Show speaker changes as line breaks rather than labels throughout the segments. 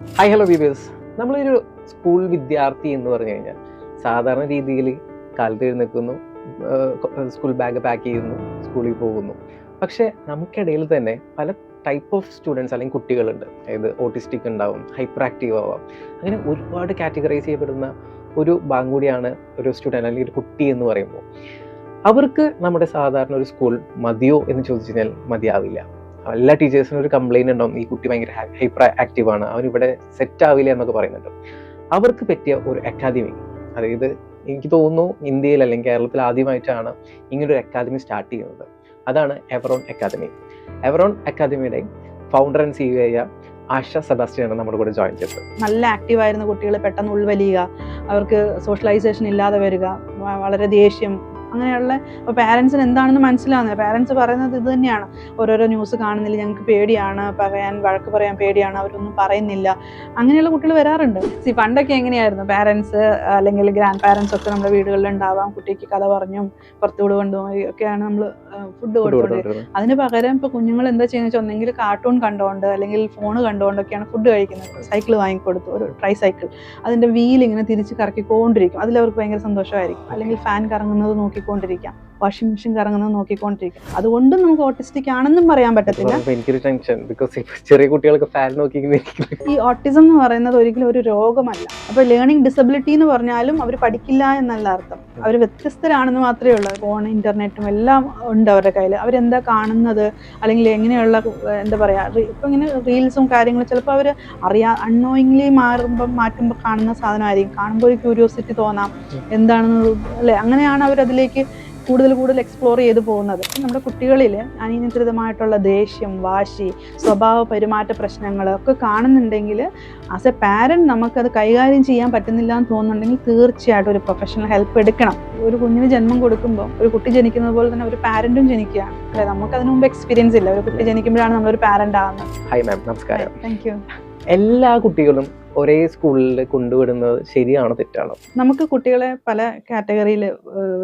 Hi hello viewers. നമ്മളൊരു school വിദ്യാർത്ഥി എന്ന് പറഞ്ഞു കഴിഞ്ഞാൽ സാധാരണ രീതിയിൽ കാലത്ത് എഴുന്നേൽക്കുന്നു, സ്കൂൾ ബാഗ് പാക്ക് ചെയ്യുന്നു, സ്കൂളിൽ പോകുന്നു. പക്ഷേ നമുക്കിടയിൽ തന്നെ പല ടൈപ്പ് ഓഫ് സ്റ്റുഡൻസ് അല്ലെങ്കിൽ കുട്ടികളുണ്ട്. അതായത് ഓട്ടിസ്റ്റിക് ഉണ്ടാവും, ഹൈപ്പർ ആക്റ്റീവ് ആവാം, അങ്ങനെ ഒരുപാട് കാറ്റഗറൈസ് ചെയ്യപ്പെടുന്ന ഒരു ഭാഗം കൂടിയാണ് ഒരു സ്റ്റുഡൻറ് അല്ലെങ്കിൽ ഒരു കുട്ടി എന്ന് പറയുമ്പോൾ. അവർക്ക് നമ്മുടെ സാധാരണ ഒരു സ്കൂൾ മതിയോ എന്ന് ചോദിച്ചു കഴിഞ്ഞാൽ മതിയാവില്ല. എല്ലാ ടീച്ചേഴ്സിനും ഒരു കംപ്ലൈൻറ്റ് ഉണ്ടാവും, ഈ കുട്ടി ഭയങ്കര ഹൈപ്പർ ആക്റ്റീവ് ആണ്, അവനിവിടെ സെറ്റ് ആവില്ല എന്നൊക്കെ പറയുന്നുണ്ട്. അവർക്ക് പറ്റിയ ഒരു അക്കാദമി, അതായത് എനിക്ക് തോന്നുന്നു ഇന്ത്യയിൽ അല്ലെങ്കിൽ കേരളത്തിൽ ആദ്യമായിട്ടാണ് ഇങ്ങനൊരു അക്കാദമി സ്റ്റാർട്ട് ചെയ്യുന്നത്. അതാണ് എവറോൺ അക്കാദമി. എവറോൺ അക്കാദമിയുടെ ഫൗണ്ടർ ആൻഡ് CEO ആയ ആശ സെബാസ്റ്റ്യനാണ് നമ്മുടെ കൂടെ ജോയിൻ ചെയ്തത്.
നല്ല ആക്റ്റീവായിരുന്ന കുട്ടികൾ പെട്ടെന്ന് ഉൾവലിയുക, അവർക്ക് സോഷ്യലൈസേഷൻ ഇല്ലാതെ വരിക, വളരെ ദേഷ്യം, അങ്ങനെയുള്ള ഇപ്പോൾ പാരൻസിന് എന്താണെന്ന് മനസ്സിലാവുന്നില്ല. പാരൻസ് പറയുന്നത് ഇത് തന്നെയാണ്, ഓരോരോ ന്യൂസ് കാണുന്നില്ല, ഞങ്ങൾക്ക് പേടിയാണ്, വഴക്ക് പറയാൻ പേടിയാണ്, അവരൊന്നും പറയുന്നില്ല, അങ്ങനെയുള്ള കുട്ടികൾ വരാറുണ്ട്. പണ്ടൊക്കെ എങ്ങനെയായിരുന്നു, പാരൻസ് അല്ലെങ്കിൽ ഗ്രാൻഡ് പാരൻസ് ഒക്കെ നമ്മുടെ വീടുകളിൽ ഉണ്ടാവാം, കുട്ടിക്ക് കഥ പറഞ്ഞും പുറത്തുകൂടെ കൊണ്ടുപോയി ഒക്കെയാണ് നമ്മൾ ഫുഡ് കൊടുത്തുകൊണ്ടിരുന്നത്. അതിന് പകരം ഇപ്പോൾ കുഞ്ഞുങ്ങൾ എന്താ ചെയ്യുന്നത് വെച്ചാൽ ഒന്നെങ്കിൽ കാർട്ടൂൺ കണ്ടുകൊണ്ട് അല്ലെങ്കിൽ ഫോൺ കണ്ടുകൊണ്ടൊക്കെയാണ് ഫുഡ് കഴിക്കുന്നത്. സൈക്കിൾ വാങ്ങിക്കൊടുത്തു, ഒരു ട്രൈ സൈക്കിൾ, അതിൻ്റെ വീൽ ഇങ്ങനെ തിരിച്ച് കറക്കിക്കൊണ്ടിരിക്കും, അതിലവർക്ക് ഭയങ്കര സന്തോഷമായിരിക്കും. അല്ലെങ്കിൽ ഫാൻ കറങ്ങുന്നത് നോക്കിക്കൊണ്ടിരിക്കാം, വാഷിംഗ് മെഷീൻ കറങ്ങുന്നത് നോക്കിക്കൊണ്ടിരിക്കും. അതുകൊണ്ട് നമുക്ക് ഓട്ടിസ്റ്റിക് ആണെന്നും പറയാൻ പറ്റത്തില്ല.
എനിക്കൊരു ടെൻഷൻ, ബിക്കോസ് ചെറിയ കുട്ടികൾക്ക് ഫാൻ നോക്കി.
ഈ ഓട്ടിസം എന്ന് പറയുന്നത് ഒരിക്കലും ഒരു രോഗമല്ല. അപ്പോൾ ലേണിംഗ് ഡിസബിലിറ്റി എന്ന് പറഞ്ഞാലും അവർ പഠിക്കില്ല എന്നല്ല അർത്ഥം, അവർ വ്യത്യസ്തരാണെന്ന് മാത്രമേ ഉള്ളൂ. ഫോൺ, ഇന്റർനെറ്റും എല്ലാം ഉണ്ട് അവരുടെ കയ്യിൽ. അവരെന്താ കാണുന്നത്, അല്ലെങ്കിൽ എങ്ങനെയുള്ള എന്താ പറയുക, ഇപ്പം ഇങ്ങനെ റീൽസും കാര്യങ്ങളും ചിലപ്പോൾ അവർ അൺനോയിങ്ലി മാറ്റുമ്പോൾ കാണുന്ന സാധനമായിരിക്കും. കാണുമ്പോൾ ഒരു ക്യൂരിയോസിറ്റി തോന്നാം, എന്താണെന്ന് അല്ലേ, അങ്ങനെയാണ് അവരതിലേക്ക് കൂടുതൽ എക്സ്പ്ലോർ ചെയ്ത് പോകുന്നത്. നമ്മുടെ കുട്ടികളിൽ അനിയന്ത്രിതമായിട്ടുള്ള ദേഷ്യം, വാശി, സ്വഭാവ പെരുമാറ്റ പ്രശ്നങ്ങൾ ഒക്കെ കാണുന്നുണ്ടെങ്കിൽ ആസ് എ പാരന്റ് നമുക്കത് കൈകാര്യം ചെയ്യാൻ പറ്റുന്നില്ല എന്ന് തോന്നുന്നുണ്ടെങ്കിൽ തീർച്ചയായിട്ടും ഒരു പ്രൊഫഷണൽ ഹെൽപ്പ് എടുക്കണം. ഒരു കുഞ്ഞിന് ജന്മം കൊടുക്കുമ്പോൾ ഒരു കുട്ടി ജനിക്കുന്നത് പോലെ തന്നെ ഒരു പാരന്റും ജനിക്കുകയാണ്. അല്ലെ, നമുക്ക് അതിനു മുമ്പ് എക്സ്പീരിയൻസ് ഇല്ല, ഒരു കുട്ടി ജനിക്കുമ്പോഴാണ് നമ്മളൊരു പാരന്റ് ആവുന്നത്.
ഹായ് മാം, നമസ്കാരം.
Thank you.
എല്ലാ കുട്ടികളും ഒരേ സ്കൂളിൽ കൊണ്ടുവിടുന്നത് ശരിയാണോ തെറ്റാണോ?
നമുക്ക് കുട്ടികളെ പല കാറ്റഗറിയിൽ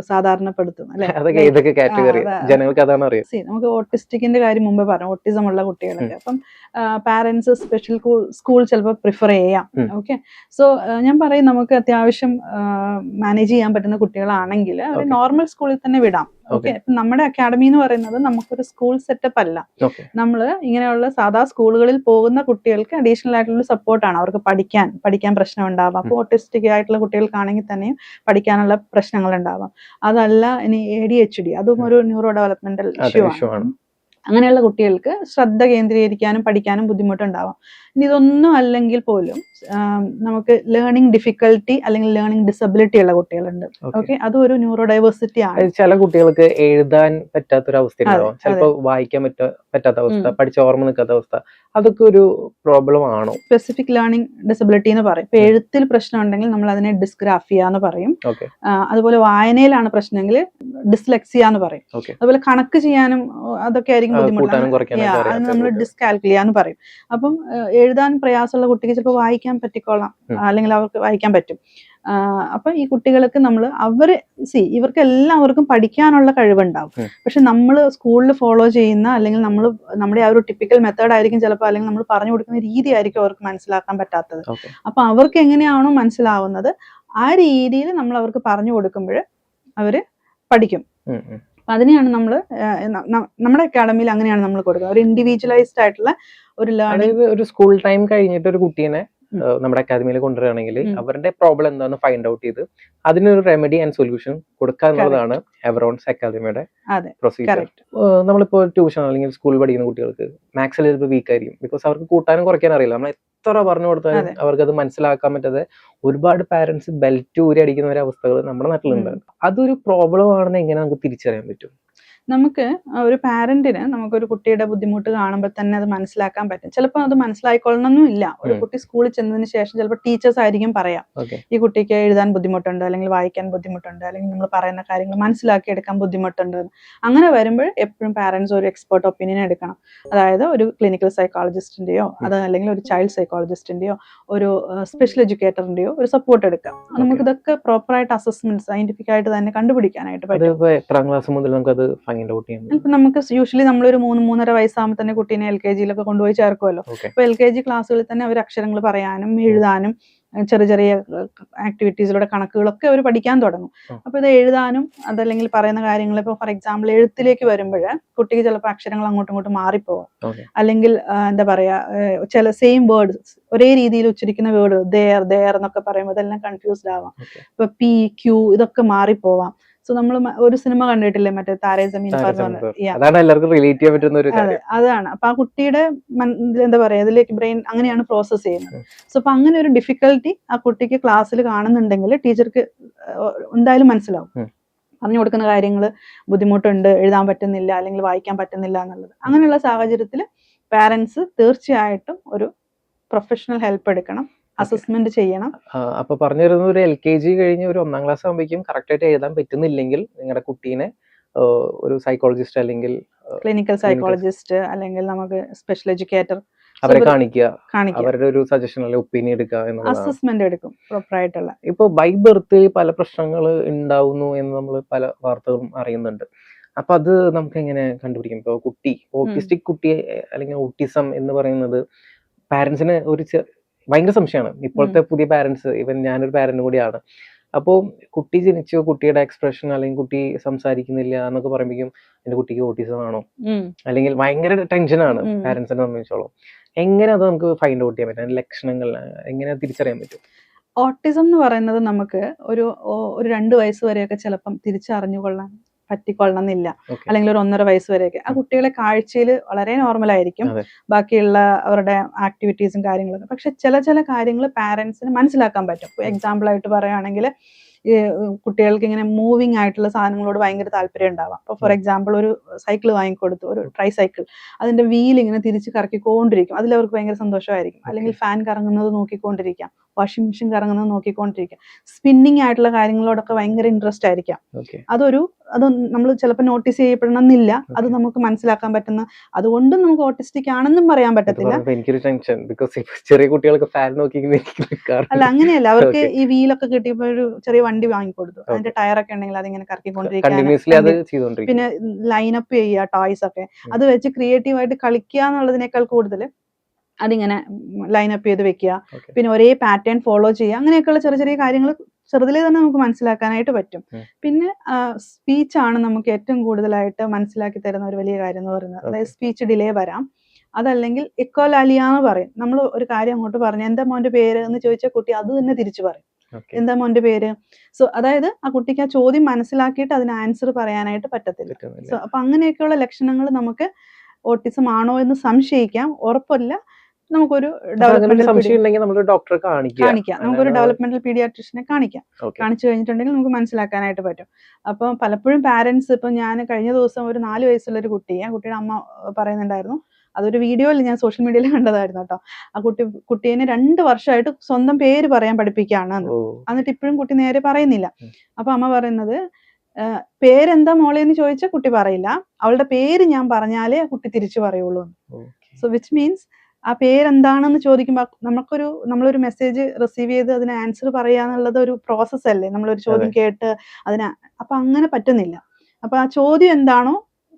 സാധാരണപ്പെടുത്തും, അല്ലെ?
അതൊക്കെ ഏതൊക്കെ കാറ്റഗറി? ജനങ്ങൾക്ക് അതാണ് അറിയാം.
നമുക്ക് ഓട്ടിസ്റ്റിക്കിന്റെ കാര്യം മുമ്പേ പറഞ്ഞു, ഓട്ടിസം ഉള്ള കുട്ടികളൊക്കെ. അപ്പം പാരന്റ്സ് സ്പെഷ്യൽ സ്കൂൾ ചിലപ്പോൾ പ്രിഫർ ചെയ്യാം. ഓക്കെ, സോ ഞാൻ പറയും, നമുക്ക് അത്യാവശ്യം മാനേജ് ചെയ്യാൻ പറ്റുന്ന കുട്ടികളാണെങ്കിൽ അവർ നോർമൽ സ്കൂളിൽ തന്നെ വിടാം. ഓക്കെ, നമ്മുടെ അക്കാഡമി എന്ന് പറയുന്നത് നമുക്കൊരു സ്കൂൾ സെറ്റപ്പ് അല്ല. നമ്മൾ ഇങ്ങനെയുള്ള സാധാ സ്കൂളുകളിൽ പോകുന്ന കുട്ടികൾക്ക് അഡീഷണൽ ആയിട്ടുള്ള സപ്പോർട്ടാണ്. അവർക്ക് പഠിക്കാൻ പ്രശ്നം ഉണ്ടാവാം. അപ്പോൾ ഓട്ടിസ്റ്റിക് ആയിട്ടുള്ള കുട്ടികൾക്കാണെങ്കിൽ തന്നെയും പഠിക്കാനുള്ള പ്രശ്നങ്ങൾ ഉണ്ടാവാം. അതല്ല ഇനി ADHD, അതും ഒരു ന്യൂറോ ഡെവലപ്മെന്റൽ ഇഷ്യൂ ആണ്. അങ്ങനെയുള്ള കുട്ടികൾക്ക് ശ്രദ്ധ കേന്ദ്രീകരിക്കാനും പഠിക്കാനും ബുദ്ധിമുട്ടുണ്ടാവാം. ഇനി ഇതൊന്നും അല്ലെങ്കിൽ പോലും നമുക്ക് ലേണിംഗ് ഡിഫിക്കൽട്ടി അല്ലെങ്കിൽ ലേണിംഗ് ഡിസബിലിറ്റി ഉള്ള കുട്ടികളുണ്ട്. ഓക്കെ, അതും ഒരു ന്യൂറോ ഡൈവേഴ്സിറ്റി ആണ്.
ചില കുട്ടികൾക്ക് എഴുതാൻ പറ്റാത്തൊരവസ്ഥ ഉണ്ടാവും, ചിലപ്പോൾ വായിക്കാൻ പറ്റാത്ത അവസ്ഥ, പഠിച്ച ഓർമ്മ നിൽക്കാത്ത അവസ്ഥ, അതൊക്കെ ഒരു പ്രോബ്ലം ആണോ?
സ്പെസിഫിക് ലേണിംഗ് ഡിസബിലിറ്റി എന്ന് പറയും. ഇപ്പൊ എഴുത്തിൽ പ്രശ്നം ഉണ്ടെങ്കിൽ നമ്മൾ അതിനെ ഡിസ്ഗ്രാഫിയ എന്ന് പറയും. അതുപോലെ വായനയിലാണ് പ്രശ്നമെങ്കിൽ ഡിസ്ലെക്സിയ എന്ന് പറയും. അതുപോലെ കണക്ക് ചെയ്യാനും അതൊക്കെ ആയിരിക്കും ബുദ്ധിമുട്ട്, അത് നമ്മൾ ഡിസ്കാൽക്കുലിയ എന്ന് പറയും. അപ്പം എഴുതാൻ പ്രയാസമുള്ള കുട്ടിക്ക് ചിലപ്പോൾ വായിക്കാൻ പറ്റിക്കോളാം, അല്ലെങ്കിൽ അവർക്ക് വായിക്കാൻ പറ്റും. അപ്പൊ ഈ കുട്ടികൾക്ക് ഇവർക്ക് എല്ലാവർക്കും പഠിക്കാനുള്ള കഴിവുണ്ടാവും. പക്ഷെ നമ്മൾ സ്കൂളിൽ ഫോളോ ചെയ്യുന്ന അല്ലെങ്കിൽ നമ്മുടെ ആ ഒരു ടിപ്പിക്കൽ മെത്തേഡ് ആയിരിക്കും ചിലപ്പോൾ, അല്ലെങ്കിൽ നമ്മൾ പറഞ്ഞു കൊടുക്കുന്ന രീതി ആയിരിക്കും അവർക്ക് മനസ്സിലാക്കാൻ പറ്റാത്തത്. അപ്പൊ അവർക്ക് എങ്ങനെയാണോ മനസ്സിലാവുന്നത് ആ രീതിയിൽ നമ്മൾ അവർക്ക് പറഞ്ഞു കൊടുക്കുമ്പോൾ അവര് പഠിക്കും. അതിനെയാണ് നമ്മുടെ അക്കാഡമിയിൽ അങ്ങനെയാണ് നമ്മൾ കൊടുക്കുക, ഒരു ഇൻഡിവിജ്വലൈസ്ഡ് ആയിട്ടുള്ള ഒരു ലേണിംഗ്.
ഒരു സ്കൂൾ ടൈം കഴിഞ്ഞിട്ട് ഒരു കുട്ടീനെ നമ്മുടെ അക്കാദമിയിൽ കൊണ്ടുവരികയാണെങ്കിൽ അവരുടെ പ്രോബ്ലം എന്താണെന്ന് ഫൈൻഡ് ഔട്ട് ചെയ്ത് അതിനൊരു റെമഡി ആൻഡ് സൊല്യൂഷൻ കൊടുക്കുക എന്നുള്ളതാണ് എവറോൺസ് അക്കാദമിയുടെ പ്രൊസീജിയർ. നമ്മളിപ്പോൾ ട്യൂഷൻ അല്ലെങ്കിൽ സ്കൂളിൽ പഠിക്കുന്ന കുട്ടികൾക്ക് മാത്സിൽ ചിലപ്പോൾ വീക്ക് ആയിരിക്കും, ബിക്കോസ് അവർക്ക് കൂട്ടാനും കുറയ്ക്കാനും അറിയില്ല. നമ്മൾ എത്ര പറഞ്ഞു കൊടുത്താലും അവർക്ക് അത് മനസ്സിലാക്കാൻ പറ്റാതെ ഒരുപാട് പാരന്റ്സ് ബെൽറ്റ് ഊരി അടിക്കുന്ന ഒരു അവസ്ഥകൾ നമ്മുടെ നാട്ടിലുണ്ട്. അതൊരു പ്രോബ്ലം ആണെന്ന് എങ്ങനെ നമുക്ക് തിരിച്ചറിയാൻ പറ്റും?
നമുക്ക് ഒരു പാരന്റിന് നമുക്കൊരു കുട്ടിയുടെ ബുദ്ധിമുട്ട് കാണുമ്പോൾ തന്നെ അത് മനസ്സിലാക്കാൻ പറ്റും. ചിലപ്പോൾ അത് മനസ്സിലായിക്കൊള്ളണമെന്നും ഇല്ല. ഒരു കുട്ടി സ്കൂളിൽ ചെന്നതിന് ശേഷം ചിലപ്പോൾ ടീച്ചേഴ്സ് ആയിരിക്കും പറയാം, ഈ കുട്ടിക്ക് എഴുതാൻ ബുദ്ധിമുട്ടുണ്ട്, അല്ലെങ്കിൽ വായിക്കാൻ ബുദ്ധിമുട്ടുണ്ട്, അല്ലെങ്കിൽ നമ്മൾ പറയുന്ന കാര്യങ്ങൾ മനസ്സിലാക്കി എടുക്കാൻ ബുദ്ധിമുട്ടുണ്ട്. അങ്ങനെ വരുമ്പോൾ എപ്പോഴും പാരന്റ്സ് ഒരു എക്സ്പേർട്ട് ഒപ്പീനിയൻ എടുക്കണം. അതായത് ഒരു ക്ലിനിക്കൽ സൈക്കോളജിസ്റ്റിന്റെയോ അല്ലെങ്കിൽ ഒരു ചൈൽഡ് സൈക്കോളജിസ്റ്റിന്റെയോ ഒരു സ്പെഷ്യൽ എഡ്യൂക്കേറ്ററിന്റെയോ ഒരു സപ്പോർട്ട് എടുക്കാം. നമുക്ക് ഇതൊക്കെ പ്രോപ്പറായിട്ട് അസസ്മെന്റ് സയന്റിഫിക് ആയിട്ട് തന്നെ കണ്ടുപിടിക്കാനായിട്ട് പറ്റും.
എത്രാം ക്ലാസ് മുതൽ നമുക്കത് തുടങ്ങിയിട്ട് കുട്ടിയുണ്ട്?
ഇപ്പൊ നമുക്ക് യൂഷ്വലി നമ്മളൊരു 3-3.5 വയസ്സാകുമ്പോൾ തന്നെ കുട്ടീനെ LKG കൊണ്ടുപോയി ചേർക്കുമല്ലോ. അപ്പൊ LKG ക്ലാസ്സുകളിൽ തന്നെ അവർ അക്ഷരങ്ങൾ പറയാനും എഴുതാനും ചെറിയ ചെറിയ ആക്ടിവിറ്റീസിലൂടെ കണക്കുകളൊക്കെ അവർ പഠിക്കാൻ തുടങ്ങും. അപ്പൊ ഇത് എഴുതാനും അതല്ലെങ്കിൽ പറയുന്ന കാര്യങ്ങൾ ഇപ്പൊ ഫോർ എക്സാമ്പിൾ എഴുത്തിലേക്ക് വരുമ്പോൾ കുട്ടിക്ക് ചിലപ്പോൾ അക്ഷരങ്ങൾ അങ്ങോട്ടും ഇങ്ങോട്ടും മാറിപ്പോവാം. അല്ലെങ്കിൽ എന്താ പറയാ ചില സെയിം വേർഡ് ഒരേ രീതിയിൽ ഉച്ചരിക്കുന്ന വേർഡ് ദേർ എന്നൊക്കെ പറയുമ്പോൾ അതെല്ലാം കൺഫ്യൂസ്ഡ് ആവാം. ഇപ്പൊ P Q ഇതൊക്കെ മാറിപ്പോവാം. സോ നമ്മൾ ഒരു സിനിമ കണ്ടിട്ടില്ലേ, മറ്റേ താരേ സമീൻ പർ.
അതാണ് എല്ലാവർക്കും റിലേറ്റ് ചെയ്യാൻ പറ്റുന്ന ഒരു കാര്യം.
അതാണ്. അപ്പൊ ആ കുട്ടിയുടെ എന്താ പറയാ അതിലേക്ക് ബ്രെയിൻ അങ്ങനെയാണ് പ്രോസസ് ചെയ്യുന്നത്. സോ അപ്പൊ അങ്ങനെ ഒരു ഡിഫിക്കൽട്ടി ആ കുട്ടിക്ക് ക്ലാസ്സിൽ കാണുന്നുണ്ടെങ്കിൽ ടീച്ചർക്ക് എന്തായാലും മനസ്സിലാവും. പറഞ്ഞു കൊടുക്കുന്ന കാര്യങ്ങൾ ബുദ്ധിമുട്ടുണ്ട്, എഴുതാൻ പറ്റുന്നില്ല അല്ലെങ്കിൽ വായിക്കാൻ പറ്റുന്നില്ല എന്നുള്ളത്. അങ്ങനെയുള്ള സാഹചര്യത്തിൽ പാരന്റ്സ് തീർച്ചയായിട്ടും ഒരു പ്രൊഫഷണൽ ഹെൽപ്പ് എടുക്കണം, അസസ്മെന്റ് ചെയ്യണം.
അപ്പൊ പറഞ്ഞു വരുന്നത് ഒരു LKG കഴിഞ്ഞ് ഒരു 1ാം ക്ലാസ് ആകുമ്പോഴേക്കും കറക്റ്റ് ആയിട്ട് എഴുതാൻ പറ്റുന്നില്ലെങ്കിൽ നിങ്ങളുടെ കുട്ടീനെ ഒരു സൈക്കോളജിസ്റ്റ് അല്ലെങ്കിൽ
ക്ലിനിക്കൽ സൈക്കോളജിസ്റ്റ് അല്ലെങ്കിൽ നമുക്ക് സ്പെഷ്യൽ എഡ്യൂക്കേറ്റർ
അവരെ കാണിക്കുക, അവരുടെ ഒരു സജഷൻ അല്ലെങ്കിൽ ഒപ്പീനിയൻ എടുക്കുക എന്നുള്ളത്.
അസസ്മെന്റ് എടുക്കും പ്രോപ്പറായിട്ടുള്ള.
ഇപ്പൊ ബൈ ബർത്ത് പല പ്രശ്നങ്ങൾ ഉണ്ടാവുന്നു എന്ന് നമ്മൾ പല വാർത്തകളും അറിയുന്നുണ്ട്. അപ്പൊ അത് നമുക്ക് എങ്ങനെ കണ്ടുപിടിക്കും? ഇപ്പൊ കുട്ടി ഓട്ടിസ്റ്റിക് കുട്ടി അല്ലെങ്കിൽ ഓട്ടിസം എന്ന് പറയുന്നത് പാരന്റ്സിന് ഒരു ഭയങ്കര സംശയമാണ്. ഇപ്പോഴത്തെ പുതിയ പാരന്റ്സ്, ഇവൻ ഞാനൊരു പാരന്റ് കൂടിയാണ്. അപ്പോൾ കുട്ടി ജനിച്ചോ, കുട്ടിയുടെ എക്സ്പ്രഷൻ അല്ലെങ്കിൽ കുട്ടി സംസാരിക്കുന്നില്ല എന്നൊക്കെ പറയുമ്പോഴേക്കും എന്റെ കുട്ടിക്ക് ഓട്ടിസം ആണോ, അല്ലെങ്കിൽ ഭയങ്കര ടെൻഷനാണ് പാരന്റ്സിനെ സംബന്ധിച്ചോളം. എങ്ങനെ അത് നമുക്ക് ഫൈൻഡ് ഔട്ട് ചെയ്യാൻ പറ്റും? ലക്ഷണങ്ങൾ എങ്ങനെ തിരിച്ചറിയാൻ പറ്റും?
ഓട്ടിസം എന്ന് പറയുന്നത് നമുക്ക് ഒരു 2 വയസ്സ് വരെയൊക്കെ ചിലപ്പം തിരിച്ചറിഞ്ഞുകൊള്ളാൻ പറ്റിക്കൊള്ളണം എന്നില്ല, അല്ലെങ്കിൽ ഒരു 1.5 വയസ്സ് വരെയൊക്കെ. ആ കുട്ടികളെ കാഴ്ചയിൽ വളരെ നോർമൽ ആയിരിക്കും, ബാക്കിയുള്ള അവരുടെ ആക്ടിവിറ്റീസും കാര്യങ്ങളൊക്കെ. പക്ഷെ ചില കാര്യങ്ങൾ പാരന്റ്സിന് മനസ്സിലാക്കാൻ പറ്റും. എക്സാമ്പിൾ ആയിട്ട് പറയുകയാണെങ്കിൽ കുട്ടികൾക്ക് ഇങ്ങനെ മൂവിങ് ആയിട്ടുള്ള സാധനങ്ങളോട് ഭയങ്കര താല്പര്യം ഉണ്ടാവാം. അപ്പോൾ ഫോർ എക്സാമ്പിൾ ഒരു സൈക്കിൾ വാങ്ങിക്കൊടുത്തു, ഒരു ട്രൈ സൈക്കിൾ, അതിന്റെ വീൽ ഇങ്ങനെ തിരിച്ച് കറക്കിക്കൊണ്ടിരിക്കും, അതിൽ അവർക്ക് ഭയങ്കര സന്തോഷമായിരിക്കും. അല്ലെങ്കിൽ ഫാൻ കറങ്ങുന്നത് നോക്കിക്കൊണ്ടിരിക്കാം, വാഷിംഗ് മെഷീൻ കറങ്ങുന്നത് നോക്കിക്കൊണ്ടിരിക്കാം. സ്പിന്നിങ് ആയിട്ടുള്ള കാര്യങ്ങളോടൊക്കെ ഭയങ്കര ഇൻട്രസ്റ്റ് ആയിരിക്കാം. അത് നമ്മൾ ചിലപ്പോൾ നോട്ടീസ് ചെയ്യപ്പെടണമെന്നില്ല, അത് നമുക്ക് മനസ്സിലാക്കാൻ പറ്റുന്ന. അതുകൊണ്ടും നമുക്ക് ഓട്ടിസ്റ്റിക് ആണെന്നും പറയാൻ പറ്റത്തില്ല.
എനിക്കൊരു ടെൻഷൻ, ബിക്കോസ് ചെറിയ കുട്ടികൾക്ക് ഫാൻ നോക്കി
അല്ല, അങ്ങനെയല്ല. അവർക്ക് ഈ വീലൊക്കെ കിട്ടിയപ്പോൾ ഒരു ചെറിയ വണ്ടി വാങ്ങിക്കൊടുത്തു, അതിന്റെ ടയറൊക്കെ ഉണ്ടെങ്കിൽ അതിങ്ങനെ കറക്കിക്കൊണ്ടിരിക്കുക, പിന്നെ ലൈനപ്പ് ചെയ്യുക ടോയ്സ് ഒക്കെ, അത് വെച്ച് ക്രിയേറ്റീവ് ആയിട്ട് കളിക്കുക എന്നുള്ളതിനേക്കാൾ കൂടുതൽ അതിങ്ങനെ ലൈനപ്പ് ചെയ്ത് വെക്കുക, പിന്നെ ഒരേ പാറ്റേൺ ഫോളോ ചെയ്യുക, അങ്ങനെയൊക്കെയുള്ള ചെറിയ ചെറിയ കാര്യങ്ങൾ ചെറുതിലേ തന്നെ നമുക്ക് മനസ്സിലാക്കാനായിട്ട് പറ്റും. പിന്നെ സ്പീച്ചാണ് നമുക്ക് ഏറ്റവും കൂടുതലായിട്ട് മനസ്സിലാക്കി തരുന്ന ഒരു വലിയ കാര്യം എന്ന് പറയുന്നത്. അതായത് സ്പീച്ച് ഡിലേ വരാം, അതല്ലെങ്കിൽ എക്കോലാലിയ എന്ന് പറയും. നമ്മൾ ഒരു കാര്യം അങ്ങോട്ട് പറഞ്ഞു, എന്താ മോന്റെ പേര് എന്ന് ചോദിച്ചാൽ കുട്ടി അത് തന്നെ തിരിച്ചു പറയും, എന്താ മോന്റെ പേര്. സോ അതായത് ആ കുട്ടിക്ക് ആ ചോദ്യം മനസ്സിലാക്കിയിട്ട് അതിന് ആൻസർ പറയാനായിട്ട് പറ്റത്തില്ല. സോ അപ്പൊ അങ്ങനെയൊക്കെയുള്ള ലക്ഷണങ്ങൾ നമുക്ക് ഓട്ടിസം ആണോ എന്ന് സംശയിക്കാം, ഉറപ്പില്ല. നമുക്കൊരു
ഡോക്ടറെ കാണിക്കാം,
നമുക്കൊരു ഡെവലപ്മെന്റൽ പീഡിയാട്രിഷ്യനെ കാണിക്കാം. കാണിച്ചു കഴിഞ്ഞിട്ടുണ്ടെങ്കിൽ നമുക്ക് മനസ്സിലാക്കാനായിട്ട് പറ്റും. അപ്പം പലപ്പോഴും പാരന്റ്സ്, ഇപ്പൊ ഞാൻ കഴിഞ്ഞ ദിവസം ഒരു 4 വയസ്സുള്ള ഒരു കുട്ടിയുടെ അമ്മ പറയുന്നുണ്ടായിരുന്നു, അതൊരു വീഡിയോയിൽ ഞാൻ സോഷ്യൽ മീഡിയയിൽ കണ്ടതായിരുന്നു കേട്ടോ. ആ കുട്ടീനെ 2 വർഷമായിട്ട് സ്വന്തം പേര് പറയാൻ പഠിപ്പിക്കുകയാണ്, എന്നിട്ട് ഇപ്പോഴും കുട്ടി നേരെ പറയുന്നില്ല. അപ്പൊ അമ്മ പറയുന്നത്, പേരെന്താ മോളെ എന്ന് ചോദിച്ചാൽ കുട്ടി പറയില്ല, അവളുടെ പേര് ഞാൻ പറഞ്ഞാലേ കുട്ടി തിരിച്ചു പറയുള്ളൂ. സോ വിച്ച് മീൻസ് ആ പേരെന്താണെന്ന് ചോദിക്കുമ്പോൾ നമ്മളൊരു മെസ്സേജ് റിസീവ് ചെയ്ത് അതിന് ആൻസർ പറയുക എന്നുള്ളത് ഒരു പ്രോസസ് അല്ലേ, നമ്മളൊരു ചോദ്യം കേട്ട് അതിന്. അപ്പൊ അങ്ങനെ പറ്റുന്നില്ല. അപ്പൊ ആ ചോദ്യം എന്താണോ,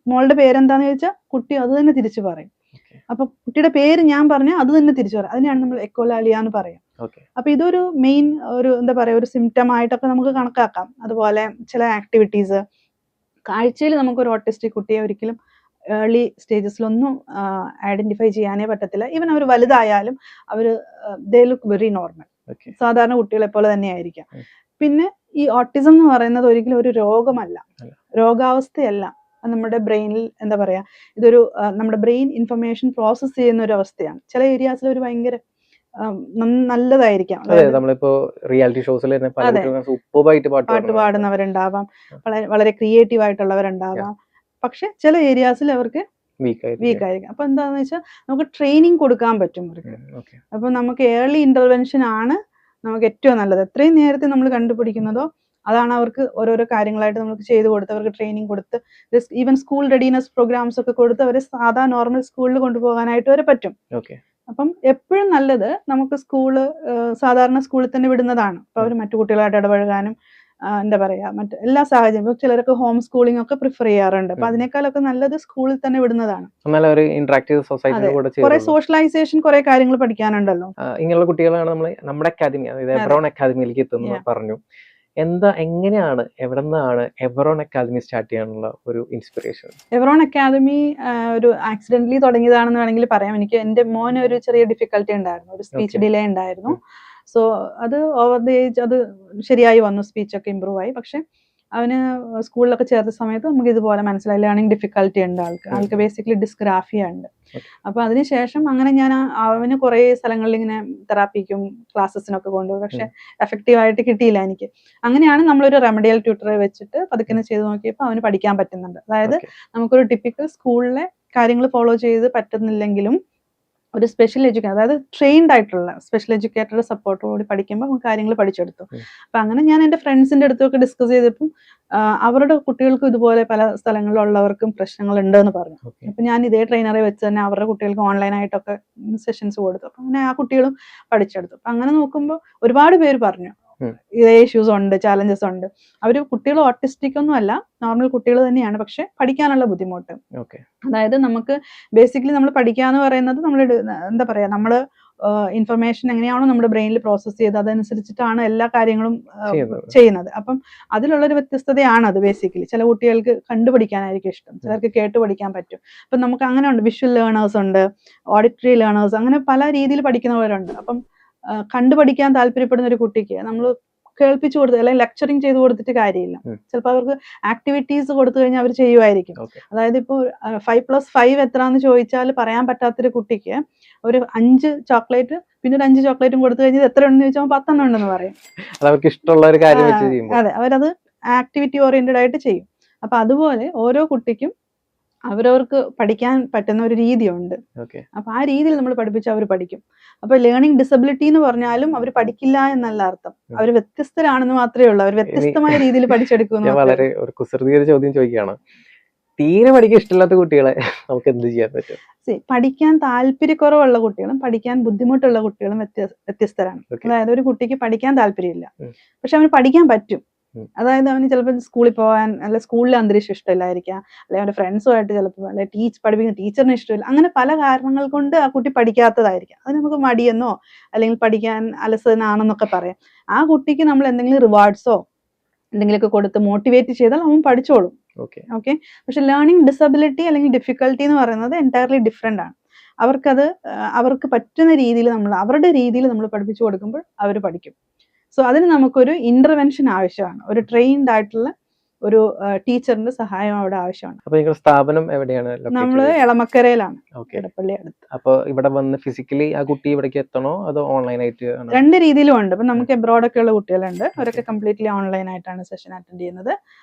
മോളുടെ പേരെന്താന്ന് ചോദിച്ചാൽ കുട്ടി അത് തന്നെ തിരിച്ചു പറയും. അപ്പൊ കുട്ടിയുടെ പേര് ഞാൻ പറഞ്ഞാൽ അത് തന്നെ തിരിച്ചു പറയും. അതിനെയാണ് നമ്മൾ എക്കോലാലിയ എന്ന് പറയാം. അപ്പൊ ഇതൊരു മെയിൻ ഒരു എന്താ പറയാ ഒരു സിംറ്റം ആയിട്ടൊക്കെ നമുക്ക് കണക്കാക്കാം. അതുപോലെ ചില ആക്ടിവിറ്റീസ് കാഴ്ചയിൽ നമുക്കൊരു ഓട്ടിസ്റ്റിക് കുട്ടിയെ ഒരിക്കലും ഏർലി സ്റ്റേജസിലൊന്നും ഐഡന്റിഫൈ ചെയ്യാനേ പറ്റത്തില്ല. ഈവൻ അവർ വലുതായാലും ദേ ലുക്ക് വെരി നോർമൽ, സാധാരണ കുട്ടികളെ പോലെ തന്നെ ആയിരിക്കാം. പിന്നെ ഈ ഓട്ടിസം എന്ന് പറയുന്നത് ഒരിക്കലും ഒരു രോഗമല്ല, രോഗാവസ്ഥയല്ല. നമ്മുടെ ബ്രെയിനിൽ എന്താ പറയാ, ഇതൊരു നമ്മുടെ ബ്രെയിൻ ഇൻഫർമേഷൻ പ്രോസസ് ചെയ്യുന്ന ഒരു അവസ്ഥയാണ്. ചില ഏരിയാസിൽ ഒരു ഭയങ്കര നല്ലതായിരിക്കാം.
നമ്മളിപ്പോ റിയാലിറ്റി ഷോസിൽ
പാട്ട് പാടുന്നവരുണ്ടാവാം, വളരെ ക്രിയേറ്റീവ് ആയിട്ടുള്ളവരുണ്ടാവാം. പക്ഷെ ചില ഏരിയാസിൽ അവർക്ക് വീക്ക് ആയിരിക്കും. അപ്പൊ എന്താന്ന് വെച്ചാൽ നമുക്ക് ട്രെയിനിങ് കൊടുക്കാൻ പറ്റും അവർക്ക്. അപ്പൊ നമുക്ക് ഏർലി ഇന്റർവെൻഷൻ ആണ് നമുക്ക് ഏറ്റവും നല്ലത്. എത്രയും നേരത്തെ നമ്മൾ കണ്ടുപിടിക്കുന്നതോ അതാണ് അവർക്ക് ഓരോരോ കാര്യങ്ങളായിട്ട് നമുക്ക് ചെയ്തു കൊടുത്ത് അവർക്ക് ട്രെയിനിങ് കൊടുത്ത് ഈവൻ സ്കൂൾ റെഡിനെസ് പ്രോഗ്രാംസ് ഒക്കെ കൊടുത്ത് അവരെ സാധാ നോർമൽ സ്കൂളിൽ കൊണ്ടുപോകാനായിട്ട് വരെ പറ്റും. അപ്പം എപ്പോഴും നല്ലത് നമുക്ക് സാധാരണ സ്കൂളിൽ തന്നെ വിടുന്നതാണ്. അപ്പൊ അവർ മറ്റു കുട്ടികളായിട്ട് ഇടപഴകാനും എന്താ പറയാ മറ്റു എല്ലാ സാഹചര്യവും ചിലർക്ക് ഹോം സ്കൂളിംഗ് ഒക്കെ പ്രിഫർ ചെയ്യാറുണ്ട്. അപ്പൊ അതിനേക്കാളൊക്കെ നല്ലത് സ്കൂളിൽ തന്നെ വിടുന്നതാണ്. കുറെ സോഷ്യലൈസേഷൻ, കുറെ കാര്യങ്ങൾ പഠിക്കാനുണ്ടല്ലോ.
ഇങ്ങനെയുള്ള കുട്ടികളാണ് നമ്മൾ നമ്മുടെ അക്കാദമി, അതായത് എവറോൺ അക്കാദമിയിലേക്ക് എത്തുന്നത് പറഞ്ഞു. എങ്ങനെയാണ്, എവിടെ നിന്നാണ് എവറോൺ അക്കാദമി സ്റ്റാർട്ട് ചെയ്യാനുള്ള ഒരു ഇൻസ്പിറേഷൻ?
എവറോൺ അക്കാദമി ഒരു ആക്സിഡന്റലി തുടങ്ങിയതാണെന്ന് വേണമെങ്കിൽ പറയാം. എനിക്ക് എന്റെ മോന് ഒരു ചെറിയ ഡിഫിക്കൽട്ടി ഉണ്ടായിരുന്നു, ഒരു സ്പീച്ച് ഡിലേ ഉണ്ടായിരുന്നു. സോ അത് ഓവർ ദി ഏജ് അത് ശരിയായി വന്നു, സ്പീച്ചൊക്കെ ഇമ്പ്രൂവ് ആയി. പക്ഷെ അവന് സ്കൂളിലൊക്കെ ചേർത്ത സമയത്ത് നമുക്ക് ഇതുപോലെ മനസ്സിലായി ലേണിംഗ് ഡിഫിക്കൽട്ടി ഉണ്ട് ആൾക്ക് ബേസിക്കലി ഡിസ്ഗ്രാഫിയ ഉണ്ട്. അപ്പൊ അതിനുശേഷം അങ്ങനെ ഞാൻ അവന് കുറെ സ്ഥലങ്ങളിൽ ഇങ്ങനെ തെറാപ്പിക്കും ക്ലാസ്സസിനൊക്കെ കൊണ്ടുപോയി. പക്ഷെ എഫക്റ്റീവ് ആയിട്ട് കിട്ടിയില്ല എനിക്ക്. അങ്ങനെയാണ് നമ്മളൊരു റെമഡിയൽ ട്യൂട്ടറെ വെച്ചിട്ട് പതുക്കെ ചെയ്ത് നോക്കിയപ്പോൾ അവന് പഠിക്കാൻ പറ്റുന്നുണ്ട്. അതായത് നമുക്കൊരു ടിപ്പിക്കൽ സ്കൂളിലെ കാര്യങ്ങൾ ഫോളോ ചെയ്ത് പറ്റുന്നില്ലെങ്കിലും ഒരു സ്പെഷ്യൽ എഡ്യൂക്കേറ്റർ, അതായത് ട്രെയിൻഡ് ആയിട്ടുള്ള സ്പെഷ്യൽ എഡ്യൂക്കേറ്ററുടെ സപ്പോർട്ടോടുകൂടി പഠിക്കുമ്പോൾ നമുക്ക് കാര്യങ്ങൾ പഠിച്ചെടുത്തു. അപ്പൊ അങ്ങനെ ഞാൻ എൻ്റെ ഫ്രണ്ട്സിന്റെ അടുത്തൊക്കെ ഡിസ്കസ് ചെയ്തപ്പോൾ അവരുടെ കുട്ടികൾക്കും ഇതുപോലെ പല സ്ഥലങ്ങളിലുള്ളവർക്കും പ്രശ്നങ്ങൾ ഉണ്ടെന്ന് പറഞ്ഞു. അപ്പൊ ഞാൻ ഇതേ ട്രെയിനറെ വെച്ച് തന്നെ അവരുടെ കുട്ടികൾക്ക് ഓൺലൈനായിട്ടൊക്കെ സെഷൻസ് കൊടുത്തു. അപ്പൊ അങ്ങനെ ആ കുട്ടികളും പഠിച്ചെടുത്തു. അപ്പൊ അങ്ങനെ നോക്കുമ്പോൾ ഒരുപാട് പേര് പറഞ്ഞു ഇതേ ഇഷ്യൂസ് ഉണ്ട്, ചാലഞ്ചസ് ഉണ്ട്. അവര് കുട്ടികൾ ഓട്ടിസ്റ്റിക് ഒന്നും അല്ല, നോർമൽ കുട്ടികൾ തന്നെയാണ്, പക്ഷെ പഠിക്കാനുള്ള ബുദ്ധിമുട്ട്. അതായത് നമുക്ക് ബേസിക്കലി നമ്മൾ പഠിക്കാന്ന് പറയുന്നത് നമ്മൾ എന്താ പറയാ, നമ്മള് ഇൻഫർമേഷൻ എങ്ങനെയാണോ നമ്മുടെ ബ്രെയിനിൽ പ്രോസസ് ചെയ്ത് അതനുസരിച്ചിട്ടാണ് എല്ലാ കാര്യങ്ങളും ചെയ്യുന്നത്. അപ്പം അതിലുള്ളൊരു വ്യത്യസ്തതയാണ് അത്. ബേസിക്കലി ചില കുട്ടികൾക്ക് കണ്ടുപഠിക്കാനായിരിക്കും ഇഷ്ടം, ചിലർക്ക് കേട്ട് പഠിക്കാൻ പറ്റും. അപ്പം നമുക്ക് അങ്ങനെ ഉണ്ട്, വിഷ്വൽ ലേണേഴ്സ് ഉണ്ട്, ഓഡിറ്ററി ലേണേഴ്സ്, അങ്ങനെ പല രീതിയിൽ പഠിക്കുന്നവരുണ്ട്. അപ്പം കണ്ടുപഠിക്കാൻ താല്പര്യപ്പെടുന്ന ഒരു കുട്ടിക്ക് നമ്മൾ കേൾപ്പിച്ചു കൊടുത്ത് അല്ലെങ്കിൽ ലെക്ചറിങ് ചെയ്ത് കൊടുത്തിട്ട് കാര്യമില്ല. ചിലപ്പോൾ അവർക്ക് ആക്ടിവിറ്റീസ് കൊടുത്തു കഴിഞ്ഞാൽ അവർ ചെയ്യുമായിരിക്കും. അതായത് ഇപ്പോൾ 5+5 എത്രയാണെന്ന് ചോദിച്ചാൽ പറയാൻ പറ്റാത്തൊരു കുട്ടിക്ക് ഒരു 5 ചോക്ലേറ്റ് പിന്നെ ഒരു 5 ചോക്ലേറ്റും കൊടുത്തു കഴിഞ്ഞാൽ എത്ര ഉണ്ടെന്ന് ചോദിച്ചാൽ 10 ഉണ്ടെന്ന് പറയും. അതെ, അവരത് ആക്ടിവിറ്റി ഓറിയന്റഡ് ആയിട്ട് ചെയ്യും. അപ്പൊ അതുപോലെ ഓരോ കുട്ടിക്കും അവരവർക്ക് പഠിക്കാൻ പറ്റുന്ന ഒരു രീതിയുണ്ട്. അപ്പൊ ആ രീതിയിൽ നമ്മൾ പഠിപ്പിച്ചാൽ അവർ പഠിക്കും. അപ്പൊ ലേണിംഗ് ഡിസബിലിറ്റി എന്ന് പറഞ്ഞാലും അവർ പഠിക്കില്ല എന്നല്ല അർത്ഥം, അവർ വ്യത്യസ്തരാണെന്ന് മാത്രമേ ഉള്ളൂ. അവർ വ്യത്യസ്തമായ രീതിയിൽ പഠിച്ചെടുക്കുന്നു.
വളരെ ഒരു കുസൃതിയുടെ ചോദ്യം ചോദിക്കുകയാണ്, തീരെ പഠിക്കാൻ ഇഷ്ടമില്ലാത്ത കുട്ടികളെ നമുക്ക് എന്ത് ചെയ്യാൻ പറ്റും?
പഠിക്കാൻ താല്പര്യക്കുറവുള്ള കുട്ടികളും പഠിക്കാൻ ബുദ്ധിമുട്ടുള്ള കുട്ടികളും വ്യത്യസ്തരാണ്. അതായത് ഒരു കുട്ടിക്ക് പഠിക്കാൻ താല്പര്യമില്ല, പക്ഷെ അവന് പഠിക്കാൻ പറ്റും. അതായത് അവന് ചിലപ്പോൾ സ്കൂളിൽ പോകാൻ അല്ലെ സ്കൂളിലെ അന്തരീക്ഷം ഇഷ്ടമില്ലായിരിക്കാം, അല്ലെങ്കിൽ അവന്റെ ഫ്രണ്ട്സുമായിട്ട് ചിലപ്പോൾ അല്ലെ പഠിപ്പിക്കുന്ന ടീച്ചറിന് ഇഷ്ടമില്ല. അങ്ങനെ പല കാരണങ്ങൾ കൊണ്ട് ആ കുട്ടി പഠിക്കാത്തതായിരിക്കാം. അത് നമുക്ക് മടിയെന്നോ അല്ലെങ്കിൽ പഠിക്കാൻ അലസനാണെന്നൊക്കെ പറയാം. ആ കുട്ടിക്ക് നമ്മൾ എന്തെങ്കിലും റിവാർഡ്സോ എന്തെങ്കിലുമൊക്കെ കൊടുത്ത് മോട്ടിവേറ്റ് ചെയ്താൽ അവൻ പഠിച്ചോളും. ഓക്കെ. പക്ഷെ ലേണിംഗ് ഡിസബിലിറ്റി അല്ലെങ്കിൽ ഡിഫിക്കൽട്ടി എന്ന് പറയുന്നത് എൻറ്റയർലി ഡിഫറെന്റ് ആണ്. അവർക്ക് പറ്റുന്ന രീതിയിൽ നമ്മൾ അവരുടെ രീതിയിൽ നമ്മൾ പഠിപ്പിച്ചു കൊടുക്കുമ്പോൾ അവർ പഠിക്കും. സോ അതിന് നമുക്കൊരു ഇന്റർവെൻഷൻ ആവശ്യമാണ്, ഒരു ട്രെയിൻഡ് ആയിട്ടുള്ള ഒരു ടീച്ചറിന്റെ സഹായം അവിടെ ആവശ്യമാണ്.
അപ്പൊ നിങ്ങളുടെ സ്ഥാപനം എവിടെയാണ്?
നമ്മള് എളമക്കരയിലാണ്, ഇടപ്പള്ളി അടുത്ത്.
അപ്പൊ ഇവിടെ വന്ന് ഫിസിക്കലി ആ കുട്ടി ഇവിടേക്ക് എത്തണോ അതോ ഓൺലൈൻ ആയിട്ട്?
രണ്ട് രീതിയിലും ഉണ്ട്. ഇപ്പൊ നമുക്ക് എബ്രോഡ് ഒക്കെ ഉള്ള കുട്ടികളുണ്ട്, അവരൊക്കെ കംപ്ലീറ്റ്ലി ഓൺലൈൻ ആയിട്ടാണ് സെഷൻ അറ്റൻഡ് ചെയ്യുന്നത്.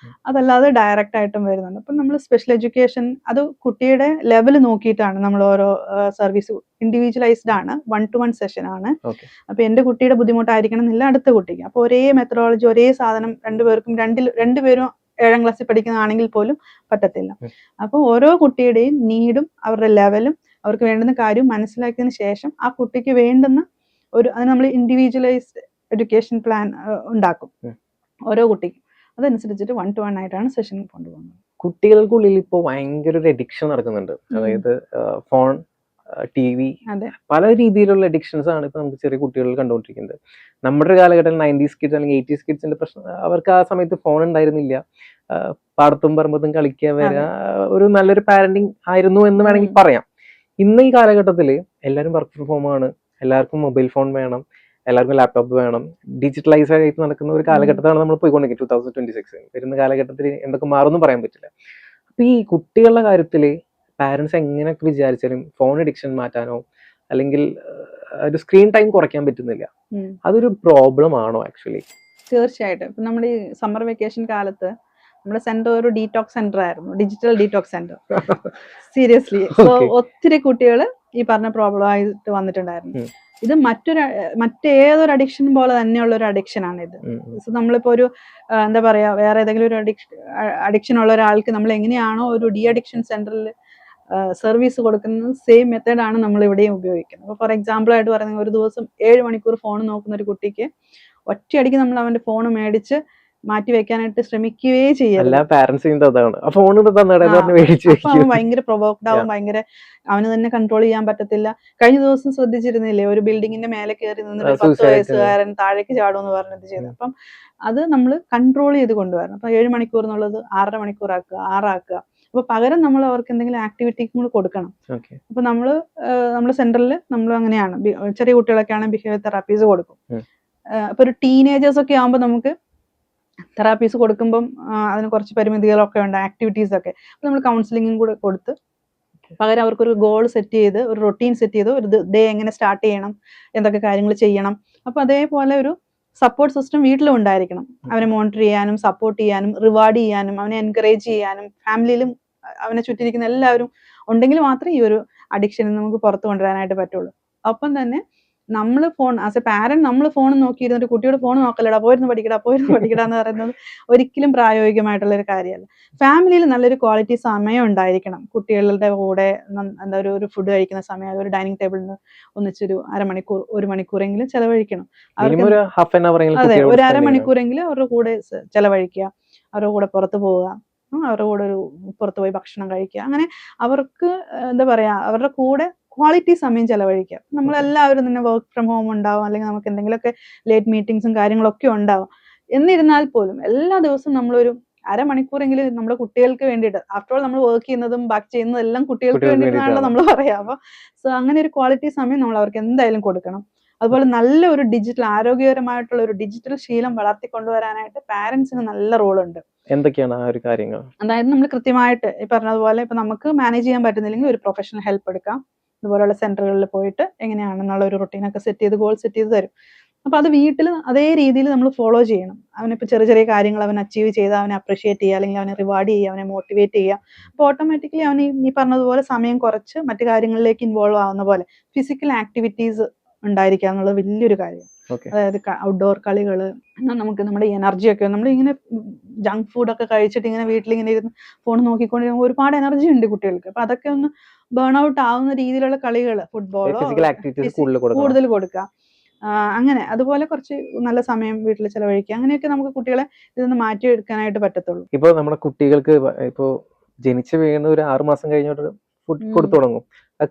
അതല്ലാതെ ഡയറക്റ്റ് ആയിട്ടും വരുന്നുണ്ട്. അപ്പൊ നമ്മൾ സ്പെഷ്യൽ എഡ്യൂക്കേഷൻ അത് കുട്ടിയുടെ ലെവൽ നോക്കിയിട്ടാണ് നമ്മൾ ഓരോ സർവീസ് ഇൻഡിവിജ്വലൈസ്ഡ് ആണ്, 1-to-1 സെഷൻ ആണ്. അപ്പൊ എന്റെ കുട്ടിയുടെ ബുദ്ധിമുട്ടായിരിക്കണം എന്നില്ല അടുത്ത കുട്ടിക്ക്. അപ്പൊ ഒരേ മെത്തഡോളജി ഒരേ സാധനം രണ്ടുപേർക്കും രണ്ടുപേരും 7ാം ക്ലാസ്സിൽ പഠിക്കുന്നതാണെങ്കിൽ പോലും പറ്റത്തില്ല. അപ്പൊ ഓരോ കുട്ടിയുടെയും നീഡും അവരുടെ ലെവലും അവർക്ക് വേണ്ടുന്ന കാര്യവും മനസ്സിലാക്കിയതിന് ശേഷം ആ കുട്ടിക്ക് വേണ്ടുന്ന അതിന് നമ്മൾ ഇൻഡിവിജ്വലൈസ്ഡ് എഡ്യൂക്കേഷൻ പ്ലാൻ ഉണ്ടാക്കും ഓരോ കുട്ടിക്കും. അതനുസരിച്ചിട്ട് 1-to-1 ആയിട്ടാണ് സെഷൻ കൊണ്ടുപോകുന്നത്.
കുട്ടികൾക്കുള്ളിൽ ഇപ്പോൾ ഭയങ്കര ഒരു അഡിക്ഷൻ നടക്കുന്നുണ്ട്. അതായത് ഫോൺ, TV, പല രീതിയിലുള്ള അഡിക്ഷൻസ് ആണ് ഇപ്പൊ നമുക്ക് ചെറിയ കുട്ടികളിൽ കണ്ടുകൊണ്ടിരിക്കുന്നത്. നമ്മുടെ ഒരു കാലഘട്ടത്തിൽ 90s കിഡ്സ് അല്ലെങ്കിൽ 80s കിഡ്സിന്റെ പ്രശ്നം, അവർക്ക് ആ സമയത്ത് ഫോൺ ഉണ്ടായിരുന്നില്ല. പാടത്തും പറമ്പത്തും കളിക്കാൻ വരിക ഒരു നല്ലൊരു പാരന്റിങ് ആയിരുന്നു എന്ന് വേണമെങ്കിൽ പറയാം. ഇന്ന് ഈ കാലഘട്ടത്തിൽ എല്ലാവരും വർക്ക് ഫ്രം ഹോം ആണ്, എല്ലാവർക്കും മൊബൈൽ ഫോൺ വേണം, എല്ലാവർക്കും ലാപ്ടോപ്പ് വേണം, ഡിജിറ്റലൈസ് ആയിട്ട് നടക്കുന്ന ഒരു കാലഘട്ടത്തിലാണ് നമ്മൾ പോയിക്കൊണ്ടിരിക്കുന്നത്. 2026 വരുന്ന കാലഘട്ടത്തിൽ എന്തൊക്കെ മാറുമെന്നും പറയാൻ പറ്റില്ല. അപ്പൊ ഈ കുട്ടികളുടെ കാര്യത്തില് പാരന്റ്സ് എങ്ങനെയൊക്കെ വിചാരിച്ചാലും ഫോൺ അഡിക്ഷൻ മാറ്റാനോ അല്ലെങ്കിൽ ഒരു സ്ക്രീൻ ടൈം കുറയ്ക്കാൻ പറ്റുന്നില്ല. അതൊരു പ്രോബ്ലം ആണോ ആക്ച്വലി?
തീർച്ചയായിട്ടും. ഇപ്പൊ നമ്മുടെ ഈ സമ്മർ വെക്കേഷൻ കാലത്ത് നമ്മുടെ സെന്റർ ഒരു ഡീറ്റോക്സ് സെന്റർ ആയിരുന്നു, digital detox centre. Seriously. So ഒത്തിരി കുട്ടികൾ ഈ പറഞ്ഞ പ്രോബ്ലം ആയിട്ട് വന്നിട്ടുണ്ടായിരുന്നു. ഇത് മറ്റേതൊരു അഡിക്ഷൻ പോലെ തന്നെയുള്ള ഒരു അഡിക്ഷൻ ആണ് ഇത്. സോ നമ്മളിപ്പോ ഒരു എന്താ പറയാ, വേറെ ഏതെങ്കിലും ഒരു അഡിക്ഷൻ ഉള്ള ഒരാൾക്ക് നമ്മൾ എങ്ങനെയാണോ ഒരു ഡി അഡിക്ഷൻ സെന്ററിൽ സർവീസ് കൊടുക്കുന്നത്, സെയിം മെത്തേഡാണ് നമ്മൾ ഇവിടെയും ഉപയോഗിക്കുന്നത്. അപ്പോൾ ഫോർ എക്സാമ്പിൾ ആയിട്ട് പറയുന്നത്, ഒരു ദിവസം 7 മണിക്കൂർ ഫോൺ നോക്കുന്ന ഒരു കുട്ടിക്ക് ഒറ്റയടിക്ക് നമ്മൾ അവന്റെ ഫോൺ മേടിച്ച് മാറ്റി വെക്കാനായിട്ട് ശ്രമിക്കുകയേ ചെയ്യരുത്.
എല്ലാ പാരന്റ്സിന്റെ അതാണ്. ആ ഫോൺ മേടിച്ചു
അപ്പൊ അവൻ ഭയങ്കര പ്രൊവോക്ഡ് ആവും, ഭയങ്കര അവന് തന്നെ കൺട്രോൾ ചെയ്യാൻ പറ്റത്തില്ല. കഴിഞ്ഞ ദിവസം ശ്രദ്ധിച്ചിരുന്നില്ലേ, ഒരു ബിൽഡിങ്ങിന്റെ മേലെ കയറി നിന്നിട്ട് 10 വയസ്സുകാരൻ താഴേക്ക് ചാടുമെന്ന് പറഞ്ഞത് ചെയ്തു. അപ്പം അത് നമ്മൾ കൺട്രോൾ ചെയ്ത് കൊണ്ടുവരണം. അപ്പൊ 7 മണിക്കൂർ എന്നുള്ളത് 6.5 മണിക്കൂറാക്കുക, 6 ആക്കുക. അപ്പൊ പകരം നമ്മൾ അവർക്ക് എന്തെങ്കിലും ആക്ടിവിറ്റി കൂടെ കൊടുക്കണം. അപ്പൊ നമ്മുടെ സെന്ററിൽ നമ്മൾ അങ്ങനെയാണ്, ചെറിയ കുട്ടികളൊക്കെ ആണെങ്കിൽ ബിഹേവിയർ തെറാപ്പീസ് കൊടുക്കും. ഇപ്പൊ ഒരു ടീനേജേഴ്സ് ഒക്കെ ആകുമ്പോൾ നമുക്ക് തെറാപ്പീസ് കൊടുക്കുമ്പം അതിന് കുറച്ച് പരിമിതികളൊക്കെ ഉണ്ട്, ആക്ടിവിറ്റീസ് ഒക്കെ. അപ്പൊ നമ്മൾ കൗൺസിലിംഗും കൂടെ കൊടുത്ത് പകരം അവർക്കൊരു ഗോൾ സെറ്റ് ചെയ്ത്, ഒരു റൊട്ടീൻ സെറ്റ് ചെയ്ത്, ഒരു ഡേ എങ്ങനെ സ്റ്റാർട്ട് ചെയ്യണം, എന്തൊക്കെ കാര്യങ്ങൾ ചെയ്യണം. അപ്പൊ അതേപോലെ ഒരു സപ്പോർട്ട് സിസ്റ്റം വീട്ടിലും ഉണ്ടായിരിക്കണം. അവനെ മോണിറ്റർ ചെയ്യാനും സപ്പോർട്ട് ചെയ്യാനും റിവാർഡ് ചെയ്യാനും അവനെ എൻകറേജ് ചെയ്യാനും ഫാമിലിയിലും അവനെ ചുറ്റിരിക്കുന്ന എല്ലാവരും ഉണ്ടെങ്കിൽ മാത്രമേ ഈ ഒരു അഡിക്ഷനിൽ നമുക്ക് പുറത്തു കൊണ്ടുവരാനായിട്ട് പറ്റുള്ളൂ. ഒപ്പം തന്നെ നമ്മൾ ഫോൺ ആസ് എ പാരന്റ് നമ്മൾ ഫോൺ നോക്കിയിരുന്നിട്ട് കുട്ടിയോട് ഫോൺ നോക്കലടാ, പോയിരുന്നു പഠിക്കടാ എന്ന് പറയുന്നത് ഒരിക്കലും പ്രായോഗികമായിട്ടുള്ള ഒരു കാര്യമല്ല. ഫാമിലിയിൽ നല്ലൊരു ക്വാളിറ്റി സമയം ഉണ്ടായിരിക്കണം. കുട്ടികളുടെ കൂടെ എന്താ ഒരു ഫുഡ് കഴിക്കുന്ന സമയം ഒരു ഡൈനിങ് ടേബിളിൽ നിന്ന് ഒന്നിച്ചൊരു 1/2 മണിക്കൂർ 1 മണിക്കൂറെങ്കിലും ചെലവഴിക്കണം. അതെ, ഒരു 1/2 മണിക്കൂറെങ്കിലും അവരുടെ കൂടെ ചെലവഴിക്കുക, അവരുടെ കൂടെ പുറത്തു പോവുക, അവരുടെ കൂടെ ഒരു പുറത്തു പോയി ഭക്ഷണം കഴിക്കുക. അങ്ങനെ അവർക്ക് എന്താ പറയാ, അവരുടെ കൂടെ ക്വാളിറ്റി സമയം ചെലവഴിക്കുക. നമ്മളെല്ലാവരും തന്നെ വർക്ക് ഫ്രം ഹോം ഉണ്ടാവും, അല്ലെങ്കിൽ നമുക്ക് എന്തെങ്കിലുമൊക്കെ ലേറ്റ് മീറ്റിംഗ്സും കാര്യങ്ങളൊക്കെ ഉണ്ടാവും. എന്നിരുന്നാൽ പോലും എല്ലാ ദിവസവും നമ്മളൊരു 1/2 മണിക്കൂറെങ്കിലും നമ്മുടെ കുട്ടികൾക്ക് വേണ്ടിയിട്ട്, ആഫ്റ്റർ ഓൾ നമ്മൾ വർക്ക് ചെയ്യുന്നതും ബാക്കി ചെയ്യുന്നതും എല്ലാം കുട്ടികൾക്ക് വേണ്ടിയിട്ടാണല്ലോ നമ്മൾ പറയാം. അപ്പൊ അങ്ങനെ ഒരു ക്വാളിറ്റി സമയം നമ്മൾ അവർക്ക് എന്തായാലും കൊടുക്കണം. അതുപോലെ നല്ല ഒരു ആരോഗ്യകരമായിട്ടുള്ള ഒരു ഡിജിറ്റൽ ശീലം വളർത്തിക്കൊണ്ടുവരാനായിട്ട് പാരന്റ്സിന് നല്ല റോളുണ്ട്.
എന്തൊക്കെയാണ് ആ ഒരു കാര്യങ്ങൾ? അതായത്
നമ്മൾ കൃത്യമായിട്ട് ഈ പറഞ്ഞതുപോലെ ഇപ്പൊ നമുക്ക് മാനേജ് ചെയ്യാൻ പറ്റുന്നില്ലെങ്കിൽ ഒരു പ്രൊഫഷണൽ ഹെൽപ്പ് എടുക്കാം. ഇതുപോലുള്ള സെന്ററുകളിൽ പോയിട്ട് എങ്ങനെയാണെന്നുള്ള ഒരു റൊട്ടീനൊക്കെ സെറ്റ് ചെയ്ത് ഗോൾ സെറ്റ് ചെയ്ത് തരും. അപ്പൊ അത് വീട്ടിൽ അതേ രീതിയിൽ നമ്മൾ ഫോളോ ചെയ്യണം. അവനിപ്പോൾ ചെറിയ ചെറിയ കാര്യങ്ങൾ അവൻ അച്ചീവ് ചെയ്ത് അവനെ അപ്രിഷിയേറ്റ് ചെയ്യുക, അല്ലെങ്കിൽ അവനെ റിവാർഡ് ചെയ്യുക, അവനെ മോട്ടിവേറ്റ് ചെയ്യുക. അപ്പോൾ ഓട്ടോമാറ്റിക്കലി അവൻ ഈ പറഞ്ഞതുപോലെ സമയം കുറച്ച് മറ്റു കാര്യങ്ങളിലേക്ക് ഇൻവോൾവ് ആവുന്ന പോലെ ഫിസിക്കൽ ആക്ടിവിറ്റീസ് ഉണ്ടായിരിക്കുക എന്നുള്ളത് വലിയൊരു കാര്യമാണ്. അതായത് ഔട്ട്ഡോർ കളികൾ. എന്നാൽ നമുക്ക് നമ്മുടെ എനർജി ഒക്കെ, നമ്മൾ ഇങ്ങനെ ജങ്ക് ഫുഡൊക്കെ കഴിച്ചിട്ട് ഇങ്ങനെ വീട്ടിലിങ്ങനെ ഇരുന്ന് ഫോൺ നോക്കിക്കൊണ്ടിരിക്കുമ്പോൾ ഒരുപാട് എനർജി ഉണ്ട് കുട്ടികൾക്ക്. അപ്പൊ അതൊക്കെ ഒന്ന് ബേൺ ഔട്ട് ആവുന്ന രീതിയിലുള്ള കളികൾ, ഫുട്ബോളോ കൂടുതൽ കൊടുക്കുക. അങ്ങനെ അതുപോലെ കുറച്ച് നല്ല സമയം വീട്ടിൽ ചെലവഴിക്കുക. അങ്ങനെയൊക്കെ നമുക്ക് കുട്ടികളെ ഇതൊന്ന് മാറ്റിയെടുക്കാനായിട്ട് പറ്റത്തുള്ളൂ.
ഇപ്പൊ നമ്മുടെ കുട്ടികൾക്ക് ഇപ്പോ ജനിച്ചു വീഴുന്ന ഒരു 6 മാസം കഴിഞ്ഞിട്ട് ഫുഡ് കൊടുത്തു തുടങ്ങും.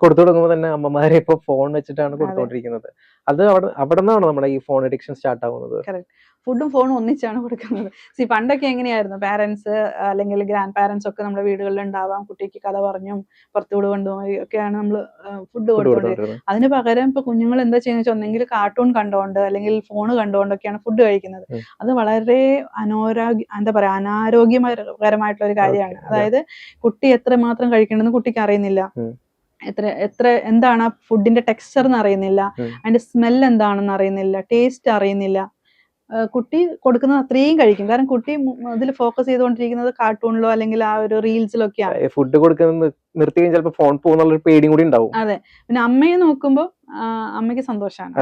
കൊടുത്തു തുടങ്ങുമ്പോൾ തന്നെ അമ്മമാരെ ഇപ്പൊ ഫോൺ വെച്ചിട്ടാണ് കൊടുത്തോണ്ടിരിക്കുന്നത്. അത് അവിടെ നിന്നാണ് നമ്മുടെ ഈ ഫോൺ അഡിക്ഷൻ സ്റ്റാർട്ട് ആവുന്നത്.
ഫുഡും ഫോണും ഒന്നിച്ചാണ് കൊടുക്കുന്നത്. പണ്ടൊക്കെ എങ്ങനെയായിരുന്നു, പാരന്റ്സ് അല്ലെങ്കിൽ ഗ്രാൻഡ് പാരന്റ്സ് ഒക്കെ നമ്മുടെ വീടുകളിൽ ഉണ്ടാവാം, കുട്ടിക്ക് കഥ പറഞ്ഞും പുറത്തുകൂടെ കൊണ്ടുപോയി ഒക്കെയാണ് നമ്മൾ ഫുഡ് കൊടുത്തോണ്ടിരുന്നത്. അതിന് പകരം ഇപ്പൊ കുഞ്ഞുങ്ങൾ എന്താ ചെയ്യുന്ന വെച്ചാൽ ഒന്നെങ്കിൽ കാർട്ടൂൺ കണ്ടുകൊണ്ട് അല്ലെങ്കിൽ ഫോൺ കണ്ടുകൊണ്ടൊക്കെയാണ് ഫുഡ് കഴിക്കുന്നത്. അത് വളരെ അനാരോഗ്യകരമായിട്ടുള്ള ഒരു കാര്യമാണ്. അതായത് കുട്ടി എത്രമാത്രം കഴിക്കേണ്ടതെന്ന് കുട്ടിക്ക് അറിയുന്നില്ല, എന്താണ് ആ ഫുഡിന്റെ ടെക്സ്ചർ എന്ന് അറിയുന്നില്ല, അതിന്റെ സ്മെൽ എന്താണെന്ന് അറിയുന്നില്ല, ടേസ്റ്റ് അറിയുന്നില്ല. കുട്ടി കൊടുക്കുന്നത് അത്രയും കഴിക്കും. കാരണം കുട്ടി അതിൽ ഫോക്കസ് ചെയ്തുകൊണ്ടിരിക്കുന്നത് കാർട്ടൂണിലോ അല്ലെങ്കിൽ ആ ഒരു റീൽസിലൊക്കെയാണ്.
ഫുഡ് കൊടുക്കുന്നത് നിർത്തി കഴിഞ്ഞാൽ ചിലപ്പോൾ ഫോൺ പോകുന്നുള്ള പേടിയും കൂടി ഉണ്ടാവും.
അതെ, പിന്നെ അമ്മയെ നോക്കുമ്പോൾ അമ്മയ്ക്ക് സന്തോഷമാണ്,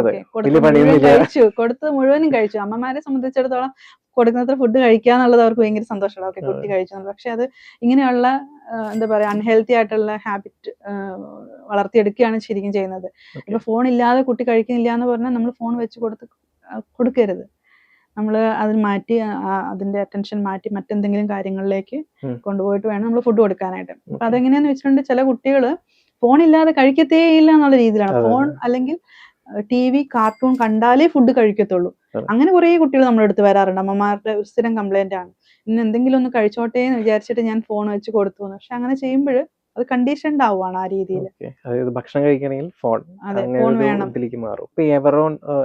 കൊടുത്തത് മുഴുവനും കഴിച്ചു. അമ്മമാരെ സംബന്ധിച്ചിടത്തോളം കൊടുക്കുന്നത്ര ഫുഡ് കഴിക്കുക എന്നുള്ളത് അവർക്ക് ഭയങ്കര സന്തോഷമാണ്. ഓക്കെ, കുട്ടി കഴിച്ചു. പക്ഷെ അത് ഇങ്ങനെയുള്ള എന്താ പറയാ അൺഹെൽത്തി ആയിട്ടുള്ള ഹാബിറ്റ് വളർത്തിയെടുക്കുകയാണ് ശരിക്കും ചെയ്യുന്നത്. ഇപ്പൊ ഫോൺ ഇല്ലാതെ കുട്ടി കഴിക്കുന്നില്ല എന്ന് പറഞ്ഞാൽ നമ്മൾ ഫോൺ വെച്ച് കൊടുക്കരുത്. നമ്മൾ അതിന് മാറ്റി അതിന്റെ അറ്റൻഷൻ മാറ്റി മറ്റെന്തെങ്കിലും കാര്യങ്ങളിലേക്ക് കൊണ്ടുപോയിട്ട് വേണം നമ്മൾ ഫുഡ് കൊടുക്കാനായിട്ട്. അപ്പൊ അതെങ്ങനെയാന്ന് വെച്ചിട്ടുണ്ടെങ്കിൽ ചില കുട്ടികൾ ഫോൺ ഇല്ലാതെ കഴിക്കത്തേ ഇല്ല എന്നുള്ള രീതിയിലാണ്. ഫോൺ അല്ലെങ്കിൽ TV, കാർട്ടൂൺ കണ്ടാലേ ഫുഡ് കഴിക്കത്തുള്ളൂ. അങ്ങനെ കുറെ കുട്ടികൾ നമ്മുടെ അടുത്ത് വരാറുണ്ട്. അമ്മമാരുടെ സ്ഥിരം കംപ്ലൈന്റ് ആണ്, ഇന്ന് എന്തെങ്കിലും ഒന്ന് കഴിച്ചോട്ടെ എന്ന് വിചാരിച്ചിട്ട് ഞാൻ ഫോൺ വെച്ച് കൊടുത്തു. പക്ഷെ അങ്ങനെ ചെയ്യുമ്പോൾ അത് കണ്ടീഷൻഡ് ആവുകയാണ് ആ രീതിയിൽ.
അതായത് ഭക്ഷണം കഴിക്കണമെങ്കിൽ ഫോൺ
വേണം.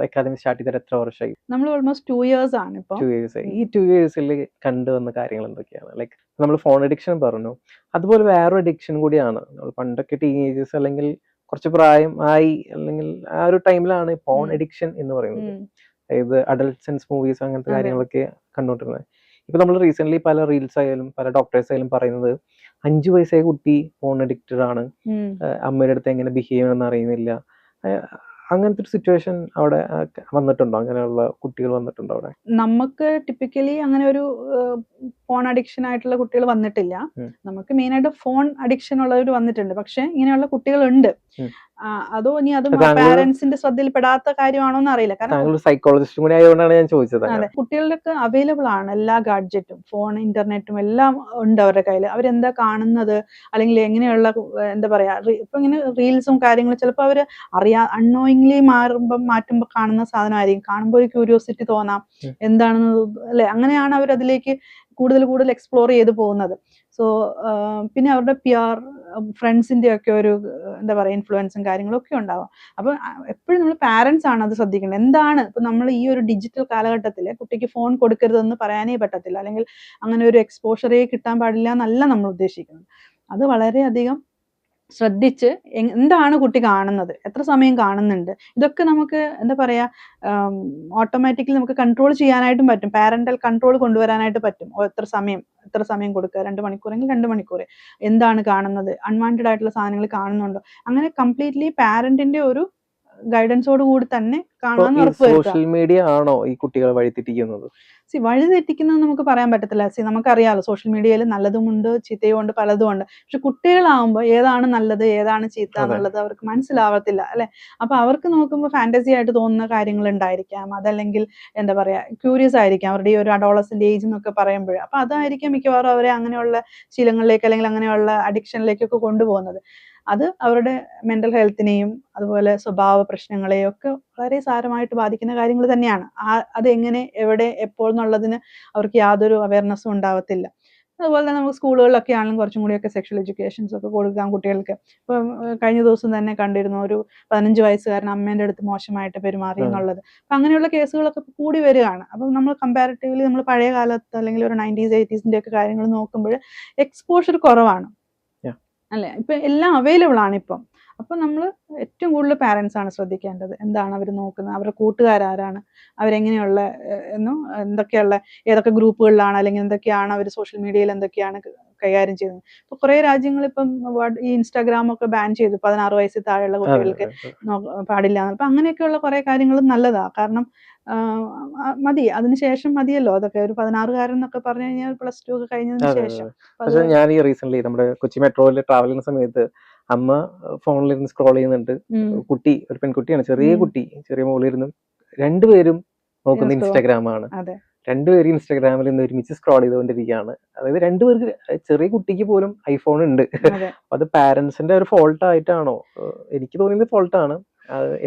അക്കാദമി സ്റ്റാർട്ട് ചെയ്തിട്ട് എത്ര വർഷമായി?
നമ്മൾ ഓൾമോസ്റ്റ് 2 years ആണ് ഇപ്പൊ.
2 years. ഈ 2 yearsൽ കണ്ടുവന്ന കാര്യങ്ങൾ എന്തൊക്കെയാണ്? ലൈക്ക് നമ്മൾ ഫോൺ അഡിക്ഷൻ പറഞ്ഞു, അതുപോലെ വേറൊരു അഡിക്ഷൻ കൂടിയാണ്. നമ്മൾ പണ്ടൊക്കെ ടീനേജേഴ്സ് അല്ലെങ്കിൽ കുറച്ച് പ്രായം ആയി അല്ലെങ്കിൽ ആ ഒരു ടൈമിലാണ് ഫോൺ അഡിക്ഷൻ എന്ന് പറയുന്നത്. അതായത് അഡൾട്ട്സൻസ് മൂവീസ് അങ്ങനത്തെ കാര്യങ്ങളൊക്കെ കണ്ടുകൊണ്ടിരുന്നത്. ഇപ്പൊ നമ്മൾ റീസെന്റ് പല റീൽസ് ആയാലും പല ഡോക്ടേഴ്സ് ആയാലും പറയുന്നത് 5 വയസ്സായ കുട്ടി ഫോൺ അഡിക്റ്റഡ് ആണ്, അമ്മയുടെ അടുത്ത് എങ്ങനെ ബിഹേവ് ചെയ്യണമെന്ന് അറിയുന്നില്ല. അങ്ങനത്തെ ഒരു സിറ്റുവേഷൻ അവിടെ വന്നിട്ടുണ്ടോ? അങ്ങനെയുള്ള കുട്ടികൾ വന്നിട്ടുണ്ടോ അവിടെ?
നമുക്ക് ടിപ്പിക്കലി അങ്ങനെ ഒരു ഫോൺ അഡിക്ഷൻ ആയിട്ടുള്ള കുട്ടികൾ വന്നിട്ടില്ല. നമുക്ക് മെയിൻ ആയിട്ട് ഫോൺ അഡിക്ഷൻ ഉള്ളവർ വന്നിട്ടുണ്ട്. പക്ഷെ ഇങ്ങനെയുള്ള കുട്ടികളുണ്ട്. അതോ ഇനി അത്
താങ്കൾ-
പാരന്റ്സിന്റെ ശ്രദ്ധയിൽ പെടാത്ത കാര്യമാണോ എന്ന് അറിയില്ല. കാരണം
താങ്കൾ സൈക്കോളജിസ്റ്റും കൂടി ആയതുകൊണ്ടാണ് ഞാൻ ചോദിച്ചത്.
അതെ, കുട്ടികളുടെ അവൈലബിൾ ആണ് എല്ലാ ഗാഡ്ജറ്റും, ഫോൺ, ഇന്റർനെറ്റും എല്ലാം ഉണ്ട് അവരുടെ കയ്യിൽ. അവരെന്താ കാണുന്നത്, അല്ലെങ്കിൽ എങ്ങനെയുള്ള എന്താ പറയാ, ഇപ്പൊ ഇങ്ങനെ റീൽസും കാര്യങ്ങളും ചിലപ്പോൾ അവർ അൺനോയിങ്ലി മാറ്റുമ്പോൾ കാണുന്ന സാധനമായിരിക്കും. കാണുമ്പോൾ ഒരു ക്യൂരിയോസിറ്റി തോന്നാം, എന്താണെന്ന് അല്ലെ, അങ്ങനെയാണ് അവർ അതിലേക്ക് കൂടുതൽ എക്സ്പ്ലോർ ചെയ്ത് പോകുന്നത്. സോ പിന്നെ അവരുടെ പിയർ ഫ്രണ്ട്സിന്റെ ഒക്കെ ഒരു എന്താ പറയുക ഇൻഫ്ലുവൻസും കാര്യങ്ങളും ഒക്കെ ഉണ്ടാവും. അപ്പൊ എപ്പോഴും നമ്മൾ പാരന്റ്സ് ആണ് അത് ശ്രദ്ധിക്കേണ്ടത്. എന്താണ് ഇപ്പൊ നമ്മൾ ഈ ഒരു ഡിജിറ്റൽ കാലഘട്ടത്തിൽ കുട്ടിക്ക് ഫോൺ കൊടുക്കരുതെന്ന് പറയാനേ പറ്റത്തില്ല, അല്ലെങ്കിൽ അങ്ങനെ ഒരു എക്സ്പോഷറേ കിട്ടാൻ പാടില്ല എന്നല്ല നമ്മൾ ഉദ്ദേശിക്കുന്നത്. അത് വളരെയധികം ശ്രദ്ധിച്ച് എന്താണ് കുട്ടി കാണുന്നത്, എത്ര സമയം കാണുന്നുണ്ട്, ഇതൊക്കെ നമുക്ക് എന്താ പറയാ ഓട്ടോമാറ്റിക്കലി നമുക്ക് കൺട്രോൾ ചെയ്യാനായിട്ടും പറ്റും. പാരന്റൽ കൺട്രോൾ കൊണ്ടുവരാനായിട്ട് പറ്റും. എത്ര സമയം കൊടുക്കുക, 2 മണിക്കൂറെങ്കിൽ 2 മണിക്കൂർ, എന്താണ് കാണുന്നത്, അൺവാണ്ടഡ് ആയിട്ടുള്ള സാധനങ്ങൾ കാണുന്നുണ്ടോ, അങ്ങനെ കംപ്ലീറ്റ്ലി പാരന്റിന്റെ ഒരു ഗൈഡൻസോട് കൂടി തന്നെ കാണാൻ ഉറപ്പുവരുത്തുക.
സോഷ്യൽ മീഡിയ ആണോ ഈ കുട്ടികളെ വഴിതെറ്റിക്കുന്നത്?
വഴി തെറ്റിക്കുന്നത് നമുക്ക് പറയാൻ പറ്റത്തില്ല. നമുക്കറിയാലോ സോഷ്യൽ മീഡിയയിൽ നല്ലതുമുണ്ട് ചീത്തയുമുണ്ട്, പലതുമുണ്ട്. പക്ഷെ കുട്ടികളാവുമ്പോൾ ഏതാണ് നല്ലത് ഏതാണ് ചീത്ത എന്നുള്ളത് അവർക്ക് മനസ്സിലാവത്തില്ല, അല്ലെ? അപ്പൊ അവർക്ക് നോക്കുമ്പോൾ ഫാന്റസി ആയിട്ട് തോന്നുന്ന കാര്യങ്ങൾ ഉണ്ടായിരിക്കാം, അതല്ലെങ്കിൽ എന്താ പറയാ ക്യൂരിയസ് ആയിരിക്കാം, അവരുടെ ഈ ഒരു അഡോളസന്റ് ഏജ് എന്നൊക്കെ പറയുമ്പോൾ. അപ്പൊ അതായിരിക്കും മിക്കവാറും അവരെ അങ്ങനെയുള്ള ശീലങ്ങളിലേക്ക് അല്ലെങ്കിൽ അങ്ങനെയുള്ള അഡിക്ഷനിലേക്കൊക്കെ കൊണ്ടുപോകുന്നത്. അത് അവരുടെ മെന്റൽ ഹെൽത്തിനെയും അതുപോലെ സ്വഭാവ പ്രശ്നങ്ങളെയും ഒക്കെ വളരെ സാരമായിട്ട് ബാധിക്കുന്ന കാര്യങ്ങൾ തന്നെയാണ്. അതെങ്ങനെ, എവിടെ, എപ്പോൾ എന്നുള്ളതിന് അവർക്ക് യാതൊരു അവയർനെസ്സും ഉണ്ടാവത്തില്ല. അതുപോലെ തന്നെ നമുക്ക് സ്കൂളുകളിലൊക്കെ ആണെങ്കിലും കുറച്ചും കൂടിയൊക്കെ സെക്ഷൽ എഡ്യൂക്കേഷൻസ് ഒക്കെ കൊടുക്കാം കുട്ടികൾക്ക്. ഇപ്പം കഴിഞ്ഞ ദിവസം തന്നെ കണ്ടിരുന്നു, ഒരു 15 വയസ്സുകാരൻ അമ്മേന്റെ അടുത്ത് മോശമായിട്ട് പെരുമാറി എന്നുള്ളത്. അപ്പൊ അങ്ങനെയുള്ള കേസുകളൊക്കെ കൂടി വരികയാണ്. അപ്പം നമ്മൾ കമ്പാരിറ്റീവ്ലി നമ്മൾ പഴയ കാലത്ത് അല്ലെങ്കിൽ ഒരു 90s 80s ഒക്കെ കാര്യങ്ങൾ നോക്കുമ്പോൾ എക്സ്പോഷർ കുറവാണ്, അല്ലെ? ഇപ്പൊ എല്ലാം അവൈലബിൾ ആണ് ഇപ്പം. അപ്പൊ നമ്മൾ ഏറ്റവും കൂടുതൽ പാരന്റ്സ് ആണ് ശ്രദ്ധിക്കേണ്ടത്. എന്താണ് അവർ നോക്കുന്നത്, അവരുടെ കൂട്ടുകാരാരാണ്, അവരെങ്ങനെയുള്ള എന്തൊക്കെയുള്ള ഏതൊക്കെ ഗ്രൂപ്പുകളിലാണ്, അല്ലെങ്കിൽ എന്തൊക്കെയാണ് അവർ സോഷ്യൽ മീഡിയയിൽ എന്തൊക്കെയാണ് കൈകാര്യം ചെയ്യുന്നത്. ഇപ്പൊ കുറെ രാജ്യങ്ങൾ ഇപ്പം ഈ ഇൻസ്റ്റാഗ്രാം ഒക്കെ ബാൻ ചെയ്തു, 16 വയസ്സിൽ താഴെയുള്ള കുട്ടികൾക്ക് പാടില്ല. അപ്പൊ അങ്ങനെയൊക്കെയുള്ള കുറെ കാര്യങ്ങളും നല്ലതാ. കാരണം മതി, അതിനുശേഷം മതിയല്ലോ അതൊക്കെ. ഒരു 16കാരൻ എന്നൊക്കെ പറഞ്ഞു കഴിഞ്ഞാൽ +2 ഒക്കെ കഴിഞ്ഞതിന് ശേഷം.
പക്ഷെ ഞാൻ ഈ റീസെന്റ് നമ്മുടെ കൊച്ചി മെട്രോയിൽ ട്രാവൽ ചെയ്യുന്ന സമയത്ത് അമ്മ ഫോണിലിരുന്ന് സ്ക്രോൾ ചെയ്യുന്നുണ്ട്. കുട്ടി, ഒരു പെൺകുട്ടിയാണ്, ചെറിയ കുട്ടി, ചെറിയ മോളിരുന്ന്, രണ്ടുപേരും നോക്കുന്ന ഇൻസ്റ്റാഗ്രാമാണ്. രണ്ടുപേരും ഇൻസ്റ്റാഗ്രാമിൽ നിന്ന് ഒരുമിച്ച് സ്ക്രോൾ ചെയ്തുകൊണ്ടിരിക്കുകയാണ്. അതായത് രണ്ടുപേർക്ക്, ചെറിയ കുട്ടിക്ക് പോലും ഐഫോൺ ഉണ്ട്. അത് പാരന്റ്സിന്റെ ഒരു ഫോൾട്ട് ആയിട്ടാണോ? എനിക്ക് തോന്നിയത് ഫോൾട്ടാണ്.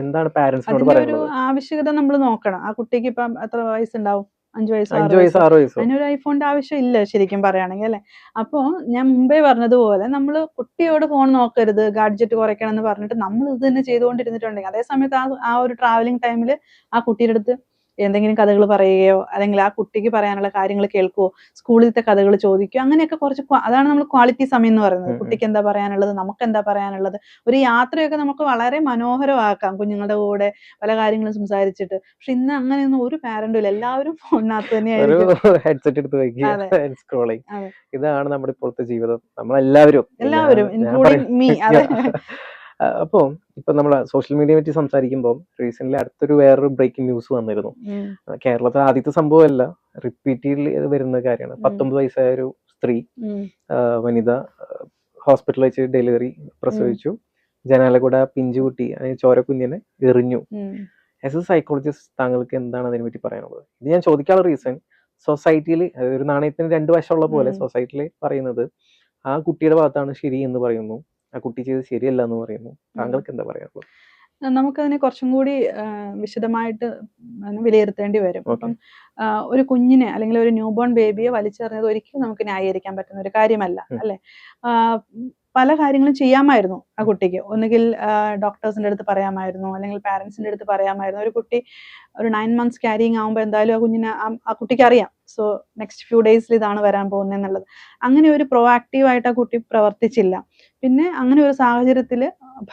എന്താണ് പാരന്റ്സിനോട് പറയുന്നത്?
ആവശ്യകത നമ്മൾ നോക്കണം. ആ കുട്ടിക്ക് ഇപ്പം എത്ര വയസ്സുണ്ടാവും? 5 വയസ്സ് 6 വയസ്സ്. അതിനൊരു ഐഫോണിന്റെ ആവശ്യം ഇല്ല ശരിക്കും പറയുകയാണെങ്കിൽ, അല്ലെ? അപ്പോ ഞാൻ മുമ്പേ പറഞ്ഞതുപോലെ നമ്മൾ കുട്ടിയോട് ഫോൺ നോക്കരുത്, ഗാഡ്ജറ്റ് കുറയ്ക്കണം എന്ന് പറഞ്ഞിട്ട് നമ്മൾ ഇത് തന്നെ ചെയ്തുകൊണ്ടിരുന്നിട്ടുണ്ടെങ്കിൽ, അതേ സമയത്ത് ആ ഒരു ട്രാവലിംഗ് ടൈമിൽ ആ കുട്ടിയുടെ അടുത്ത് എന്തെങ്കിലും കഥകൾ പറയുകയോ, അല്ലെങ്കിൽ ആ കുട്ടിക്ക് പറയാനുള്ള കാര്യങ്ങൾ കേൾക്കുകയോ, സ്കൂളിലത്തെ കഥകൾ ചോദിക്കുകയോ, അങ്ങനെയൊക്കെ കുറച്ച് അതാണ് നമ്മൾ ക്വാളിറ്റി സമയം എന്ന് പറയുന്നത്. കുട്ടിക്ക് എന്താ പറയാനുള്ളത്, നമുക്ക് എന്താ പറയാനുള്ളത്. ഒരു യാത്രയൊക്കെ നമുക്ക് വളരെ മനോഹരമാക്കാം കുഞ്ഞുങ്ങളുടെ കൂടെ പല കാര്യങ്ങളും സംസാരിച്ചിട്ട്. പക്ഷെ ഇന്ന് അങ്ങനെയൊന്നും ഒരു പാരന്റും ഇല്ല, എല്ലാവരും ഫോണിനകത്ത് തന്നെയായിരിക്കും,
ഹെഡ്സെറ്റ് എടുത്ത് വയ്ക്കുക, സ്ക്രോളിംഗ്. ഇതാണ് നമ്മുടെ ഇപ്പോഴത്തെ ജീവിതം. നമ്മളെല്ലാവരും,
ഇൻക്ലൂഡിംഗ് മീ. അതെ.
അപ്പോ ഇപ്പൊ നമ്മൾ സോഷ്യൽ മീഡിയയെ പറ്റി സംസാരിക്കുമ്പോൾ റീസെന്റ് അടുത്തൊരു വേറൊരു ബ്രേക്കിംഗ് ന്യൂസ് വന്നിരുന്നു. കേരളത്തിൽ ആദ്യത്തെ സംഭവമല്ല, റിപ്പീറ്റഡ്ലി വരുന്ന കാര്യമാണ്. 19 വയസ്സായ ഒരു സ്ത്രീ, വനിത, ഹോസ്പിറ്റലിൽ വെച്ച് ഡെലിവറി പ്രസവിച്ചു. ജനാലക്കൂടെ പിഞ്ചുകുട്ടി, ചോരക്കുഞ്ഞിനെ എറിഞ്ഞു. ആസ് എ സൈക്കോളജിസ്റ്റ് താങ്കൾക്ക് എന്താണ് അതിനെ പറ്റി പറയാനുള്ളത്? ഇത് ഞാൻ ചോദിക്കാനുള്ള റീസൺ, സൊസൈറ്റിയിൽ ഒരു നാണയത്തിന് 2 വശമുള്ള പോലെ സൊസൈറ്റിയിൽ പറയുന്നത് ആ കുട്ടിയുടെ ഭാഗത്താണ് ശരി എന്ന് പറയുന്നു, ആ കുട്ടി ചെയ്ത് ശരിയല്ല എന്ന് പറയുന്നു. താങ്കൾക്ക് എന്താ പറയാനുള്ളത്?
നമുക്കതിനെ കുറച്ചും കൂടി വിശദമായിട്ട് വിലയിരുത്തേണ്ടി വരും. അപ്പം ഒരു കുഞ്ഞിനെ അല്ലെങ്കിൽ ഒരു ന്യൂബോൺ ബേബിയെ വലിച്ചെറിഞ്ഞത് ഒരിക്കലും നമുക്ക് ന്യായീകരിക്കാൻ പറ്റുന്ന ഒരു കാര്യമല്ല, അല്ലെ? പല കാര്യങ്ങളും ചെയ്യാമായിരുന്നു ആ കുട്ടിക്ക്. ഒന്നുകിൽ ഡോക്ടേഴ്സിന്റെ അടുത്ത് പറയാമായിരുന്നു, അല്ലെങ്കിൽ പാരന്റ്സിന്റെ അടുത്ത് പറയാമായിരുന്നു. ഒരു കുട്ടി ഒരു 9 months ക്യാരിങ് ആകുമ്പോൾ എന്തായാലും ആ കുഞ്ഞിനെ ആ കുട്ടിക്ക് അറിയാം, സോ നെക്സ്റ്റ് ഫ്യൂ ഡേയ്സിൽ ഇതാണ് വരാൻ പോകുന്നത് എന്നുള്ളത്. അങ്ങനെ ഒരു പ്രൊആക്റ്റീവ് ആയിട്ട് ആ കുട്ടി പ്രവർത്തിച്ചില്ല. പിന്നെ അങ്ങനെ ഒരു സാഹചര്യത്തിൽ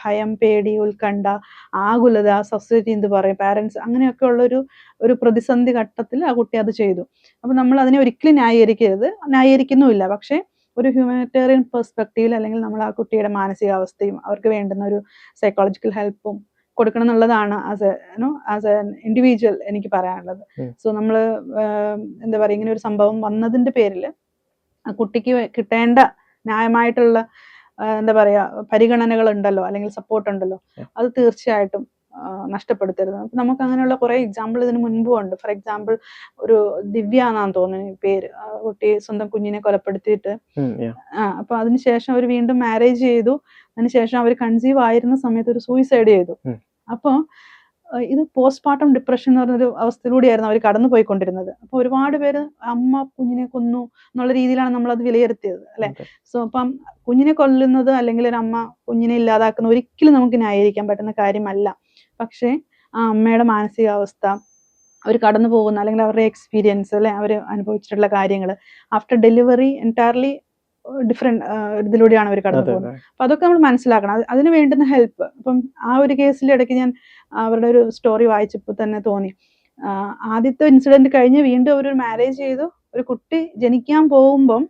ഭയം, പേടി, ഉത്കണ്ഠ, ആകുലത, സൊസൈറ്റി എന്ത് പറയും, പാരന്റ്സ്, അങ്ങനെയൊക്കെ ഉള്ള ഒരു പ്രതിസന്ധി ഘട്ടത്തിൽ ആ കുട്ടി അത് ചെയ്തു. അപ്പൊ നമ്മൾ അതിനെ ഒരിക്കലും ന്യായീകരിക്കുന്നുമില്ല. പക്ഷെ ഒരു ഹ്യൂമാനിറ്റേറിയൻ പെർസ്പെക്റ്റീവിൽ, അല്ലെങ്കിൽ നമ്മൾ ആ കുട്ടിയുടെ മാനസികാവസ്ഥയും അവർക്ക് വേണ്ടുന്ന ഒരു സൈക്കോളജിക്കൽ ഹെൽപ്പും കൊടുക്കണം എന്നുള്ളതാണ് ആസ് എ ഇൻഡിവിജ്വൽ എനിക്ക് പറയാനുള്ളത്. സോ നമ്മൾ എന്താ പറയുക, ഇങ്ങനെ ഒരു സംഭവം വന്നതിന്റെ പേരിൽ ആ കുട്ടിക്ക് കിട്ടേണ്ട ന്യായമായിട്ടുള്ള എന്താ പറയാ പരിഗണനകൾ ഉണ്ടല്ലോ അല്ലെങ്കിൽ സപ്പോർട്ട് ഉണ്ടല്ലോ, അത് തീർച്ചയായിട്ടും നഷ്ടപ്പെടുത്തരുത്. അപ്പൊ നമുക്ക് അങ്ങനെയുള്ള കുറെ എക്സാമ്പിൾ ഇതിന് മുൻപും ഉണ്ട്. ഫോർ എക്സാമ്പിൾ ഒരു ദിവ്യ എന്നാന്ന് തോന്നുന്നു പേര്, കുട്ടി സ്വന്തം കുഞ്ഞിനെ കൊലപ്പെടുത്തിയിട്ട് അപ്പൊ അതിനുശേഷം അവർ വീണ്ടും മാരേജ് ചെയ്തു. അതിനുശേഷം അവർ കൺസീവ് ആയിരുന്ന സമയത്ത് ഒരു സൂയിസൈഡ് ചെയ്തു. അപ്പോൾ ഇത് പോസ്റ്റ്മോർട്ടം ഡിപ്രഷൻ എന്ന് പറഞ്ഞൊരു അവസ്ഥയിലൂടെയായിരുന്നു അവർ കടന്നു പോയിക്കൊണ്ടിരുന്നത്. അപ്പൊ ഒരുപാട് പേര് അമ്മ കുഞ്ഞിനെ കൊന്നു എന്നുള്ള രീതിയിലാണ് നമ്മൾ അത് വിലയിരുത്തിയത് അല്ലെ. സോ അപ്പം കുഞ്ഞിനെ കൊല്ലുന്നത് അല്ലെങ്കിൽ ഒരു അമ്മ കുഞ്ഞിനെ ഇല്ലാതാക്കുന്ന ഒരിക്കലും നമുക്ക് ന്യായീകരിക്കാൻ പറ്റുന്ന കാര്യമല്ല. പക്ഷേ ആ അമ്മയുടെ മാനസികാവസ്ഥ, അവർ കടന്നു പോകുന്ന അല്ലെങ്കിൽ അവരുടെ എക്സ്പീരിയൻസ് അല്ലെ, അവർ അനുഭവിച്ചിട്ടുള്ള കാര്യങ്ങൾ ആഫ്റ്റർ ഡെലിവറി എൻറ്റയർലി ഡിഫറെന്റ് ഇതിലൂടെയാണ് അവർ കടന്നു പോകുന്നത്. അപ്പൊ അതൊക്കെ നമ്മൾ മനസ്സിലാക്കണം, അതിന് വേണ്ടുന്ന ഹെൽപ്പ്. അപ്പം ആ ഒരു കേസിൽ ഇടയ്ക്ക് ഞാൻ അവരുടെ ഒരു സ്റ്റോറി വായിച്ചപ്പോൾ തന്നെ തോന്നി, ആദ്യത്തെ ഇൻസിഡന്റ് കഴിഞ്ഞ് വീണ്ടും അവരൊരു മാരേജ് ചെയ്തു, ഒരു കുട്ടി ജനിക്കാൻ പോകുമ്പം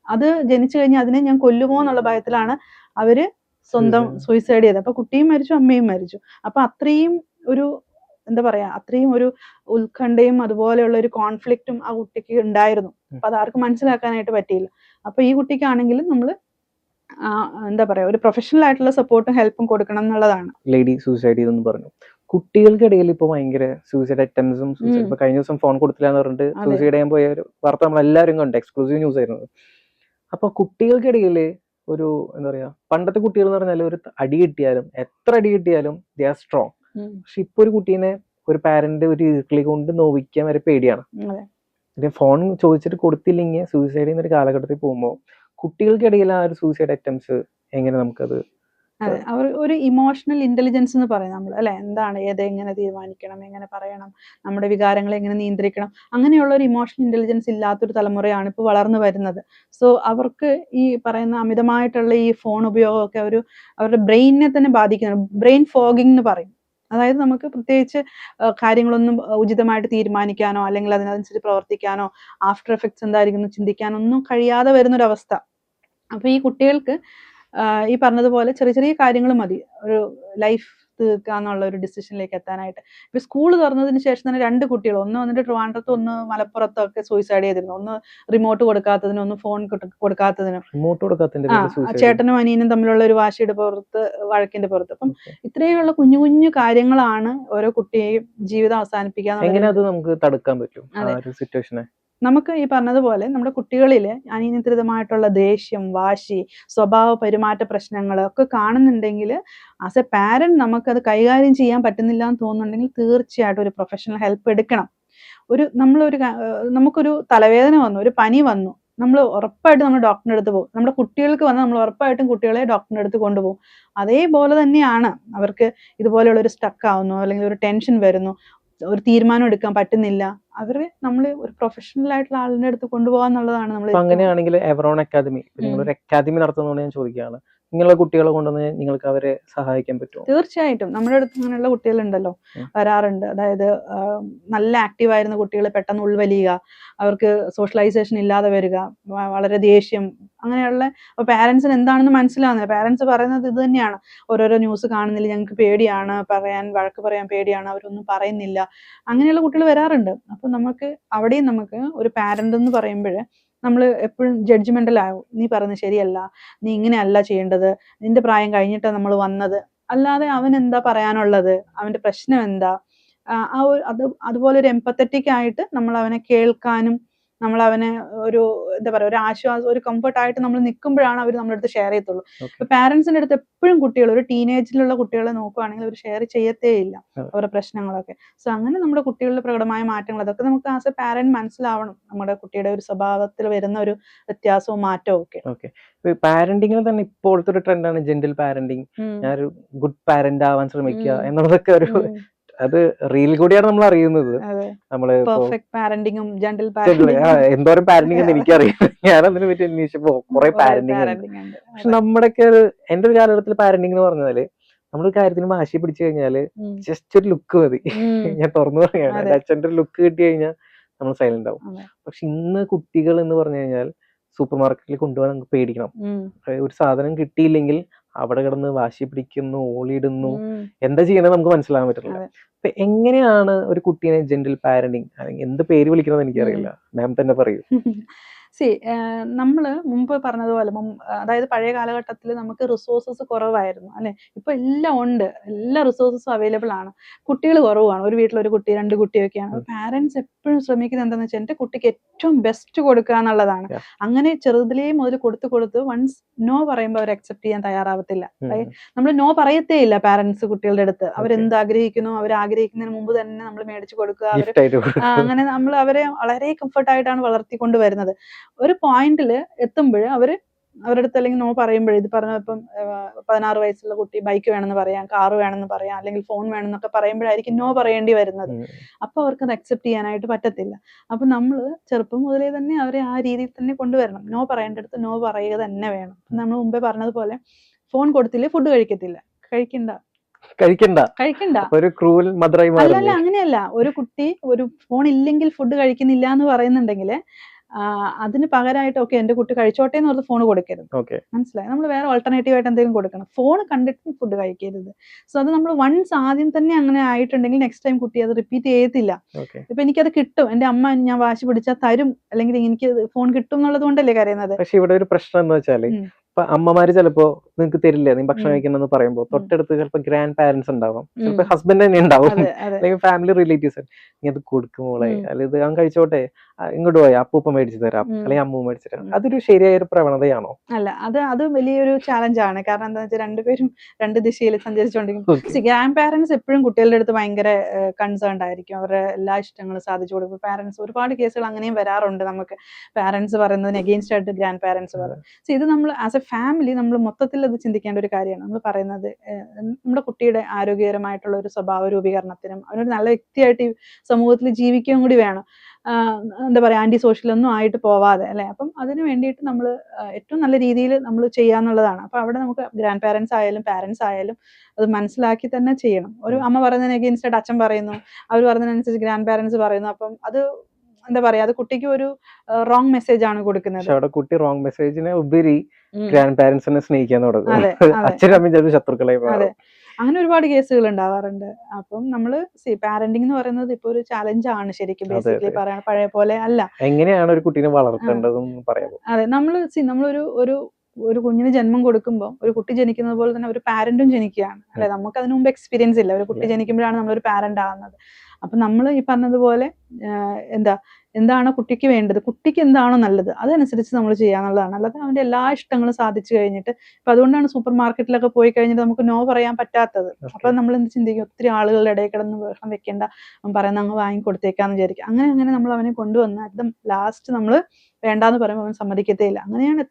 അത് ജനിച്ചു കഴിഞ്ഞാൽ അതിനെ ഞാൻ കൊല്ലുമോ എന്നുള്ള ഭയത്തിലാണ് അവര് സ്വന്തം സൂയിസൈഡ് ചെയ്തത്. അപ്പൊ കുട്ടിയും മരിച്ചു, അമ്മയും മരിച്ചു. അപ്പൊ അത്രയും ഒരു എന്താ പറയാ, അത്രയും ഒരു ഉത്കണ്ഠയും അതുപോലെയുള്ള ഒരു കോൺഫ്ലിക്റ്റും ആ കുട്ടിക്ക് ഉണ്ടായിരുന്നു. അപ്പൊ അത് ആർക്കും മനസ്സിലാക്കാനായിട്ട് പറ്റിയില്ല. അപ്പൊ ഈ കുട്ടിക്കാണെങ്കിലും നമ്മൾ എന്താ പറയാ ഒരു പ്രൊഫഷണൽ ആയിട്ടുള്ള സപ്പോർട്ടും ഹെൽപ്പും കൊടുക്കണം എന്നുള്ളതാണ്.
ലേഡി സൂയിസൈഡ് ചെയ്തെന്ന് പറഞ്ഞു, കുട്ടികൾക്കിടയിൽ ഇപ്പൊ ഭയങ്കര സൂയിസൈഡ് അറ്റംപ്റ്റ്സും സൂയിസൈഡ്, ഇപ്പൊ കഴിഞ്ഞ ദിവസം ഫോൺ കൊടുത്തില്ല എന്ന് പറഞ്ഞിട്ട് സൂയിസൈഡ് ചെയ്യാൻ പോയ ഒരു വാർത്ത നമ്മൾ എല്ലാവരും കണ്ടു, എക്സ്ക്ലൂസീവ് ന്യൂസ് ആയിരുന്നു. അപ്പൊ കുട്ടികൾക്കിടയിൽ ഒരു എന്താ പറയാ, പണ്ടത്തെ കുട്ടികൾ എന്ന് പറഞ്ഞാൽ ഒരു അടി കിട്ടിയാലും എത്ര അടി കിട്ടിയാലും ദേ ആർ സ്ട്രോങ്. പക്ഷെ ഇപ്പൊ ഒരു കുട്ടീനെ ഒരു പാരന്റ് ഒരു ഈർക്കിളി കൊണ്ട് നോവിക്കാൻ വരെ പേടിയാണ്. ഫോൺ ചോദിച്ചിട്ട് കൊടുത്തില്ലെങ്കിൽ സൂയിസൈഡ് ചെയ്യുന്ന ഒരു കാലഘട്ടത്തിൽ പോകുമ്പോൾ കുട്ടികൾക്കിടയിൽ ആ ഒരു സൂയിസൈഡ് അറ്റംപ്റ്റ്സ് എങ്ങനെ നമുക്കത്?
അതെ, അവർ ഒരു ഇമോഷണൽ ഇന്റലിജൻസ് എന്ന് പറയും നമ്മൾ അല്ലെ, എന്താണ് ഏത് എങ്ങനെ തീരുമാനിക്കണം, എങ്ങനെ പറയണം, നമ്മുടെ വികാരങ്ങളെ എങ്ങനെ നിയന്ത്രിക്കണം, അങ്ങനെയുള്ള ഒരു ഇമോഷണൽ ഇന്റലിജൻസ് ഇല്ലാത്തൊരു തലമുറയാണ് ഇപ്പോൾ വളർന്നു വരുന്നത്. സോ അവർക്ക് ഈ പറയുന്ന അമിതമായിട്ടുള്ള ഈ ഫോൺ ഉപയോഗമൊക്കെ അവരുടെ ബ്രെയിനിനെ തന്നെ ബാധിക്കുന്നു. ബ്രെയിൻ ഫോഗിങ് എന്ന് പറയും. അതായത് നമുക്ക് പ്രത്യേകിച്ച് കാര്യങ്ങളൊന്നും ഉചിതമായിട്ട് തീരുമാനിക്കാനോ അല്ലെങ്കിൽ അതിനനുസരിച്ച് പ്രവർത്തിക്കാനോ ആഫ്റ്റർ എഫക്ട്സ് എന്തായിരിക്കും ചിന്തിക്കാനോ ഒന്നും കഴിയാതെ വരുന്നൊരവസ്ഥ. അപ്പൊ ഈ കുട്ടികൾക്ക് ഈ പറഞ്ഞതുപോലെ ചെറിയ ചെറിയ കാര്യങ്ങൾ മതി ഒരു ലൈഫ് തീർക്കാന്നുള്ള ഒരു ഡിസിഷനിലേക്ക് എത്താനായിട്ട്. ഇപ്പൊ സ്കൂൾ തുറന്നതിന് ശേഷം തന്നെ 2 കുട്ടികൾ, ഒന്ന് വന്നിട്ട് ട്രിവാൻഡ്രത്തും ഒന്ന് മലപ്പുറത്തും ഒക്കെ സൂയിസൈഡ് ചെയ്തിരുന്നു. ഒന്ന് റിമോട്ട് കൊടുക്കാത്തതിനും ഒന്ന് ഫോൺ കൊടുക്കാത്തതിനും, ചേട്ടനും അനിയനും തമ്മിലുള്ള ഒരു വാശിയുടെ പുറത്ത്, വഴക്കിന്റെ പുറത്ത്. അപ്പം ഇത്രയുള്ള കുഞ്ഞു കുഞ്ഞു കാര്യങ്ങളാണ് ഓരോ കുട്ടിയെയും ജീവിതം അവസാനിപ്പിക്കാൻ.
എങ്ങനെ അത് നമുക്ക് തടുക്കാൻ പറ്റും ആ ഒരു സിറ്റുവേഷനെ?
നമുക്ക് ഈ പറഞ്ഞതുപോലെ നമ്മുടെ കുട്ടികളിൽ അനിയന്ത്രിതമായിട്ടുള്ള ദേഷ്യം, വാശി, സ്വഭാവ പെരുമാറ്റ പ്രശ്നങ്ങൾ ഒക്കെ കാണുന്നുണ്ടെങ്കിൽ ആസ് എ പാരന്റ് നമുക്കത് കൈകാര്യം ചെയ്യാൻ പറ്റുന്നില്ല എന്ന് തോന്നുന്നുണ്ടെങ്കിൽ തീർച്ചയായിട്ടും ഒരു പ്രൊഫഷണൽ ഹെൽപ്പ് എടുക്കണം. നമുക്കൊരു തലവേദന വന്നു, ഒരു പനി വന്നു, നമ്മൾ ഉറപ്പായിട്ടും നമ്മൾ ഡോക്ടറിന്റെ അടുത്ത് പോകും. നമ്മുടെ കുട്ടികൾക്ക് വന്നാൽ നമ്മൾ ഉറപ്പായിട്ടും കുട്ടികളെ ഡോക്ടറിന്റെ അടുത്ത് കൊണ്ടുപോകും. അതേപോലെ തന്നെയാണ് അവർക്ക് ഇതുപോലെയുള്ള ഒരു സ്റ്റക്ക് ആവുന്നു അല്ലെങ്കിൽ ഒരു ടെൻഷൻ വരുന്നു, ഒരു തീരുമാനം എടുക്കാൻ പറ്റുന്നില്ല, അവര് നമ്മൾ ഒരു പ്രൊഫഷണൽ ആയിട്ടുള്ള ആളിന്റെ അടുത്ത് കൊണ്ടുപോകാന്നുള്ളതാണ് നമ്മൾ.
അങ്ങനെയാണെങ്കിൽ എവറോൺ അക്കാദമി, നിങ്ങളൊരു അക്കാദമി നടത്തുന്നതുകൊണ്ട് ഞാൻ ചോദിക്കുകയാണ്, നിങ്ങളുടെ കുട്ടികളെ കൊണ്ടുവന്ന് നിങ്ങൾക്ക് അവരെ സഹായിക്കാൻ പറ്റുമോ?
തീർച്ചയായിട്ടും നമ്മുടെ അടുത്ത് അങ്ങനെയുള്ള കുട്ടികളുണ്ടല്ലോ, വരാറുണ്ട്. അതായത് നല്ല ആക്റ്റീവ് ആയിരുന്ന കുട്ടികൾ പെട്ടെന്ന് ഉൾവലിയുക, അവർക്ക് സോഷ്യലൈസേഷൻ ഇല്ലാതെ വരിക, വളരെ ദേഷ്യം, അങ്ങനെയുള്ള. അപ്പൊ പാരന്റ്സിന് എന്താണെന്ന് മനസ്സിലാവുന്നില്ല. പാരന്റ്സ് പറയുന്നത് ഇത് തന്നെയാണ്, ഓരോരോ ന്യൂസ് കാണുന്നില്ല, ഞങ്ങൾക്ക് പേടിയാണ്, വഴക്ക് പറയാൻ പേടിയാണ്, അവരൊന്നും പറയുന്നില്ല, അങ്ങനെയുള്ള കുട്ടികൾ വരാറുണ്ട്. അപ്പൊ അവിടെയും നമുക്ക് ഒരു പാരന്റ് എന്ന് പറയുമ്പോൾ നമ്മൾ എപ്പോഴും ജഡ്ജ്മെന്റൽ ആവും. നീ പറയുന്നത് ശരിയല്ല, നീ ഇങ്ങനെയല്ല ചെയ്യേണ്ടത്, നിന്റെ പ്രായം കഴിഞ്ഞിട്ടാണ് നമ്മൾ വന്നത്, അല്ലാതെ അവൻ എന്താ പറയാനുള്ളത്, അവന്റെ പ്രശ്നം എന്താ, അതുപോലെ ഒരു എംപത്തറ്റിക് ആയിട്ട് നമ്മൾ അവനെ കേൾക്കാനും നമ്മൾ അവനെ ഒരു എന്താ പറയാ ഒരു ആശ്വാസം, ഒരു കംഫർട്ട് ആയിട്ട് നമ്മൾ നിൽക്കുമ്പോഴാണ് അവർ നമ്മുടെ അടുത്ത് ഷെയർ ചെയ്യത്തുള്ളൂ. ഇപ്പൊ പാരന്റ്സിന്റെ അടുത്ത് എപ്പോഴും കുട്ടികൾ, ഒരു ടീനേജിലുള്ള കുട്ടികളെ നോക്കുകയാണെങ്കിൽ അവർ ഷെയർ ചെയ്യത്തേ ഇല്ല അവരുടെ പ്രശ്നങ്ങളൊക്കെ. സോ അങ്ങനെ നമ്മുടെ കുട്ടികളുടെ പ്രകടമായ മാറ്റങ്ങൾ അതൊക്കെ നമുക്ക് ആസ് എ പാരന്റ് മനസ്സിലാവണം, നമ്മുടെ കുട്ടിയുടെ ഒരു സ്വഭാവത്തിൽ വരുന്ന ഒരു വ്യത്യാസവും മാറ്റവും ഒക്കെ.
പാരന്റിങ്ങിൽ തന്നെ ഇപ്പോഴത്തെ ഒരു ട്രെൻഡാണ് ജെന്റിൽ പാരന്റിങ്. ഞാനൊരു ഗുഡ് പാരന്റ് ആവാൻ ശ്രമിക്കുക എന്നുള്ളതൊക്കെ ഒരു, അത് റീൽ കൂടിയാണ് നമ്മൾ അറിയുന്നത്. നമ്മള് എന്തോരം പാരന്റിങ് എന്ന് എനിക്കറിയാം, ഞാൻ അതിനെ പറ്റി അന്വേഷിച്ചപ്പോ കുറെ പാരന്റിങ് ഉണ്ട്. പക്ഷെ നമ്മുടെയൊക്കെ എന്റെ ഒരു കാലഘട്ടത്തിൽ പാരന്റിങ് എന്ന് പറഞ്ഞാല് നമ്മളൊരു കാര്യത്തിന് വാശി പിടിച്ചു കഴിഞ്ഞാല് ജസ്റ്റ് ഒരു ലുക്ക് മതി. ഞാൻ തുറന്നു പറയാണ്, അച്ഛൻ്റെ ഒരു ലുക്ക് കിട്ടി കഴിഞ്ഞാൽ നമ്മൾ സൈലന്റ് ആവും. പക്ഷെ ഇന്ന് കുട്ടികൾ എന്ന് പറഞ്ഞു കഴിഞ്ഞാൽ സൂപ്പർ മാർക്കറ്റിൽ കൊണ്ടുപോകാൻ നമുക്ക് പേടിക്കണം. ഒരു സാധനം കിട്ടിയില്ലെങ്കിൽ അവിടെ കിടന്ന് വാശി പിടിക്കുന്നു, ഓളിയിടുന്നു, എന്താ ചെയ്യണമെന്ന് നമുക്ക് മനസ്സിലാകാൻ പറ്റില്ല. അപ്പൊ എങ്ങനെയാണ് ഒരു കുട്ടീനെ ജെന്റിൽ പാരന്റിങ്, അല്ലെങ്കിൽ എന്ത് പേര് വിളിക്കണമെന്ന് എനിക്കറിയില്ല, മാം തന്നെ പറയൂ.
നമ്മൾ മുമ്പ് പറഞ്ഞതുപോലെ അതായത് പഴയ കാലഘട്ടത്തിൽ നമുക്ക് റിസോഴ്സസ് കുറവായിരുന്നു അല്ലെ. ഇപ്പൊ എല്ലാം ഉണ്ട്, എല്ലാ റിസോഴ്സസും അവൈലബിൾ ആണ്. കുട്ടികൾ കുറവാണ്, ഒരു വീട്ടിൽ ഒരു കുട്ടി 2 കുട്ടിയൊക്കെയാണ്. പാരന്റ്സ് എപ്പോഴും ശ്രമിക്കുന്നത് എന്താണെന്ന് വെച്ചാൽ എന്റെ കുട്ടിക്ക് ഏറ്റവും ബെസ്റ്റ് കൊടുക്കുക എന്നുള്ളതാണ്. അങ്ങനെ ചെറുതിലേ മുതൽ കൊടുത്ത് വൺസ് നോ പറയുമ്പോൾ അവർ അക്സെപ്റ്റ് ചെയ്യാൻ തയ്യാറാവത്തില്ല. നമ്മൾ നോ പറയത്തേ ഇല്ല പാരന്റ്സ് കുട്ടികളുടെ അടുത്ത്. അവരെന്ത് ആഗ്രഹിക്കുന്നു, അവർ ആഗ്രഹിക്കുന്നതിന് മുമ്പ് തന്നെ നമ്മൾ മേടിച്ചു കൊടുക്കുക. അങ്ങനെ നമ്മൾ അവരെ വളരെ കംഫർട്ടായിട്ടാണ് വളർത്തിക്കൊണ്ട് വരുന്നത്. ഒരു പോയിന്റിൽ എത്തുമ്പോൾ അവരുടെ അടുത്ത് അല്ലെങ്കിൽ നോ പറയുമ്പോൾ, ഇത് പറഞ്ഞ ഇപ്പം 16 വയസ്സുള്ള കുട്ടി ബൈക്ക് വേണമെന്ന് പറയാം, കാറ് വേണമെന്ന് പറയാം, അല്ലെങ്കിൽ ഫോൺ വേണമെന്നൊക്കെ പറയുമ്പോഴായിരിക്കും നോ പറയേണ്ടി വരുന്നത്. അപ്പൊ അവർക്ക് അത് അക്സെപ്റ്റ് ചെയ്യാനായിട്ട് പറ്റത്തില്ല. അപ്പൊ നമ്മൾ ചെറുപ്പം മുതലേ തന്നെ അവരെ ആ രീതിയിൽ തന്നെ കൊണ്ടുവരണം. നോ പറയേണ്ടടുത്ത് നോ പറയുക തന്നെ വേണം. നമ്മൾ മുമ്പേ പറഞ്ഞതുപോലെ ഫോൺ കൊടുത്തില്ലേ ഫുഡ് കഴിക്കണ്ട.
ഒരു ക്രൂവൽ മദറായി മാറുന്നു.
അല്ലല്ല, അങ്ങനെയല്ല. ഒരു കുട്ടി ഒരു ഫോൺ ഇല്ലെങ്കിൽ ഫുഡ് കഴിക്കുന്നില്ല എന്ന് പറയുന്നുണ്ടെങ്കിൽ അതിന് പകരമായിട്ട് ഓക്കെ എന്റെ കുട്ടി കഴിച്ചോട്ടെ എന്ന് പറഞ്ഞ് ഫോൺ കൊടുക്കരുത്. മനസ്സിലായി? നമ്മൾ വേറെ ഓൾട്ടർനേറ്റീവ് ആയിട്ട് എന്തെങ്കിലും കൊടുക്കണം. ഫോൺ കണ്ടിട്ട് ഫുഡ് കഴിക്കരുത്. സോ അത് നമ്മൾ വൺസ് ആദ്യം തന്നെ അങ്ങനെ ആയിട്ടുണ്ടെങ്കിൽ നെക്സ്റ്റ് ടൈം കുട്ടി അത് റിപ്പീറ്റ് ചെയ്യത്തില്ല. ഇപ്പൊ എനിക്കത് കിട്ടും, എന്റെ അമ്മ ഞാൻ വാശി പിടിച്ചാൽ തരും, അല്ലെങ്കിൽ എനിക്ക് ഫോൺ കിട്ടും എന്നുള്ളത് കൊണ്ടല്ലേ കരയുന്നത്.
പക്ഷെ ഇവിടെ ഒരു പ്രശ്നം എന്ന് വെച്ചാല് ഇപ്പൊ അമ്മമാര് ചിലപ്പോ നിങ്ങക്ക് തരില്ല, നീ ഭക്ഷണം കഴിക്കണമെന്ന് പറയുമ്പോ തൊട്ടടുത്ത് ചിലപ്പോ ഗ്രാൻഡ് പാരന്റ്സ് ഉണ്ടാവും, ചിലപ്പോ ഹസ്ബൻഡ് തന്നെ ഉണ്ടാവും, അല്ലെങ്കിൽ ഫാമിലി റിലേറ്റീവ്സ്. നീ അത് കൊടുക്കുമോളെ, അല്ലെങ്കിൽ ഇത് ഞാൻ കഴിച്ചോട്ടെ, ഇങ്ങോട്ട് പോയി അപ്പൂപ്പ മേടിച്ചു തരാം, അല്ലെങ്കിൽ അമ്മ മേടിച്ചു തരാം. അതൊരു ശരിയായ ഒരു പ്രവണതയാണോ?
അല്ല, അത് വലിയൊരു ചാലഞ്ചാണ്. കാരണം എന്താ വെച്ചാൽ രണ്ടുപേരും രണ്ട് ദിശയിൽ സഞ്ചരിച്ചുകൊണ്ടിരിക്കും. ഗ്രാൻഡ് പാരന്റ്സ് എപ്പോഴും കുട്ടികളുടെ അടുത്ത് ഭയങ്കര കൺസേൺഡ് ആയിരിക്കും. അവരുടെ എല്ലാ ഇഷ്ടങ്ങളും സാധിച്ചു കൊടുക്കും. പാരന്റ്സ് ഒരുപാട് കേസുകൾ അങ്ങനെയും വരാറുണ്ട്. നമുക്ക് പാരന്റ്സ് പറയുന്നതിന് അഗെയിൻസ്റ്റ് ആയിട്ട് ഗ്രാൻഡ് പാരന്റ്സ് പറയും. ഇത് നമ്മൾ ആസ് എ ഫാമിലി നമ്മൾ മൊത്തത്തിൽ അത് ചിന്തിക്കേണ്ട ഒരു കാര്യമാണ്. നമ്മൾ പറയുന്നത് നമ്മുടെ കുട്ടിയുടെ ആരോഗ്യകരമായിട്ടുള്ള ഒരു സ്വഭാവ രൂപീകരണത്തിനും അവനൊരു നല്ല വ്യക്തിയായിട്ട് ഈ സമൂഹത്തിൽ ജീവിക്കുകയും കൂടി വേണം. എന്താ പറയാ, ആന്റി സോഷ്യലൊന്നും ആയിട്ട് പോവാതെ അല്ലെ. അപ്പം അതിന് വേണ്ടിയിട്ട് നമ്മൾ ഏറ്റവും നല്ല രീതിയിൽ നമ്മൾ ചെയ്യാന്നുള്ളതാണ്. അപ്പൊ അവിടെ നമുക്ക് ഗ്രാൻഡ് പാരന്റ്സ് ആയാലും പാരന്റ്സ് ആയാലും അത് മനസ്സിലാക്കി തന്നെ ചെയ്യണം. ഒരു അമ്മ പറയുന്നതിന് അഗെയിൻസ്റ്റ് ആയിട്ട് അച്ഛൻ പറയുന്നു, അവർ പറയുന്നതിനനുസരിച്ച് ഗ്രാൻഡ് പാരന്റ്സ് പറയുന്നു. അപ്പം അത് എന്താ പറയാ, അത് കുട്ടിക്ക് ഒരു റോങ് മെസ്സേജ് ആണ് കൊടുക്കുന്നത്.
അവിടെ കുട്ടി റോങ് മെസ്സേജിനെ ഉപരി ഗ്രാൻഡ് പാരന്റ്സിനെ സ്നേഹിക്കാൻ തുടങ്ങും. അച്ഛനും അമ്മയും ചിലപ്പോൾ ശത്രുക്കളായി മാറും.
അങ്ങനെ ഒരുപാട് കേസുകൾ ഉണ്ടാവാറുണ്ട്. അപ്പം നമ്മള് പാരന്റിംഗ് എന്ന് പറയുന്നത് ഇപ്പൊ ഒരു ചാലഞ്ച് ആണ് ശരിക്കും. ബേസിക്കലി പറയാൻ പഴയ പോലെ അല്ല.
എങ്ങനെയാണ് ഒരു കുട്ടീനെ വളർത്തേണ്ടതെന്ന് പറയാമോ?
അതെ, നമ്മളൊരു ഒരു കുഞ്ഞിന് ജന്മം കൊടുക്കുമ്പോൾ ഒരു കുട്ടി ജനിക്കുന്നത് പോലെ തന്നെ ഒരു പാരന്റും ജനിക്കുകയാണ് അല്ലെ. നമുക്ക് അതിനു മുമ്പ് എക്സ്പീരിയൻസ് ഇല്ല. ഒരു കുട്ടി ജനിക്കുമ്പോഴാണ് നമ്മളൊരു പാരന്റ് ആകുന്നത്. അപ്പൊ നമ്മൾ ഈ പറഞ്ഞതുപോലെ എന്താണ് കുട്ടിക്ക് വേണ്ടത്, കുട്ടിക്ക് എന്താണോ നല്ലത് അതനുസരിച്ച് നമ്മൾ ചെയ്യാന്നുള്ളതാണ്. അല്ലാതെ അവന്റെ എല്ലാ ഇഷ്ടങ്ങളും സാധിച്ചു കഴിഞ്ഞിട്ട് ഇപ്പൊ അതുകൊണ്ടാണ് സൂപ്പർ മാർക്കറ്റിലൊക്കെ പോയി കഴിഞ്ഞിട്ട് നമുക്ക് നോ പറയാൻ പറ്റാത്തത്. അപ്പൊ നമ്മൾ എന്ത് ചിന്തിക്കും, ഒത്തിരി ആളുകളുടെ ഇടയിൽ കിടന്ന് ബഹളം വെക്കേണ്ട, അവൻ പറയുന്ന അങ്ങ് വാങ്ങിക്കൊടുത്തേക്കാന്ന് വിചാരിക്കും. അങ്ങനെ നമ്മൾ അവനെ കൊണ്ടുവന്ന് അതും ലാസ്റ്റ് നമ്മൾ വേണ്ടാന്ന് പറയുമ്പോൾ അവൻ സമ്മതിക്കത്തേ ഇല്ല. അങ്ങനെയാണ്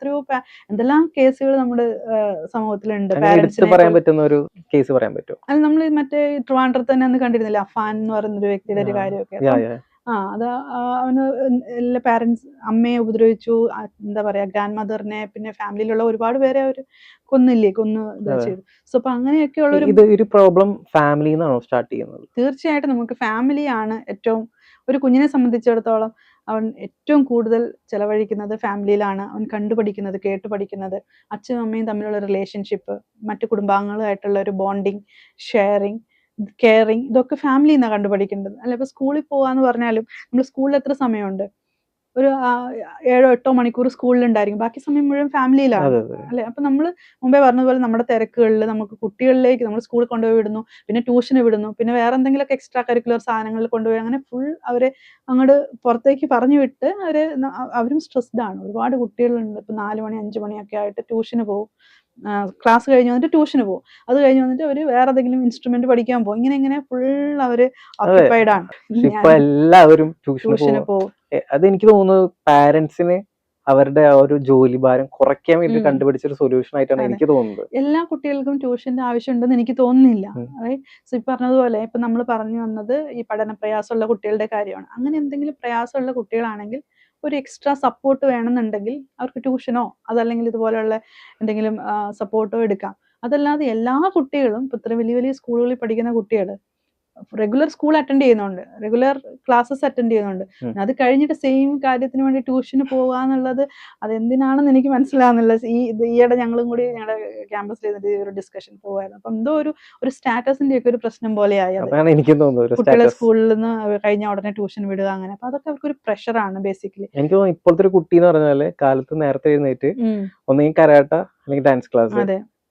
എന്തെല്ലാം കേസുകൾ നമ്മുടെ സമൂഹത്തിലുണ്ട്.
പറയാൻ പറ്റുന്ന ഒരു കേസ് പറയാൻ പറ്റുമോ?
അത് നമ്മൾ മറ്റേ ട്രിവാൻഡ്രത്ത് തന്നെ അന്ന് കണ്ടിരുന്നില്ല, അഫാൻ എന്ന് പറയുന്ന ഒരു വ്യക്തിയുടെ ഒരു കാര്യമൊക്കെ. അത് അവന് എല്ലാ പാരന്റ്സ് അമ്മയെ ഉപദ്രവിച്ചു, എന്താ പറയാ ഗ്രാൻഡ് മദറിനെ, പിന്നെ ഫാമിലിയിലുള്ള ഒരുപാട് പേരെ അവര് കൊന്നു ചെയ്തു. സോ അപ്പൊ അങ്ങനെയൊക്കെയുള്ള
ഒരു പ്രോബ്ലം ഫാമിലിന്നാണോ സ്റ്റാർട്ട് ചെയ്യുന്നത്?
തീർച്ചയായിട്ടും നമുക്ക് ഫാമിലിയാണ് ഏറ്റവും, ഒരു കുഞ്ഞിനെ സംബന്ധിച്ചിടത്തോളം അവൻ ഏറ്റവും കൂടുതൽ ചെലവഴിക്കുന്നത് ഫാമിലിയിലാണ്. അവൻ കണ്ടുപഠിക്കുന്നത്, കേട്ടു പഠിക്കുന്നത്, അച്ഛനും അമ്മയും തമ്മിലുള്ള റിലേഷൻഷിപ്പ്, മറ്റു കുടുംബാംഗങ്ങളുമായിട്ടുള്ള ഒരു ബോണ്ടിങ്, ഷെയറിങ്, കെയറിങ്, ഇതൊക്കെ ഫാമിലിയിൽ നിന്നാണ് കണ്ടുപഠിക്കേണ്ടത് അല്ലെ. ഇപ്പൊ സ്കൂളിൽ പോവാന്ന് പറഞ്ഞാലും നമ്മൾ സ്കൂളിൽ എത്ര സമയമുണ്ട്, ഒരു 7-8 മണിക്കൂർ സ്കൂളിലുണ്ടായിരിക്കും, ബാക്കി സമയം മുഴുവൻ ഫാമിലിയിലാണ് അല്ലെ. അപ്പൊ നമ്മൾ മുമ്പേ പറഞ്ഞതുപോലെ നമ്മുടെ തിരക്കുകളിൽ നമുക്ക് കുട്ടികളിലേക്ക് നമ്മൾ സ്കൂളിൽ കൊണ്ടുപോയി വിടുന്നു, പിന്നെ ട്യൂഷന് വിടുന്നു, പിന്നെ വേറെ എന്തെങ്കിലുമൊക്കെ എക്സ്ട്രാ കരിക്കുലർ സാധനങ്ങളിൽ കൊണ്ടുപോയി അങ്ങനെ ഫുൾ അവരെ അങ്ങോട്ട് പുറത്തേക്ക് പറഞ്ഞു വിട്ട് അവരും സ്ട്രെസ്ഡ് ആണ്. ഒരുപാട് കുട്ടികളുണ്ട് ഇപ്പൊ 4 മണി 5 മണിയൊക്കെ ആയിട്ട് ട്യൂഷന് പോകും, ക്ലാസ് കഴിഞ്ഞ് വന്നിട്ട് ട്യൂഷന് പോകും, അത് കഴിഞ്ഞ് വന്നിട്ട് അവര് വേറെ ഏതെങ്കിലും ഇൻസ്ട്രുമെന്റ് പഠിക്കാൻ പോകും. ഇങ്ങനെ ഫുൾ അവര് ഓക്യുപ്പൈഡ് ആണ്.
എല്ലാവരും ട്യൂഷന് പോകും. അതെനിക്ക് തോന്നുന്നു പാരന്റ്സിന് അവരുടെ ആ ഒരു ജോലി ഭാരം കുറയ്ക്കാൻ വേണ്ടി കണ്ടുപിടിച്ചൊരു സൊല്യൂഷൻ ആയിട്ടാണ് എനിക്ക് തോന്നുന്നത്.
എല്ലാ കുട്ടികൾക്കും ട്യൂഷന്റെ ആവശ്യമുണ്ടെന്ന് എനിക്ക് തോന്നുന്നില്ല. സോ ഈ പറഞ്ഞതുപോലെ ഇപ്പൊ നമ്മൾ പറഞ്ഞു വന്നത് ഈ പഠന പ്രയാസമുള്ള കുട്ടികളുടെ കാര്യമാണ്. അങ്ങനെ എന്തെങ്കിലും പ്രയാസമുള്ള കുട്ടികളാണെങ്കിൽ ഒരു എക്സ്ട്രാ സപ്പോർട്ട് വേണമെന്നുണ്ടെങ്കിൽ അവർക്ക് ട്യൂഷനോ അതല്ലെങ്കിൽ ഇതുപോലെയുള്ള എന്തെങ്കിലും സപ്പോർട്ടോ എടുക്കാം. അതല്ലാതെ എല്ലാ കുട്ടികളും ഇപ്പൊ ഇത്ര വലിയ വലിയ സ്കൂളുകളിൽ പഠിക്കുന്ന കുട്ടികൾ റെഗുലർ സ്കൂൾ അറ്റൻഡ് ചെയ്യുന്നുണ്ട്, റെഗുലർ ക്ലാസ്സസ് അറ്റൻഡ് ചെയ്യുന്നുണ്ട്. അത് കഴിഞ്ഞിട്ട് സെയിം കാര്യത്തിന് വേണ്ടി ട്യൂഷന് പോകുക എന്നുള്ളത് അതെന്തിനാണെന്ന് എനിക്ക് മനസ്സിലാവുന്നില്ല. ഈയിടെ ഞങ്ങളും കൂടി ഞങ്ങളുടെ ക്യാമ്പസിൽ ഇരുന്നിട്ട് ഒരു ഡിസ്കഷൻ പോവായിരുന്നു. അപ്പം എന്തോ ഒരു സ്റ്റാറ്റസിന്റെ ഒക്കെ ഒരു പ്രശ്നം പോലെയായി അത്.
എനിക്ക് തോന്നുന്നു
കുട്ടികളെ സ്കൂളിൽ നിന്ന് കഴിഞ്ഞ ഉടനെ ട്യൂഷൻ വിടുക, അങ്ങനെ. അപ്പൊ അതൊക്കെ അവർക്കൊരു പ്രഷറാണ് ബേസിക്കലി.
എനിക്ക് തോന്നുന്നു ഇപ്പോഴത്തെ ഒരു കുട്ടി എന്ന് പറഞ്ഞാല് കാലത്ത് നേരത്തെ എഴുന്നേറ്റ് ഒന്നെങ്കിൽ കരാട്ട അല്ലെങ്കിൽ ഡാൻസ് ക്ലാസ്,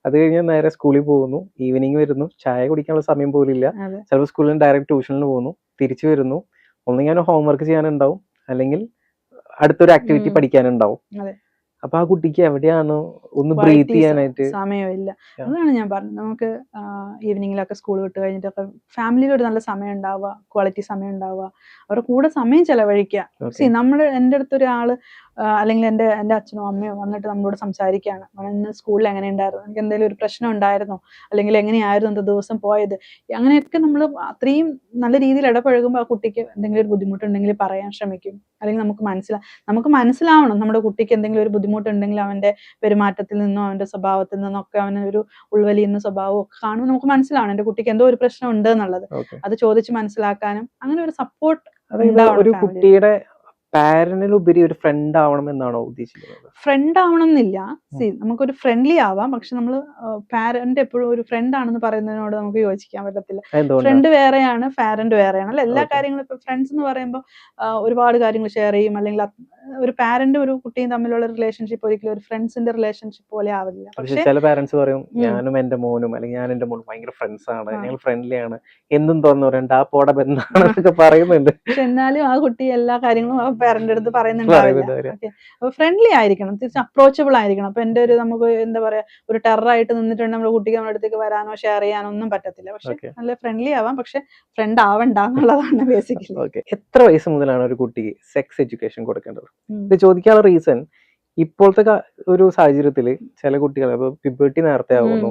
അത് കഴിഞ്ഞ് നേരെ സ്കൂളിൽ പോകുന്നു, ഈവനിങ് വരുന്നു, ചായ കുടിക്കാനുള്ള സമയം പോലും ഇല്ല. ചിലപ്പോൾ സ്കൂളിൽ നിന്ന് ഡയറക്റ്റ് ട്യൂഷനിൽ പോകുന്നു, തിരിച്ചു വരുന്നു, ഒന്നെങ്കിൽ ഹോംവർക്ക് ചെയ്യാനുണ്ടാവും അല്ലെങ്കിൽ അടുത്തൊരു ആക്ടിവിറ്റി പഠിക്കാനുണ്ടാവും. അപ്പൊ ആ കുട്ടിക്ക് എവിടെയാണ് ഒന്ന് ബ്രീത്ത് ചെയ്യാനായിട്ട്
സമയമില്ല. അതാണ് ഞാൻ പറഞ്ഞത്, നമുക്ക് ഈവനിങ്ങിലൊക്കെ സ്കൂൾ വിട്ട് കഴിഞ്ഞിട്ടൊക്കെ ഫാമിലിയിൽ ഒരു നല്ല സമയം ഉണ്ടാവുക, ക്വാളിറ്റി സമയം ഉണ്ടാവുക, അവരുടെ കൂടെ സമയം ചെലവഴിക്കുക. എൻ്റെ അടുത്തൊരാള് അല്ലെങ്കിൽ എൻ്റെ അച്ഛനോ അമ്മയോ വന്നിട്ട് നമ്മളോട് സംസാരിക്കുകയാണ്, ഇന്ന് സ്കൂളിൽ എങ്ങനെ ഉണ്ടായിരുന്നു, എനിക്ക് എന്തെങ്കിലും ഒരു പ്രശ്നം ഉണ്ടായിരുന്നോ, അല്ലെങ്കിൽ എങ്ങനെയായിരുന്നു അന്നത്തെ ദിവസം പോയത്, അങ്ങനെയൊക്കെ നമ്മൾ അത്രയും നല്ല രീതിയിൽ ഇടപഴകുമ്പോൾ ആ കുട്ടിക്ക് എന്തെങ്കിലും ഒരു ബുദ്ധിമുട്ടുണ്ടെങ്കിൽ പറയാൻ ശ്രമിക്കും. അല്ലെങ്കിൽ നമുക്ക് മനസ്സിലാവണം നമ്മുടെ കുട്ടിക്ക് എന്തെങ്കിലും ഒരു ബുദ്ധിമുട്ടുണ്ടെങ്കിൽ അവന്റെ പെരുമാറ്റത്തിൽ നിന്നോ അവന്റെ സ്വഭാവത്തിൽ നിന്നോ ഒക്കെ അവന് ഒരു ഉൾവലിയുന്ന സ്വഭാവം ഒക്കെ കാണുമ്പോൾ നമുക്ക് മനസ്സിലാവണം എൻ്റെ കുട്ടിക്ക് എന്തോ ഒരു പ്രശ്നം ഉണ്ട് എന്നുള്ളത്. അത് ചോദിച്ച് മനസ്സിലാക്കാനും അങ്ങനെ ഒരു സപ്പോർട്ട്
ഒരു കുട്ടിയുടെ പാരന്റിനുപരി ഒരു ഫ്രണ്ട് ആവണം എന്നാണോ ഉദ്ദേശിക്കുന്നത്?
ഫ്രണ്ട് ആവണം എന്നില്ല. നമുക്കൊരു ഫ്രണ്ട്ലി ആവാം, പക്ഷെ നമ്മൾ പാരന്റ് എപ്പോഴും ഒരു ഫ്രണ്ട് ആണെന്ന് പറയുന്നതിനോട് നമുക്ക് യോജിക്കാൻ പറ്റത്തില്ല. ഫ്രണ്ട് വേറെയാണ്, പാരന്റ് വേറെയാണ് അല്ല. എല്ലാ കാര്യങ്ങളും ഇപ്പൊ ഫ്രണ്ട്സ് എന്ന് പറയുമ്പോൾ ഒരുപാട് കാര്യങ്ങൾ ഷെയർ ചെയ്യും, അല്ലെങ്കിൽ ഒരു പാരന്റും ഒരു കുട്ടിയും തമ്മിലുള്ള റിലേഷൻഷിപ്പ് ഒരിക്കലും ഒരു ഫ്രണ്ട്സിന്റെ റിലേഷൻഷിപ്പ് പോലെ ആവില്ല.
പക്ഷെ ചില പാരന്റ്സ് പറയും ഞാനും എന്റെ മോനും അല്ലെങ്കിൽ ഞാൻ എന്റെ മോനും ഭയങ്കര ഫ്രണ്ട്സ് ആണ്, ഞങ്ങൾ ഫ്രണ്ട്ലി ആണ്, എന്നും തുറന്നു പറയണ്ട ആ പോട ബന്ധാണെന്നൊക്കെ പറയുന്നുണ്ട്.
പക്ഷെ എന്നാലും ആ കുട്ടി എല്ലാ കാര്യങ്ങളും ആ പാരന്റ് അടുത്ത് പറയുന്നുണ്ടാവില്ല. അപ്പൊ ഫ്രണ്ട്ലി ആയിരിക്കണം, തിരിച്ച് അപ്രോച്ചബിൾ ആയിരിക്കണം. അപ്പൊ എന്റെ ഒരു നമുക്ക് എന്താ പറയാ ഒരു ടെററായിട്ട് നിന്നിട്ടുണ്ട് നമ്മുടെ കുട്ടിക്ക് നമ്മുടെ അടുത്തേക്ക് വരാനോ ഷെയർ ചെയ്യാനോ ഒന്നും പറ്റത്തില്ല. പക്ഷെ നല്ല ഫ്രണ്ട്ലി ആവാം, പക്ഷെ ഫ്രണ്ട് ആവണ്ട എന്നുള്ളതാണ് ബേസിക്കലി.
എത്ര വയസ്സ് മുതലാണ് ഒരു കുട്ടിക്ക് സെക്സ് എഡ്യൂക്കേഷൻ കൊടുക്കേണ്ടത്? ഇത് ചോദിക്കാനുള്ള റീസൺ ഇപ്പോഴത്തെ ഒരു സാഹചര്യത്തില് ചില കുട്ടികൾ ഇപ്പൊ പ്യൂബർട്ടി നേരത്തെ ആവുന്നു,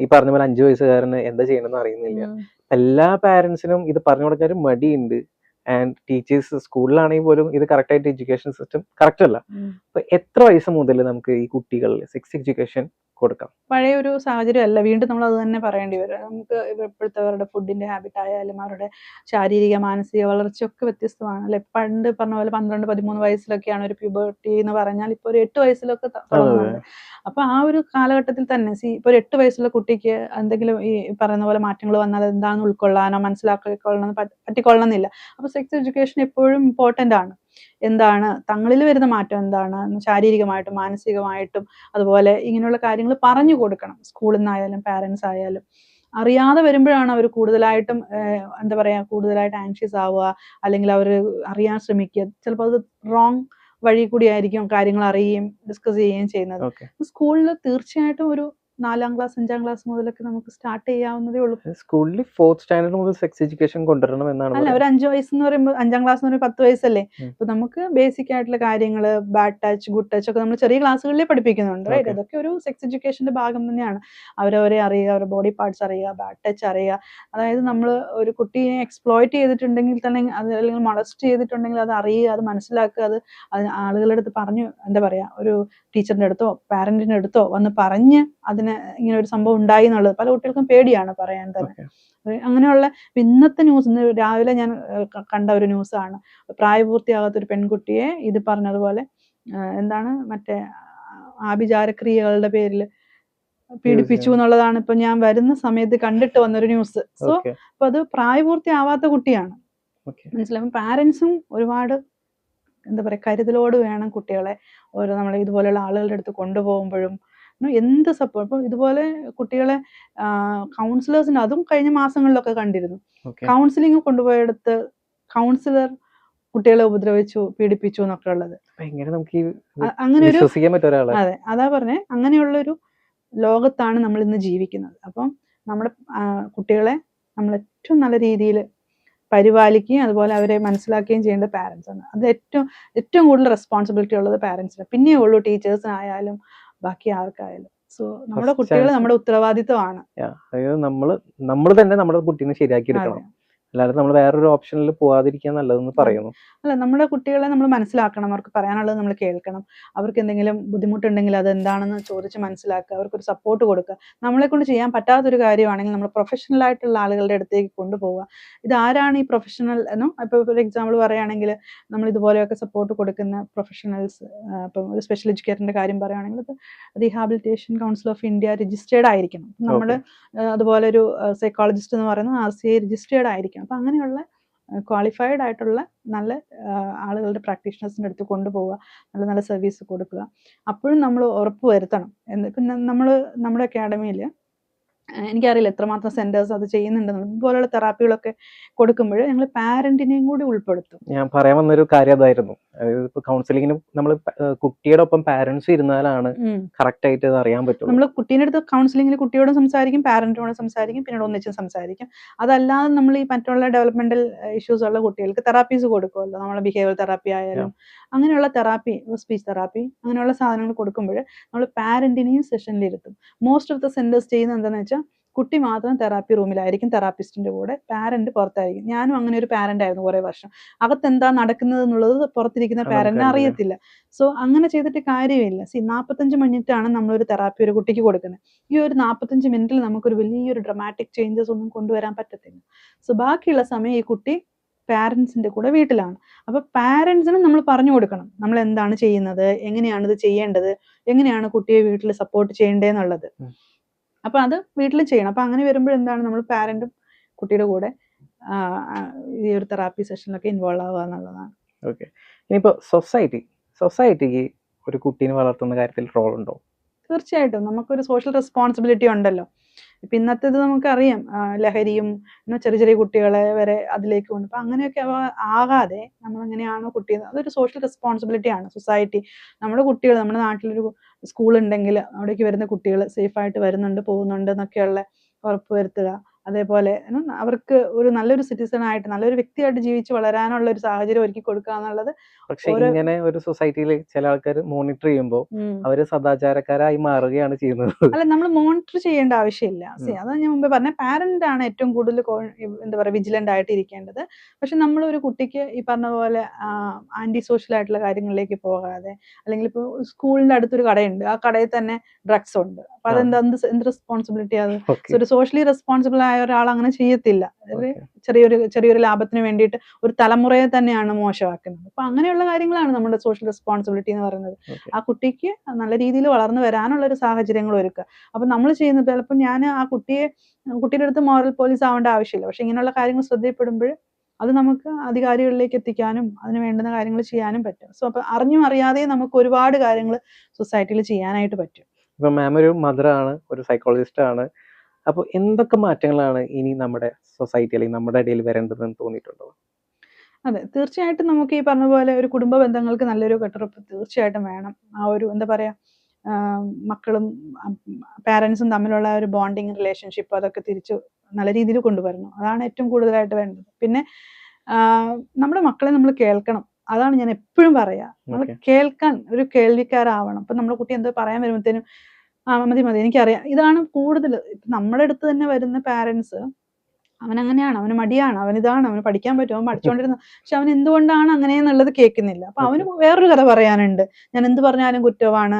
ഈ പറഞ്ഞ പോലെ 5 വയസ്സുകാരന് എന്താ ചെയ്യണമെന്ന് അറിയുന്നില്ല. എല്ലാ പാരന്റ്സിനും ഇത് പറഞ്ഞു കൊടുക്കാൻ മടിയുണ്ട്. ആൻഡ് ടീച്ചേഴ്സ് സ്കൂളിലാണെങ്കിൽ പോലും ഇത് കറക്റ്റ് ആയിട്ട് എഡ്യൂക്കേഷൻ സിസ്റ്റം കറക്റ്റ് അല്ല. അപ്പൊ എത്ര വയസ്സ് മുതൽ നമുക്ക് ഈ കുട്ടികളിൽ സെക്സ് എഡ്യൂക്കേഷൻ കൊടുക്കാം?
പഴയ ഒരു സാഹചര്യം അല്ല, വീണ്ടും നമ്മൾ അത് തന്നെ പറയേണ്ടി വരും. നമുക്ക് ഇപ്പോഴത്തെ അവരുടെ ഫുഡിന്റെ ഹാബിറ്റ് ആയാലും അവരുടെ ശാരീരിക മാനസിക വളർച്ചയൊക്കെ വ്യത്യസ്തമാണ് അല്ലെ. പണ്ട് പറഞ്ഞ പോലെ 12-13 വയസ്സിലൊക്കെയാണ് ഒരു പ്യൂബർട്ടി എന്ന് പറഞ്ഞാൽ ഇപ്പൊ ഒരു 8 വയസ്സിലൊക്കെ തുടങ്ങുന്നുണ്ട്. അപ്പൊ ആ ഒരു കാലഘട്ടത്തിൽ തന്നെ ഇപ്പൊ ഒരു 8 വയസ്സുള്ള കുട്ടിക്ക് എന്തെങ്കിലും ഈ പറയുന്ന പോലെ മാറ്റങ്ങൾ വന്നാൽ എന്താണെന്ന് ഉൾക്കൊള്ളാനോ മനസ്സിലാക്കിക്കൊള്ളണം പറ്റിക്കൊള്ളണമെന്നില്ല. അപ്പൊ സെക്സ് എഡ്യൂക്കേഷൻ എപ്പോഴും ഇമ്പോർട്ടന്റ് ആണ്. എന്താണ് തങ്ങളിൽ വരുന്ന മാറ്റം, എന്താണ് ശാരീരികമായിട്ടും മാനസികമായിട്ടും, അതുപോലെ ഇങ്ങനെയുള്ള കാര്യങ്ങൾ പറഞ്ഞു കൊടുക്കണം. സ്കൂളിൽ നിന്നായാലും പാരന്റ്സ് ആയാലും. അറിയാതെ വരുമ്പോഴാണ് അവർ കൂടുതലായിട്ടും എന്താ പറയാ കൂടുതലായിട്ട് ആൻഷ്യസ് ആവുക, അല്ലെങ്കിൽ അവർ അറിയാൻ ശ്രമിക്കുക. ചിലപ്പോൾ അത് റോങ് വഴി കൂടി ആയിരിക്കും കാര്യങ്ങൾ അറിയുകയും ഡിസ്കസ് ചെയ്യുകയും ചെയ്യുന്നത്. സ്കൂളിൽ തീർച്ചയായിട്ടും ഒരു 4ാം ക്ലാസ് 5ാം ക്ലാസ് മുതലൊക്കെ നമുക്ക് സ്റ്റാർട്ട് ചെയ്യാവുന്നതേ ഉള്ളൂ.
സ്കൂളിൽ 4th സ്റ്റാൻഡേർഡ് മുതൽ സെക്സ് എഡ്യൂക്കേഷൻ കൊണ്ടുവരണം എന്നാണ്.
അല്ല, ഒരു 5 വയസ്സ് എന്ന് പറയുമ്പോൾ 5ാം ക്ലാസ് എന്ന് പറയുമ്പോൾ 10 വയസ്സല്ലേ. അപ്പൊ നമുക്ക് ബേസിക് ആയിട്ടുള്ള കാര്യങ്ങൾ, ബാഡ് ടച്ച് ഗുഡ് ടച്ച് ഒക്കെ നമ്മൾ ചെറിയ ക്ലാസ്സുകളിൽ പഠിപ്പിക്കുന്നുണ്ട്. റൈറ്റ്, അതൊക്കെ ഒരു സെക്സ് എഡ്യൂക്കേഷന്റെ ഭാഗം തന്നെയാണ്. അവരവരെ അറിയുക, അവരുടെ ബോഡി പാർട്സ് അറിയുക, ബാഡ് ടച്ച് അറിയുക. അതായത് നമ്മൾ ഒരു കുട്ടിയെ എക്സ്പ്ലോയിറ്റ് ചെയ്തിട്ടുണ്ടെങ്കിൽ തന്നെ, അത് അല്ലെങ്കിൽ മൊളസ്റ്റ് ചെയ്തിട്ടുണ്ടെങ്കിൽ അത് അറിയുക, അത് മനസ്സിലാക്കുക, അത് ആളുകളുടെ അടുത്ത് പറഞ്ഞു എന്താ പറയാ ഒരു ടീച്ചറിന്റെ അടുത്തോ പാരന്റിന്റെ അടുത്തോ വന്ന് പറഞ്ഞ് അതിന് ഇങ്ങനെ ഒരു സംഭവം ഉണ്ടായി എന്നുള്ളത് പല കുട്ടികൾക്കും പേടിയാണ് പറയാൻ തന്നെ. അങ്ങനെയുള്ള ഇന്നത്തെ ന്യൂസ്, ഇന്ന് രാവിലെ ഞാൻ കണ്ട ഒരു ന്യൂസാണ്. പ്രായപൂർത്തിയാകാത്തൊരു പെൺകുട്ടിയെ ഇത് പറഞ്ഞതുപോലെ എന്താണ് മറ്റേ ആഭിചാരക്രിയകളുടെ പേരിൽ പീഡിപ്പിച്ചു എന്നുള്ളതാണ് ഇപ്പൊ ഞാൻ വരുന്ന സമയത്ത് കണ്ടിട്ട് വന്നൊരു ന്യൂസ്. സോ അപ്പൊ അത് പ്രായപൂർത്തിയാവാത്ത കുട്ടിയാണ്. മനസ്സിലാവും. പാരന്റ്സും ഒരുപാട് എന്താ പറയാ കരുതലോട് വേണം കുട്ടികളെ ഓരോ നമ്മൾ ഇതുപോലെയുള്ള ആളുകളുടെ അടുത്ത് കൊണ്ടുപോകുമ്പോഴും എന്ത് സപ്പോർട്ട്. ഇപ്പൊ ഇതുപോലെ കുട്ടികളെ കൗൺസിലേഴ്സിന്, അതും കഴിഞ്ഞ മാസങ്ങളിലൊക്കെ കണ്ടിരുന്നു, കൗൺസിലിംഗ് കൊണ്ടുപോയെടുത്ത് കൗൺസിലർ കുട്ടികളെ ഉപദ്രവിച്ചു പീഡിപ്പിച്ചു എന്നൊക്കെ ഉള്ളത്. അങ്ങനെ ഒരു അതെ, അതാ പറഞ്ഞേ, അങ്ങനെയുള്ളൊരു ലോകത്താണ് നമ്മൾ ഇന്ന് ജീവിക്കുന്നത്. അപ്പം നമ്മുടെ കുട്ടികളെ നമ്മൾ ഏറ്റവും നല്ല രീതിയിൽ പരിപാലിക്കുകയും അതുപോലെ അവരെ മനസ്സിലാക്കുകയും ചെയ്യേണ്ട പാരന്റ്സ് ആണ്. അത് ഏറ്റവും കൂടുതൽ റെസ്പോൺസിബിലിറ്റി ഉള്ളത് പാരന്റ്സിന്, പിന്നെ ഉള്ളൂ ടീച്ചേഴ്സിനായാലും ബാക്കി ആർക്കായാലും. സോ നമ്മുടെ കുട്ടികൾ നമ്മുടെ ഉത്തരവാദിത്വമാണ്.
നമ്മൾ തന്നെ നമ്മുടെ കുട്ടീനെ ശരിയാക്കി എടുക്കണം. അല്ലാതെ നമ്മൾ വേറൊരു ഓപ്ഷനിൽ പോവാതിരിക്കാൻ നല്ലതെന്ന് പറയുന്നു.
അല്ല, നമ്മുടെ കുട്ടികളെ നമ്മൾ മനസ്സിലാക്കണം, അവർക്ക് പറയാനുള്ളത് നമ്മൾ കേൾക്കണം, അവർക്ക് എന്തെങ്കിലും ബുദ്ധിമുട്ടുണ്ടെങ്കിൽ അത് എന്താണെന്ന് ചോദിച്ച് മനസ്സിലാക്കുക, അവർക്കൊരു സപ്പോർട്ട് കൊടുക്കുക. നമ്മളെ കൊണ്ട് ചെയ്യാൻ പറ്റാത്തൊരു കാര്യമാണെങ്കിൽ നമ്മൾ പ്രൊഫഷണൽ ആയിട്ടുള്ള ആളുകളുടെ അടുത്തേക്ക് കൊണ്ടുപോവുക. ഇതാരാണ് ഈ പ്രൊഫഷണൽ എന്നും, ഇപ്പോൾ ഒരു എക്സാമ്പിൾ പറയുകയാണെങ്കിൽ നമ്മൾ ഇതുപോലെയൊക്കെ സപ്പോർട്ട് കൊടുക്കുന്ന പ്രൊഫഷണൽസ്, ഇപ്പം ഒരു സ്പെഷ്യൽ എഡ്യൂക്കേറ്ററിൻ്റെ കാര്യം പറയുകയാണെങ്കിൽ അത് rehabilitation council of India registered ആയിരിക്കണം. നമ്മൾ അതുപോലെ ഒരു സൈക്കോളജിസ്റ്റ് എന്ന് പറയുന്നത് RCA രജിസ്റ്റേർഡ് ആയിരിക്കണം. അപ്പം അങ്ങനെയുള്ള ക്വാളിഫൈഡ് ആയിട്ടുള്ള നല്ല ആളുകളുടെ പ്രാക്ടീഷണേഴ്സിൻ്റെ അടുത്ത് കൊണ്ടുപോവുക, നല്ല നല്ല സർവീസ് കൊടുക്കുക. അപ്പോഴും നമ്മൾ ഉറപ്പ് വരുത്തണം. പിന്നെ നമ്മൾ നമ്മുടെ അക്കാഡമിയിൽ എനിക്കറിയില്ല എത്രമാത്രം സെന്റേഴ്സ് അത് ചെയ്യുന്നുണ്ടെന്ന്, ഇതുപോലുള്ള തെറാപ്പികളൊക്കെ കൊടുക്കുമ്പോൾ ഞങ്ങൾ പാരന്റിനെയും കൂടി ഉൾപ്പെടുത്തും.
ഞാൻ പറയാൻ വന്നൊരു കാര്യം അതായിരുന്നു. അതായത് ഇപ്പൊ കൗൺസിലിങ്ങിന് നമ്മൾ കുട്ടിയുടെ ഒപ്പം പാരന്റ്സ് ഇരുന്നാലാണ് കറക്റ്റ് ആയിട്ട് അത് അറിയാൻ പറ്റും.
നമ്മൾ കുട്ടീൻ്റെ അടുത്ത് കൗൺസിലിങ്ങിൽ കുട്ടിയോടും സംസാരിക്കും, പാരന്റിനോടും സംസാരിക്കും, പിന്നീട് ഒന്നിച്ചും സംസാരിക്കും. അതല്ലാതെ നമ്മൾ ഈ മറ്റുള്ള ഡെവലപ്മെന്റൽ ഇഷ്യൂസ് ഉള്ള കുട്ടികൾക്ക് തെറാപ്പീസ് കൊടുക്കുമല്ലോ, നമ്മളെ ബിഹേവിയർ തെറാപ്പി ആയാലും അങ്ങനെയുള്ള തെറാപ്പി, സ്പീച്ച് തെറാപ്പി, അങ്ങനെയുള്ള സാധനങ്ങൾ കൊടുക്കുമ്പോൾ നമ്മൾ പാരന്റിനെയും സെഷനിലിരുത്തും. മോസ്റ്റ് ഓഫ് ദ സെന്റേഴ്സ് ചെയ്യുന്നത് എന്താണെന്ന് വെച്ചാൽ കുട്ടി മാത്രം തെറാപ്പി റൂമിലായിരിക്കും, തെറാപ്പിസ്റ്റിന്റെ കൂടെ, പാരന്റ് പുറത്തായിരിക്കും. ഞാനും അങ്ങനെ ഒരു പാരന്റ് ആയിരുന്നു കുറേ വർഷം. അകത്തെന്താ നടക്കുന്നത് എന്നുള്ളത് പുറത്തിരിക്കുന്ന പാരന്റിന് അറിയത്തില്ല. സോ അങ്ങനെ ചെയ്തിട്ട് കാര്യമില്ല. 45 മിനിറ്റാണ് നമ്മളൊരു തെറാപ്പി ഒരു കുട്ടിക്ക് കൊടുക്കുന്നത്. ഈ ഒരു 45 മിനിറ്റിൽ നമുക്കൊരു വലിയൊരു ഡ്രമാറ്റിക് ചേഞ്ചസ് ഒന്നും കൊണ്ടുവരാൻ പറ്റത്തില്ല. സോ ബാക്കിയുള്ള സമയം ഈ കുട്ടി പാരൻസിന്റെ കൂടെ വീട്ടിലാണ്. അപ്പൊ പാരൻസിന് നമ്മൾ പറഞ്ഞു കൊടുക്കണം നമ്മൾ എന്താണ് ചെയ്യുന്നത്, എങ്ങനെയാണ് ഇത് ചെയ്യേണ്ടത്, എങ്ങനെയാണ് കുട്ടിയെ വീട്ടിൽ സപ്പോർട്ട് ചെയ്യേണ്ടതെന്നുള്ളത്. അപ്പൊ അത് വീട്ടിലും ചെയ്യണം. അപ്പൊ അങ്ങനെ വരുമ്പോൾ എന്താണ്, നമ്മൾ പാരന്റും കുട്ടിയുടെ കൂടെ ഈ ഒരു തെറാപ്പി സെഷനിലൊക്കെ ഇൻവോൾവ് ആവുക എന്നുള്ളതാണ്.
ഓക്കെ. ഇനിയിപ്പോ സൊസൈറ്റിക്ക് ഒരു കുട്ടീനെ വളർത്തുന്ന കാര്യത്തിൽ റോൾ ഉണ്ടോ?
തീർച്ചയായിട്ടും നമുക്കൊരു സോഷ്യൽ റെസ്പോൺസിബിലിറ്റി ഉണ്ടല്ലോ. ഇപ്പം ഇന്നത്തേത് നമുക്കറിയാം, ലഹരിയും ചെറിയ ചെറിയ കുട്ടികളെ വരെ അതിലേക്ക് കൊണ്ട്. അപ്പം അങ്ങനെയൊക്കെ ആകാതെ നമ്മളെങ്ങനെയാണോ കുട്ടി, അതൊരു സോഷ്യൽ റെസ്പോൺസിബിലിറ്റി ആണ്. സൊസൈറ്റി, നമ്മുടെ കുട്ടികൾ, നമ്മുടെ നാട്ടിലൊരു സ്കൂൾ ഉണ്ടെങ്കിൽ അവിടേക്ക് വരുന്ന കുട്ടികൾ സേഫായിട്ട് വരുന്നുണ്ട്, പോകുന്നുണ്ട് എന്നൊക്കെയുള്ള ഉറപ്പ് വരുത്തുക. അതേപോലെ അവർക്ക് ഒരു നല്ലൊരു സിറ്റിസൺ ആയിട്ട്, നല്ലൊരു വ്യക്തിയായിട്ട് ജീവിച്ച് വളരാനുള്ള ഒരു സാഹചര്യം ഒരുക്കി കൊടുക്കുക എന്നുള്ളത്.
പക്ഷെ ഇങ്ങനെ ഒരു സൊസൈറ്റിയിൽ ചില ആൾക്കാർ മോണിറ്റർ ചെയ്യുമ്പോൾ അവര് സദാചാരക്കാരായി മാറുകയാണ് ചെയ്യുന്നത്.
അല്ല, നമ്മൾ മോണിറ്റർ ചെയ്യേണ്ട ആവശ്യമില്ല. അതാണ് ഞാൻ മുമ്പേ പറഞ്ഞ, പാരന്റ് ആണ് ഏറ്റവും കൂടുതൽ എന്താ പറയുക വിജിലന്റ് ആയിട്ട് ഇരിക്കേണ്ടത്. പക്ഷെ നമ്മൾ ഒരു കുട്ടിക്ക് ഈ പറഞ്ഞ പോലെ ആന്റി സോഷ്യൽ ആയിട്ടുള്ള കാര്യങ്ങളിലേക്ക് പോകാതെ, അല്ലെങ്കിൽ ഇപ്പോൾ സ്കൂളിന്റെ അടുത്തൊരു കടയുണ്ട്, ആ കടയിൽ തന്നെ ഡ്രഗ്സ് ഉണ്ട്, അപ്പൊ അതെന്താ, എന്ത് റെസ്പോൺസിബിലിറ്റി അത്? ഒരു സോഷ്യലി റെസ്പോൺസിബിൾ ആയ ഒരാൾ അങ്ങനെ ചെയ്യത്തില്ല. ചെറിയൊരു ലാഭത്തിന് വേണ്ടിയിട്ട് ഒരു തലമുറയെ തന്നെയാണ് മോശമാക്കുന്നത്. അപ്പൊ അങ്ങനെയുള്ള കാര്യങ്ങളാണ് നമ്മുടെ സോഷ്യൽ റെസ്പോൺസിബിലിറ്റി എന്ന് പറയുന്നത്. ആ കുട്ടിക്ക് നല്ല രീതിയിൽ വളർന്നു വരാനുള്ള ഒരു സാഹചര്യങ്ങൾ ഒരുക്കുക. അപ്പൊ നമ്മൾ ചെയ്യുന്നത്, ചിലപ്പോൾ ഞാൻ ആ കുട്ടിയുടെ അടുത്ത് മോറൽ പോലീസ് ആവേണ്ട ആവശ്യമില്ല, പക്ഷെ ഇങ്ങനെയുള്ള കാര്യങ്ങൾ ശ്രദ്ധയിൽപ്പെടുമ്പോൾ അത് നമുക്ക് അധികാരികളിലേക്ക് എത്തിക്കാനും അതിന് വേണ്ടുന്ന കാര്യങ്ങൾ ചെയ്യാനും പറ്റും. സോ അപ്പൊ അറിഞ്ഞും അറിയാതെ നമുക്ക് ഒരുപാട് കാര്യങ്ങൾ സൊസൈറ്റിയിൽ ചെയ്യാനായിട്ട് പറ്റും.
ഇപ്പൊ മാം ഒരു മദറാണ്, ഒരു സൈക്കോളജിസ്റ്റ് ആണ്. അപ്പോൾ എന്തൊക്കെ മാറ്റങ്ങളാണ് ഇനി നമ്മുടെ സൊസൈറ്റി അല്ലെങ്കിൽ നമ്മുടെ ഇടയിൽ വരേണ്ടതെന്ന് തോന്നിയിട്ടുണ്ടോ?
അതെ, തീർച്ചയായിട്ടും നമുക്ക് ഈ പറഞ്ഞ പോലെ ഒരു കുടുംബ ബന്ധങ്ങൾക്ക് നല്ലൊരു കെട്ടുറപ്പ് തീർച്ചയായിട്ടും വേണം. ആ ഒരു എന്താ പറയാ, മക്കളും പാരൻസും തമ്മിലുള്ള ഒരു ബോണ്ടിങ് റിലേഷൻഷിപ്പ് അതൊക്കെ തിരിച്ചു നല്ല രീതിയിൽ കൊണ്ടുവരണം. അതാണ് ഏറ്റവും കൂടുതലായിട്ട് വേണ്ടത്. പിന്നെ നമ്മുടെ മക്കളെ നമ്മൾ കേൾക്കണം. അതാണ് ഞാൻ എപ്പോഴും പറയാ, നമ്മൾ കേൾക്കാൻ ഒരു കേൾവിക്കാരാവണം. അപ്പൊ നമ്മുടെ കുട്ടി എന്തോ പറയാൻ വരുമ്പോഴത്തേനും മതി എനിക്കറിയാം. ഇതാണ് കൂടുതൽ നമ്മുടെ അടുത്ത് തന്നെ വരുന്ന പാരൻസ്. അവനങ്ങനെയാണ്, അവന് മടിയാണ്, അവനിതാണ്, അവന് പഠിക്കാൻ പറ്റും, അവൻ പഠിച്ചുകൊണ്ടിരുന്ന, പക്ഷെ അവൻ എന്തുകൊണ്ടാണ് അങ്ങനെയെന്നുള്ളത് കേൾക്കുന്നില്ല. അപ്പൊ അവന് വേറൊരു കഥ പറയാനുണ്ട്, ഞാൻ എന്ത് പറഞ്ഞാലും കുറ്റമാണ്,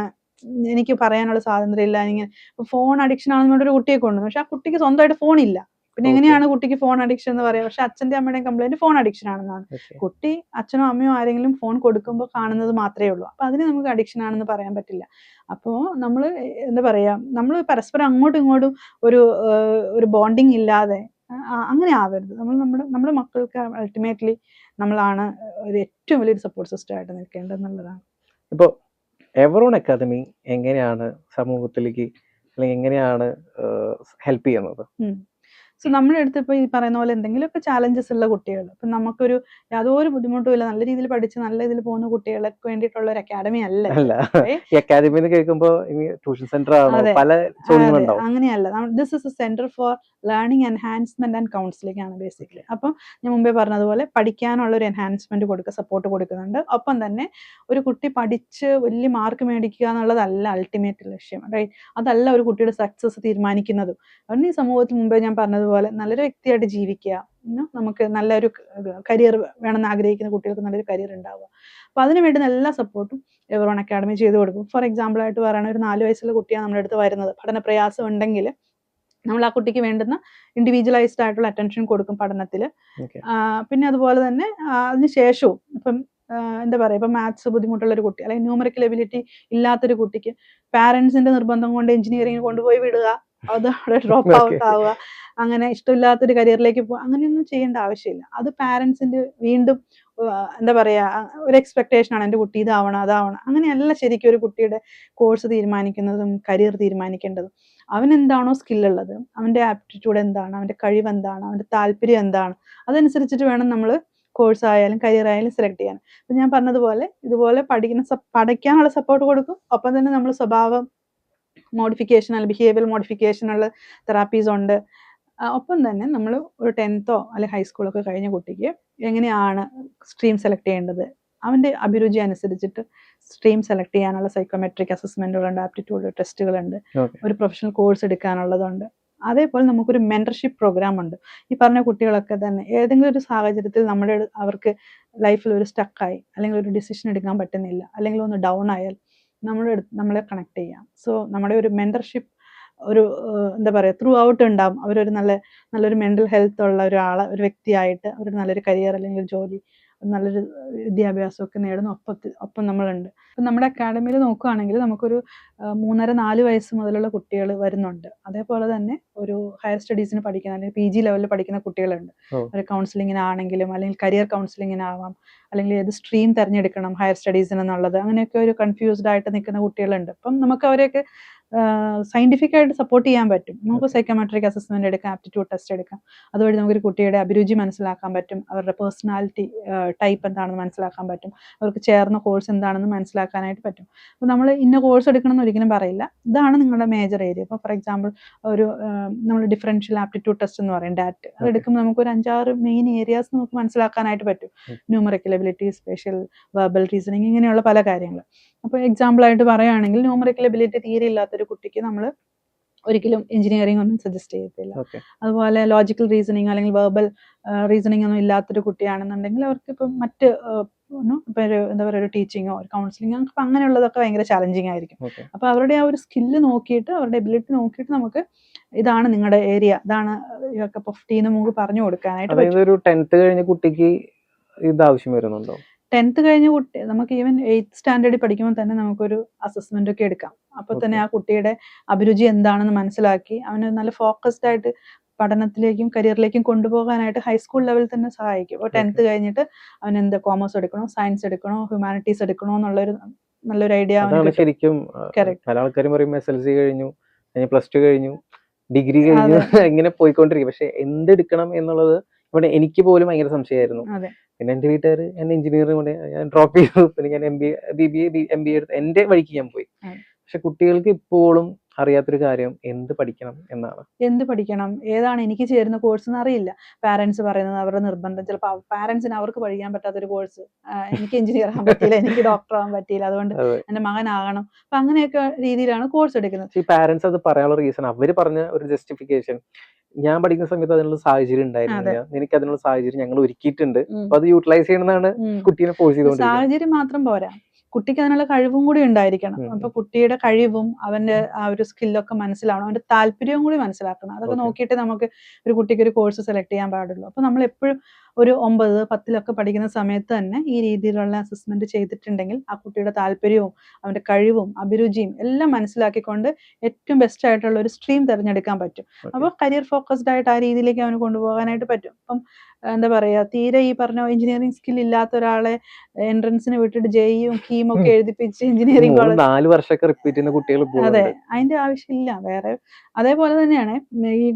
എനിക്ക് പറയാനുള്ള സ്വാതന്ത്ര്യം ഇല്ല. ഇങ്ങനെ ഫോൺ അഡിക്ഷൻ ആണെന്ന് ഒരു കുട്ടിയെ കൊണ്ടുവന്നു, പക്ഷെ ആ കുട്ടിക്ക് സ്വന്തമായിട്ട് ഫോൺ ഇല്ല. പിന്നെ എങ്ങനെയാണ് കുട്ടിക്ക് ഫോൺ അഡിക്ഷൻ എന്ന് പറയാം? പക്ഷെ അച്ഛന്റെ അമ്മയുടെയും കംപ്ലൈന്റ് ഫോൺ അഡിക്ഷൻ ആണെന്നാണ്. കുട്ടി അച്ഛനോ അമ്മയോ ആരെങ്കിലും ഫോൺ കൊടുക്കുമ്പോൾ കാണുന്നത് മാത്രമേ ഉള്ളൂ. അപ്പൊ അതിന് നമുക്ക് അഡിക്ഷൻ ആണെന്ന് പറയാൻ പറ്റില്ല. അപ്പോൾ നമ്മൾ എന്താ പറയാ, നമ്മൾ പരസ്പരം അങ്ങോട്ടും ഇങ്ങോട്ടും ഒരു ബോണ്ടിങ് ഇല്ലാതെ അങ്ങനെ ആവരുത്. നമ്മുടെ മക്കൾക്ക് അൾട്ടിമേറ്റ്ലി നമ്മളാണ് ഒരു ഏറ്റവും വലിയൊരു സപ്പോർട്ട് സിസ്റ്റം ആയിട്ട് നിൽക്കേണ്ടതെന്നുള്ളതാണ്.
ഇപ്പോൾ എവറോൺ അക്കാദമി എങ്ങനെയാണ് സമൂഹത്തിലേക്ക്, അല്ലെങ്കിൽ എങ്ങനെയാണ് ഹെൽപ്പ് ചെയ്യുന്നത്?
സോ നമ്മുടെ അടുത്ത് ഇപ്പോൾ ഈ പറയുന്ന പോലെ എന്തെങ്കിലുമൊക്കെ ചാലഞ്ചസ് ഉള്ള കുട്ടികൾ, ഇപ്പം നമുക്കൊരു യാതൊരു ബുദ്ധിമുട്ടും ഇല്ല, നല്ല രീതിയിൽ പഠിച്ച് നല്ല ഇതിൽ പോകുന്ന കുട്ടികൾക്ക് വേണ്ടിയിട്ടുള്ള ഒരു അക്കാദമി അല്ല.
അക്കാദമി എന്ന് കേൾക്കുമ്പോൾ ട്യൂഷൻ സെന്റർ ആണോ? പല ചോദ്യങ്ങളുണ്ടാവും.
അങ്ങനെയല്ല. This is A centre for learning enhancement and counselling ആണ് ബേസിക്കലി. അപ്പം ഞാൻ മുമ്പേ പറഞ്ഞതുപോലെ പഠിക്കാനുള്ള ഒരു എൻഹാൻസ്മെന്റ് കൊടുക്കുക, സപ്പോർട്ട് കൊടുക്കുന്നുണ്ട്. ഒപ്പം തന്നെ ഒരു കുട്ടി പഠിച്ച് വലിയ മാർക്ക് മേടിക്കുക എന്നുള്ളതല്ല അൾട്ടിമേറ്റ് ലക്ഷ്യം, റൈറ്റ്? അതല്ല ഒരു കുട്ടിയുടെ സക്സസ് തീരുമാനിക്കുന്നതും. അവൻ ഈ സമൂഹത്തിൽ മുമ്പേ ഞാൻ പറഞ്ഞതുപോലെ പറഞ്ഞതുപോലെ നല്ലൊരു വ്യക്തിയായിട്ട് ജീവിക്കുക, നമുക്ക് നല്ലൊരു കരിയർ വേണമെന്ന് ആഗ്രഹിക്കുന്ന കുട്ടികൾക്ക് നല്ലൊരു കരിയർ ഉണ്ടാവുക. അപ്പോൾ അതിന് വേണ്ടുന്ന എല്ലാ സപ്പോർട്ടും എവറോൺ അക്കാഡമി ചെയ്തു കൊടുക്കും. ഫോർ എക്സാമ്പിൾ ആയിട്ട് പറയുകയാണെങ്കിൽ ഒരു 4 വയസ്സുള്ള കുട്ടിയാണ് നമ്മുടെ അടുത്ത് വരുന്നത്, പഠന പ്രയാസം ഉണ്ടെങ്കിൽ നമ്മൾ ആ കുട്ടിക്ക് വേണ്ടുന്ന ഇൻഡിവിജ്വലൈസ്ഡ് ആയിട്ടുള്ള അറ്റൻഷൻ കൊടുക്കും പഠനത്തിൽ. പിന്നെ അതുപോലെ തന്നെ അതിന് ശേഷവും ഇപ്പം എന്താ പറയുക, ഇപ്പം മാത്സ് ബുദ്ധിമുട്ടുള്ള ഒരു കുട്ടി അല്ലെങ്കിൽ ന്യൂമറിക്കൽ എബിലിറ്റി ഇല്ലാത്തൊരു കുട്ടിക്ക് പാരൻസിന്റെ നിർബന്ധം കൊണ്ട് എഞ്ചിനീയറിംഗ് കൊണ്ടുപോയി വിടുക, അത് അവിടെ ഡ്രോപ്പ് ഔട്ട് ആവുക, അങ്ങനെ ഇഷ്ടമില്ലാത്തൊരു കരിയറിലേക്ക് പോകുക, അങ്ങനെയൊന്നും ചെയ്യേണ്ട ആവശ്യമില്ല. അത് പാരൻസിന്റെ വീണ്ടും എന്താ പറയാ ഒരു എക്സ്പെക്ടേഷൻ ആണ്, എൻ്റെ കുട്ടി ഇതാവണം അതാവണം. അങ്ങനെയല്ല ശരിക്കും ഒരു കുട്ടിയുടെ കോഴ്സ് തീരുമാനിക്കുന്നതും കരിയർ തീരുമാനിക്കേണ്ടതും. അവൻ എന്താണോ സ്കില്ലുള്ളത്, അവൻ്റെ ആപ്റ്റിറ്റ്യൂഡ് എന്താണ്, അവൻ്റെ കഴിവ് എന്താണ്, അവൻ്റെ താല്പര്യം എന്താണ്, അതനുസരിച്ചിട്ട് വേണം നമ്മൾ കോഴ്സ് ആയാലും കരിയർ ആയാലും സെലക്ട് ചെയ്യാൻ. അപ്പം ഞാൻ പറഞ്ഞതുപോലെ ഇതുപോലെ പഠിക്കാനുള്ള സപ്പോർട്ട് കൊടുക്കും. ഒപ്പം തന്നെ നമ്മൾ സ്വഭാവം മോഡിഫിക്കേഷൻ അല്ലെങ്കിൽ ബിഹേവിയർ മോഡിഫിക്കേഷനുള്ള തെറാപ്പീസ് ഉണ്ട്. ഒപ്പം തന്നെ നമ്മൾ ഒരു 10th അല്ലെങ്കിൽ ഹൈസ്കൂളൊക്കെ കഴിഞ്ഞ കുട്ടിക്ക് എങ്ങനെയാണ് സ്ട്രീം സെലക്ട് ചെയ്യേണ്ടത്, അവൻ്റെ അഭിരുചി അനുസരിച്ചിട്ട് സ്ട്രീം സെലക്ട് ചെയ്യാനുള്ള സൈക്കോമെട്രിക് അസസ്മെന്റുകളുണ്ട്, ആപ്റ്റിറ്റ്യൂഡ് ടെസ്റ്റുകളുണ്ട്, ഒരു പ്രൊഫഷണൽ കോഴ്സ് എടുക്കാനുള്ളതുണ്ട്. അതേപോലെ നമുക്കൊരു മെന്റർഷിപ്പ് പ്രോഗ്രാം ഉണ്ട്. ഈ പറഞ്ഞ കുട്ടികളൊക്കെ തന്നെ ഏതെങ്കിലും ഒരു സാഹചര്യത്തിൽ അവർക്ക് ലൈഫിൽ ഒരു സ്റ്റക്കായി അല്ലെങ്കിൽ ഒരു ഡിസിഷൻ എടുക്കാൻ പറ്റുന്നില്ല അല്ലെങ്കിൽ ഒന്ന് ഡൗൺ ആയാൽ നമ്മളെ കണക്ട് ചെയ്യാം. സോ നമ്മുടെ ഒരു മെന്റർഷിപ്പ് ഒരു എന്താ പറയുക ത്രൂ ഔട്ട് ഉണ്ടാവും. അവരൊരു നല്ലൊരു മെന്റൽ ഹെൽത്ത് ഉള്ള ഒരു വ്യക്തിയായിട്ട് അവരുടെ നല്ലൊരു കരിയർ അല്ലെങ്കിൽ ജോലി നല്ലൊരു വിദ്യാഭ്യാസമൊക്കെ നേടുന്ന ഒപ്പം നമ്മളുണ്ട്. അപ്പം നമ്മുടെ അക്കാഡമിയിൽ നോക്കുകയാണെങ്കിൽ നമുക്കൊരു 3.5-4 വയസ്സ് മുതലുള്ള കുട്ടികൾ വരുന്നുണ്ട്. അതേപോലെ തന്നെ ഒരു ഹയർ സ്റ്റഡീസിന് പഠിക്കുന്ന അല്ലെങ്കിൽ PG ലെവലിൽ പഠിക്കുന്ന കുട്ടികളുണ്ട്. ഒരു കൗൺസിലിങ്ങിനാണെങ്കിലും അല്ലെങ്കിൽ കരിയർ കൗൺസിലിങ്ങിനാവാം, അല്ലെങ്കിൽ ഏത് സ്ട്രീം തിരഞ്ഞെടുക്കണം ഹയർ സ്റ്റഡീസിന് എന്നുള്ളത്, അങ്ങനെയൊക്കെ ഒരു കൺഫ്യൂസ്ഡ് ആയിട്ട് നിൽക്കുന്ന കുട്ടികളുണ്ട്. അപ്പം നമുക്ക് അവരെയൊക്കെ സയന്റിഫിക് ആയിട്ട് സപ്പോർട്ട് ചെയ്യാൻ പറ്റും. നമുക്ക് സൈക്കോമെട്രിക് അസസ്മെന്റ് എടുക്കാം, ആപ്റ്റിറ്റ്യൂഡ് ടെസ്റ്റ് എടുക്കാം. അതുവഴി നമുക്കൊരു കുട്ടിയുടെ അഭിരുചി മനസ്സിലാക്കാൻ പറ്റും, അവരുടെ പേഴ്സണാലിറ്റി ടൈപ്പ് എന്താണെന്ന് മനസ്സിലാക്കാൻ പറ്റും, അവർക്ക് ചേർന്ന കോഴ്സ് എന്താണെന്ന് മനസ്സിലാക്കാനായിട്ട് പറ്റും. അപ്പോൾ നമ്മൾ ഇന്ന കോഴ്സ് എടുക്കണം എന്ന് ഒരിക്കലും പറയില്ല, ഇതാണ് നിങ്ങളുടെ മേജർ ഏരിയ. ഇപ്പോൾ ഫോർ എക്സാമ്പിൾ ഒരു നമ്മൾ ഡിഫറൻഷ്യൽ ആപ്റ്റിറ്റ്യൂഡ് ടെസ്റ്റ് എന്ന് പറയും, DAT, അത് എടുക്കുമ്പോൾ നമുക്ക് ഒരു 5-6 മെയിൻ ഏരിയാസ് നമുക്ക് മനസ്സിലാക്കാനായിട്ട് പറ്റും. Numerical ability, spatial, verbal reasoning, ഇങ്ങനെയുള്ള പല കാര്യങ്ങൾ. അപ്പോൾ എക്സാമ്പിൾ ആയിട്ട് പറയുകയാണെങ്കിൽ ന്യൂമറിക്കൽ എബിലിറ്റി തീരെ ഇല്ലാത്തൊരു കുട്ടിക്ക് നമ്മൾ ഒരിക്കലും എഞ്ചിനീയറിംഗ് ഒന്നും സജസ്റ്റ് ചെയ്യത്തില്ല. അതുപോലെ ലോജിക്കൽ റീസണിങ് അല്ലെങ്കിൽ വെർബൽ റീസണിങ് ഒന്നും ഇല്ലാത്തൊരു കുട്ടിയാണെന്നുണ്ടെങ്കിൽ അവർക്ക് ഇപ്പം മറ്റ് ഇപ്പം എന്താ പറയുക ഒരു ടീച്ചിങ്ങോ ഒരു കൗൺസിലിങ്ങോ അപ്പം അങ്ങനെയുള്ളതൊക്കെ ഭയങ്കര ചാലഞ്ചിങ് ആയിരിക്കും. അപ്പോൾ അവരുടെ ആ ഒരു സ്കില്ല് നോക്കിയിട്ട് അവരുടെ എബിലിറ്റി നോക്കിയിട്ട് നമുക്ക് ഇതാണ് നിങ്ങളുടെ ഏരിയ, ഇതാണ് കപ്പ് ഓഫ് ടീ എന്ന് നമുക്ക് പറഞ്ഞു കൊടുക്കാനായിട്ട് പറ്റും.
ഒരു 10th കഴിഞ്ഞ കുട്ടിക്ക് ഇത് ആവശ്യം വരുന്നുണ്ടോ?
10th കഴിഞ്ഞ കുട്ടി നമുക്ക് ഈവൻ 8th സ്റ്റാൻഡേർഡിൽ പഠിക്കുമ്പോൾ തന്നെ നമുക്കൊരു അസസ്മെന്റ് ഒക്കെ എടുക്കാം. അപ്പോൾ തന്നെ ആ കുട്ടിയുടെ അഭിരുചി എന്താണെന്ന് മനസ്സിലാക്കി അവന് നല്ല ഫോക്കസ്ഡ് ആയിട്ട് പഠനത്തിലേക്കും കരിയറിലേക്കും കൊണ്ടുപോകാനായിട്ട് ഹൈസ്കൂൾ ലെവലിൽ തന്നെ സഹായിക്കും. അപ്പോൾ 10th കഴിഞ്ഞിട്ട് അവൻ എന്ത് കോമേഴ്സ് എടുക്കണോ, സയൻസ് എടുക്കണോ, ഹ്യൂമാനിറ്റീസ് എടുക്കണോ എന്നുള്ളൊരു നല്ലൊരു ഐഡിയ.
ശരിക്കും പല ആൾക്കാരും പറയും SLC കഴിഞ്ഞു, +2 കഴിഞ്ഞു, ഡിഗ്രി കഴിഞ്ഞു, ഇങ്ങനെ പോയിക്കൊണ്ടിരിക്കും. പക്ഷെ എന്തെടുക്കണം എന്നുള്ളത് ഇവിടെ എനിക്ക് പോലും ഭയങ്കര സംശയമായിരുന്നു. പിന്നെ എൻ്റെ വീട്ടുകാർ എന്നെ എഞ്ചിനീയറിംഗ് കൊണ്ട് ഞാൻ ഡ്രോപ്പ് ചെയ്തു. പിന്നെ ഞാൻ MBA എടുത്ത് എൻ്റെ വഴിക്ക് ഞാൻ പോയി. പക്ഷെ കുട്ടികൾക്ക് ഇപ്പോഴും അറിയാത്തൊരു കാര്യം എന്ത് പഠിക്കണം എന്നാണ്.
എന്ത് പഠിക്കണം, ഏതാണ് എനിക്ക് ചേരുന്ന കോഴ്സ് എന്ന് അറിയില്ല. പാരന്റ്സ് പറയുന്നത് അവരുടെ നിർബന്ധം, ചിലപ്പോൾ പാരന്റ്സിന് അവർക്ക് പഠിക്കാൻ പറ്റാത്തൊരു കോഴ്സ്, എനിക്ക് എഞ്ചിനീയർ ആകാൻ പറ്റിയില്ല, എനിക്ക് ഡോക്ടർ ആകാൻ പറ്റിയില്ല, അതുകൊണ്ട് എൻ്റെ മകനാകണം. അപ്പൊ അങ്ങനെയൊക്കെ രീതിയിലാണ് കോഴ്സ് എടുക്കുന്നത്.
ഈ പാരന്റ്സ് അത് പറയാനുള്ള റീസൺ അവര് പറഞ്ഞ ഒരു ജസ്റ്റിഫിക്കേഷൻ, ഞാൻ പഠിക്കുന്ന സമയത്ത് അതിനുള്ള സാഹചര്യം ഉണ്ടായിരുന്നില്ല, എനിക്ക് അതിനുള്ള സാഹചര്യം ഞങ്ങൾ ഒരുക്കിയിട്ടുണ്ട്, അപ്പൊ അത് യൂട്ടിലൈസ് ചെയ്യണമെന്നാണ് കുട്ടീനെ ഫോഴ്സ് ചെയ്തുകൊണ്ടിരിക്കുന്നത്.
സാഹചര്യം മാത്രം പോരാ, കുട്ടിക്ക് അതിനുള്ള കഴിവും കൂടി ഉണ്ടായിരിക്കണം. അപ്പൊ കുട്ടിയുടെ കഴിവും അവന്റെ ആ ഒരു സ്കില്ലൊക്കെ മനസ്സിലാവണം, അവന്റെ താല്പര്യവും കൂടി മനസ്സിലാക്കണം. അതൊക്കെ നോക്കിയിട്ട് നമുക്ക് ഒരു കുട്ടിക്ക് ഒരു കോഴ്സ് സെലക്ട് ചെയ്യാൻ പാടുള്ളൂ. അപ്പൊ നമ്മൾ എപ്പോഴും ഒരു 9, 10 പഠിക്കുന്ന സമയത്ത് തന്നെ ഈ രീതിയിലുള്ള അസസ്മെന്റ് ചെയ്തിട്ടുണ്ടെങ്കിൽ ആ കുട്ടിയുടെ താല്പര്യവും അവന്റെ കഴിവും അഭിരുചിയും എല്ലാം മനസ്സിലാക്കിക്കൊണ്ട് ഏറ്റവും ബെസ്റ്റ് ആയിട്ടുള്ള ഒരു സ്ട്രീം തിരഞ്ഞെടുക്കാൻ പറ്റും. അപ്പോൾ കരിയർ ഫോക്കസ്ഡ് ആയിട്ട് ആ രീതിയിലേക്ക് അവന് കൊണ്ടുപോകാനായിട്ട് പറ്റും. അപ്പം എന്താ പറയാ, തീരെ ഈ പറഞ്ഞ എഞ്ചിനീയറിംഗ് സ്കിൽ ഇല്ലാത്ത ഒരാളെ എൻട്രൻസിന് വിട്ടിട്ട് JEയും KEAM ഒക്കെ എഴുതിപ്പിച്ച് എഞ്ചിനീയറിംഗ്
4 വർഷമൊക്കെ റിപ്പീറ്റ് ചെയ്യുന്ന കുട്ടികൾ.
അതെ, അതിന്റെ ആവശ്യമില്ല വേറെ. അതേപോലെ തന്നെയാണ് ഈ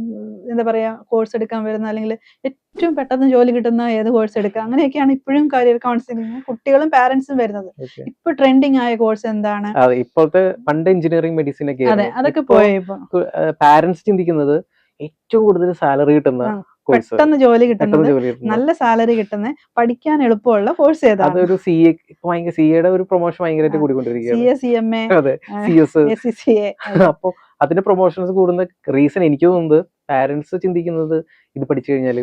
എന്താ പറയാ കോഴ്സ് എടുക്കാൻ വരുന്ന അല്ലെങ്കിൽ ഏറ്റവും പെട്ടെന്ന് ജോലി കിട്ടുന്ന ഏത് കോഴ്സ് എടുക്കുക, അങ്ങനെയൊക്കെയാണ് ഇപ്പോഴും കരിയർ കൗൺസിലിംഗ് കുട്ടികളും പാരന്റ്സും വരുന്നത്. ഇപ്പൊ ട്രെൻഡിങ് ആയ കോഴ്സ് എന്താണ്?
ഇപ്പോഴത്തെ പണ്ട് എഞ്ചിനീയറിംഗ് മെഡിസിൻ ഒക്കെ,
അതെ, അതൊക്കെ പോയി. ഇപ്പൊ
പാരന്റ്സ് ചിന്തിക്കുന്നത് ഏറ്റവും കൂടുതൽ സാലറി കിട്ടുന്ന,
പെട്ടെന്ന് ജോലി കിട്ടുന്നത്, നല്ല സാലറി കിട്ടുന്ന, പഠിക്കാൻ എളുപ്പമുള്ള കോഴ്സ് ഏതാണ്?
അതൊരു CA യുടെ ഒരു പ്രൊമോഷൻ ഭയങ്കരമായിട്ട് കൂടിക്കൊണ്ടിരിക്കുകയാണ്.
CA, CMA,
അതെ, CS.
SCCA.
അപ്പൊ അതിന്റെ പ്രൊമോഷൻസ് കൂടുന്ന റീസൺ എനിക്ക് തോന്നുന്നത് പാരന്റ്സ് ചിന്തിക്കുന്നത് ഇത് പഠിച്ചു കഴിഞ്ഞാൽ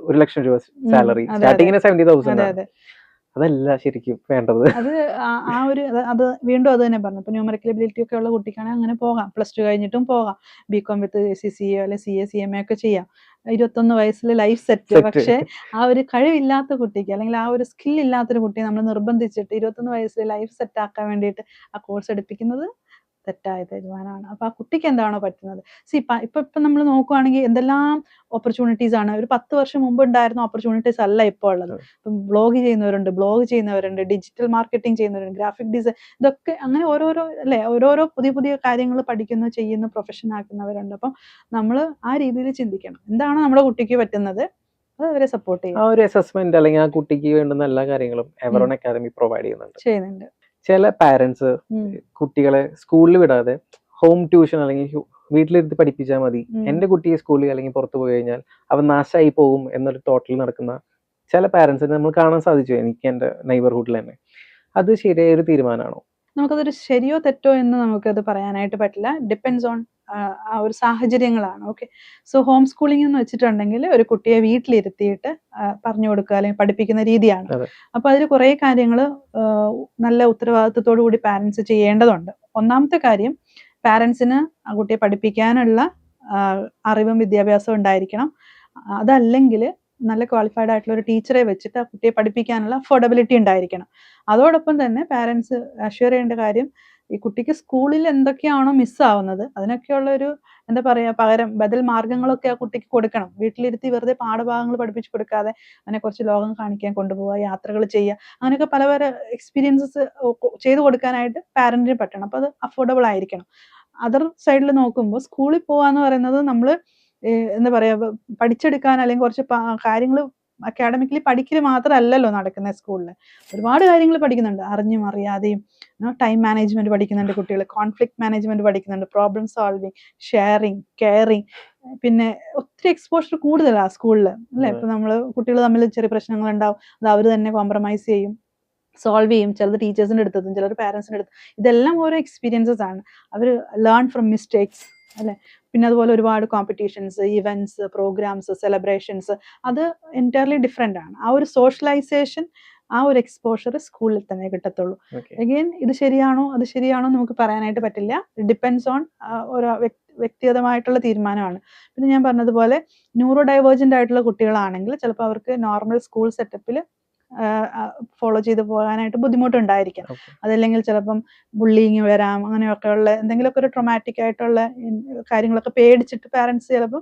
ഒരു ലക്ഷം രൂപ സാലറി, സ്റ്റാർട്ടിങ്ങിന് 70,000 ആണ്. അതല്ല ശരിക്കും വേണ്ടത്.
അത് ആ ഒരു അത് വീണ്ടും അത് തന്നെ പറഞ്ഞു. ഇപ്പൊ ന്യൂമറിക്കൽ എബിലിറ്റി ഒക്കെ ഉള്ള കുട്ടിക്കാണെങ്കിൽ അങ്ങനെ പോകാം, പ്ലസ് ടു കഴിഞ്ഞിട്ടും പോകാം, ബികോം വിത്ത് CCA അല്ലെ CA CMA ഒക്കെ ചെയ്യാം. 21 വയസ്സിൽ ലൈഫ് സെറ്റ്. പക്ഷെ ആ ഒരു കഴിവില്ലാത്ത കുട്ടിക്ക് അല്ലെങ്കിൽ ആ ഒരു സ്കിൽ ഇല്ലാത്തൊരു കുട്ടിയെ നമ്മൾ നിർബന്ധിച്ചിട്ട് 21 വയസ്സിൽ ലൈഫ് സെറ്റ് ആക്കാൻ വേണ്ടിയിട്ട് ആ കോഴ്സ് എടുപ്പിക്കുന്നത് തെറ്റായ തീരുമാനമാണ്. അപ്പൊ ആ കുട്ടിക്ക് എന്താണോ പറ്റുന്നത്, ഇപ്പൊ നമ്മൾ നോക്കുവാണെങ്കിൽ എന്തെല്ലാം ഓപ്പർച്യൂണിറ്റീസ് ആണ്. ഒരു 10 വർഷം മുമ്പ് ഉണ്ടായിരുന്ന ഓപ്പർച്യൂണിറ്റീസ് അല്ല ഇപ്പോൾ ഉള്ളത്. ഇപ്പം ബ്ലോഗ് ചെയ്യുന്നവരുണ്ട്, ഡിജിറ്റൽ മാർക്കറ്റിംഗ് ചെയ്യുന്നവരുണ്ട്, ഗ്രാഫിക് ഡിസൈൻ, ഇതൊക്കെ അങ്ങനെ ഓരോരോ പുതിയ കാര്യങ്ങൾ പഠിക്കുന്നു, ചെയ്യുന്നു, പ്രൊഫഷൻ ആക്കുന്നവരുണ്ട്. അപ്പം നമ്മൾ ആ രീതിയിൽ ചിന്തിക്കണം, എന്താണ് നമ്മുടെ കുട്ടിക്ക് പറ്റുന്നത്, അത് അവരെ സപ്പോർട്ട് ചെയ്യും.
ആ ഒരു അസസ്മെന്റ് അല്ലെങ്കിൽ ആ കുട്ടിക്ക് വേണ്ടുന്ന എല്ലാ കാര്യങ്ങളും എവറോൺ അക്കാദമി പ്രൊവൈഡ് ചെയ്യുന്നുണ്ട്. ചില പാരന്റ്സ് കുട്ടികളെ സ്കൂളിൽ വിടാതെ ഹോം ട്യൂഷൻ അല്ലെങ്കിൽ വീട്ടിലിരുത്തി പഠിപ്പിച്ചാൽ മതി, എന്റെ കുട്ടിയെ സ്കൂളിൽ അല്ലെങ്കിൽ പുറത്തു പോയി കഴിഞ്ഞാൽ അവൻ നാശമായി പോകും എന്നൊരു തോട്ടിൽ നടക്കുന്ന ചില പാരന്റ്സിനെ നമ്മൾ കാണാൻ സാധിച്ചു എനിക്ക് എന്റെ നെയ്ബർഹുഡിൽ തന്നെ. അത് ശരിയായ ഒരു തീരുമാനമാണോ?
നമുക്കതൊരു ശരിയോ തെറ്റോ എന്ന് നമുക്കത് പറയാനായിട്ട് പറ്റില്ല. ഡിപ്പെൻഡ്സ് ഓൺ ആ ഒരു സാഹചര്യങ്ങളാണ്. ഓക്കെ, സോ ഹോം സ്കൂളിംഗ് എന്ന് വെച്ചിട്ടുണ്ടെങ്കിൽ ഒരു കുട്ടിയെ വീട്ടിലിരുത്തിയിട്ട് പറഞ്ഞു കൊടുക്കുക അല്ലെങ്കിൽ പഠിപ്പിക്കുന്ന രീതിയാണ്. അപ്പൊ അതിൽ കുറെ കാര്യങ്ങൾ നല്ല ഉത്തരവാദിത്വത്തോടു കൂടി പാരന്റ്സ് ചെയ്യേണ്ടതുണ്ട്. ഒന്നാമത്തെ കാര്യം, പാരന്റ്സിന് ആ കുട്ടിയെ പഠിപ്പിക്കാനുള്ള അറിവും വിദ്യാഭ്യാസവും ഉണ്ടായിരിക്കണം. അതല്ലെങ്കിൽ നല്ല ക്വാളിഫൈഡ് ആയിട്ടുള്ള ഒരു ടീച്ചറെ വെച്ചിട്ട് ആ കുട്ടിയെ പഠിപ്പിക്കാനുള്ള അഫോർഡബിലിറ്റി ഉണ്ടായിരിക്കണം. അതോടൊപ്പം തന്നെ പാരന്റ്സ് അഷ്വർ ചെയ്യേണ്ട കാര്യം, ഈ കുട്ടിക്ക് സ്കൂളിൽ എന്തൊക്കെയാണോ മിസ്സാവുന്നത് അതിനൊക്കെയുള്ള ഒരു എന്താ പറയാ പകരം ബദൽ മാർഗങ്ങളൊക്കെ ആ കുട്ടിക്ക് കൊടുക്കണം. വീട്ടിലിരുത്തി വെറുതെ പാഠഭാഗങ്ങൾ പഠിപ്പിച്ചു കൊടുക്കാതെ അവനെ കുറച്ച് ലോകം കാണിക്കാൻ കൊണ്ടുപോവുക, യാത്രകൾ ചെയ്യുക, അങ്ങനെയൊക്കെ പല എക്സ്പീരിയൻസസ് ചെയ്തു കൊടുക്കാനായിട്ട് പാരന്റിന് പറ്റണം. അപ്പൊ അത് അഫോർഡബിൾ ആയിരിക്കണം. അതർ സൈഡിൽ നോക്കുമ്പോൾ സ്കൂളിൽ പോവാന്ന് പറയുന്നത് നമ്മൾ എന്താ പറയാ പഠിച്ചെടുക്കാൻ അല്ലെങ്കിൽ കുറച്ച് കാര്യങ്ങൾ അക്കാഡമിക്കലി പഠിക്കൽ മാത്രമല്ലല്ലോ നടക്കുന്നത്. സ്കൂളിൽ ഒരുപാട് കാര്യങ്ങൾ പഠിക്കുന്നുണ്ട്, അറിഞ്ഞും അറിയാതെയും. ടൈം മാനേജ്മെന്റ് പഠിക്കുന്നുണ്ട് കുട്ടികൾ, കോൺഫ്ലിക്ട് മാനേജ്മെന്റ് പഠിക്കുന്നുണ്ട്, പ്രോബ്ലം സോൾവിങ്, ഷെയറിങ്, കെയറിങ്, പിന്നെ ഒത്തിരി എക്സ്പോഷർ കൂടുതലാണ് സ്കൂളിൽ അല്ലെ. ഇപ്പൊ നമ്മള് കുട്ടികൾ തമ്മിൽ ചെറിയ പ്രശ്നങ്ങൾ ഉണ്ടാവും, അത് അവർ തന്നെ കോംപ്രമൈസ് ചെയ്യും, സോൾവ് ചെയ്യും. ചിലത് ടീച്ചേഴ്സിന്റെ അടുത്തും ചിലർ പാരന്റ്സിന്റെ അടുത്തും. ഇതെല്ലാം ഓരോ എക്സ്പീരിയൻസസ് ആണ്. അവർ ലേൺ ഫ്രം മിസ്റ്റേക്സ് അല്ലെ. പിന്നെ അതുപോലെ ഒരുപാട് കോമ്പറ്റീഷൻസ്, ഇവന്റ്സ്, പ്രോഗ്രാംസ്, സെലിബ്രേഷൻസ്, അത് എൻറ്റയർലി ഡിഫറെന്റ് ആണ്. ആ ഒരു സോഷ്യലൈസേഷൻ, ആ ഒരു എക്സ്പോഷർ സ്കൂളിൽ തന്നെ കിട്ടത്തുള്ളൂ. അഗെയിൻ ഇത് ശരിയാണോ അത് ശരിയാണോ നമുക്ക് പറയാനായിട്ട് പറ്റില്ല. ഡിപ്പെൻഡ്സ് ഓൺ ഓരോ വ്യക്തിഗതമായിട്ടുള്ള തീരുമാനമാണ്. പിന്നെ ഞാൻ പറഞ്ഞതുപോലെ ന്യൂറോ ഡൈവേർജന്റ് ആയിട്ടുള്ള കുട്ടികളാണെങ്കിൽ ചിലപ്പോൾ അവർക്ക് നോർമൽ സ്കൂൾ സെറ്റപ്പിൽ ഫോളോ ചെയ്ത് പോകാനായിട്ട് ബുദ്ധിമുട്ടുണ്ടായിരിക്കാം. അതല്ലെങ്കിൽ ചിലപ്പം ബുള്ളിങ് വരാം, അങ്ങനെയൊക്കെയുള്ള എന്തെങ്കിലുമൊക്കെ ഒരു ട്രോമാറ്റിക് ആയിട്ടുള്ള കാര്യങ്ങളൊക്കെ പേടിച്ചിട്ട് പാരന്റ്സ് ചിലപ്പം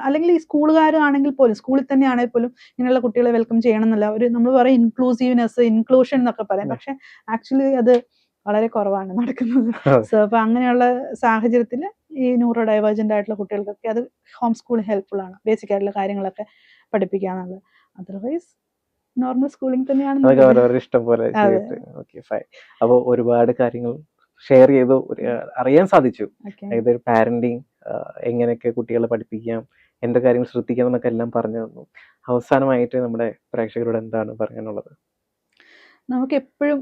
അല്ലെങ്കിൽ ഈ സ്കൂളുകാരാണെങ്കിൽ പോലും, സ്കൂളിൽ തന്നെ ആണെങ്കിൽ പോലും ഇങ്ങനെയുള്ള കുട്ടികളെ വെൽക്കം ചെയ്യണം എന്നല്ല. ഒരു നമ്മൾ പറയും ഇൻക്ലൂസീവ്നെസ്, ഇൻക്ലൂഷൻ എന്നൊക്കെ പറയാം. പക്ഷെ ആക്ച്വലി അത് വളരെ കുറവാണ് നടക്കുന്നത്. സോ അപ്പൊ അങ്ങനെയുള്ള സാഹചര്യത്തിൽ ഈ ന്യൂറോ ഡൈവേർജന്റ് ആയിട്ടുള്ള കുട്ടികൾക്കൊക്കെ അത് ഹോം സ്കൂൾ ഹെൽപ്ഫുൾ ആണ്, ബേസിക് ആയിട്ടുള്ള കാര്യങ്ങളൊക്കെ പഠിപ്പിക്കാന്നുള്ളത്. അതർവൈസ് നോർമൽ സ്കൂളിംഗ് തന്നെയാണ്
ഇഷ്ടം പോലെ. അപ്പോൾ ഒരുപാട് കാര്യങ്ങൾ ഷെയർ ചെയ്തു, അറിയാൻ സാധിച്ചു. അതായത് പാരന്റിങ് എങ്ങനെയൊക്കെ കുട്ടികളെ പഠിപ്പിക്കാം, എന്തൊക്കെ കാര്യങ്ങൾ ശ്രദ്ധിക്കണം എന്നൊക്കെ എല്ലാം പറഞ്ഞു തന്നു. അവസാനമായിട്ട് നമ്മുടെ പ്രേക്ഷകരോട് എന്താണ് പറയാനുള്ളത്?
നമുക്ക് എപ്പോഴും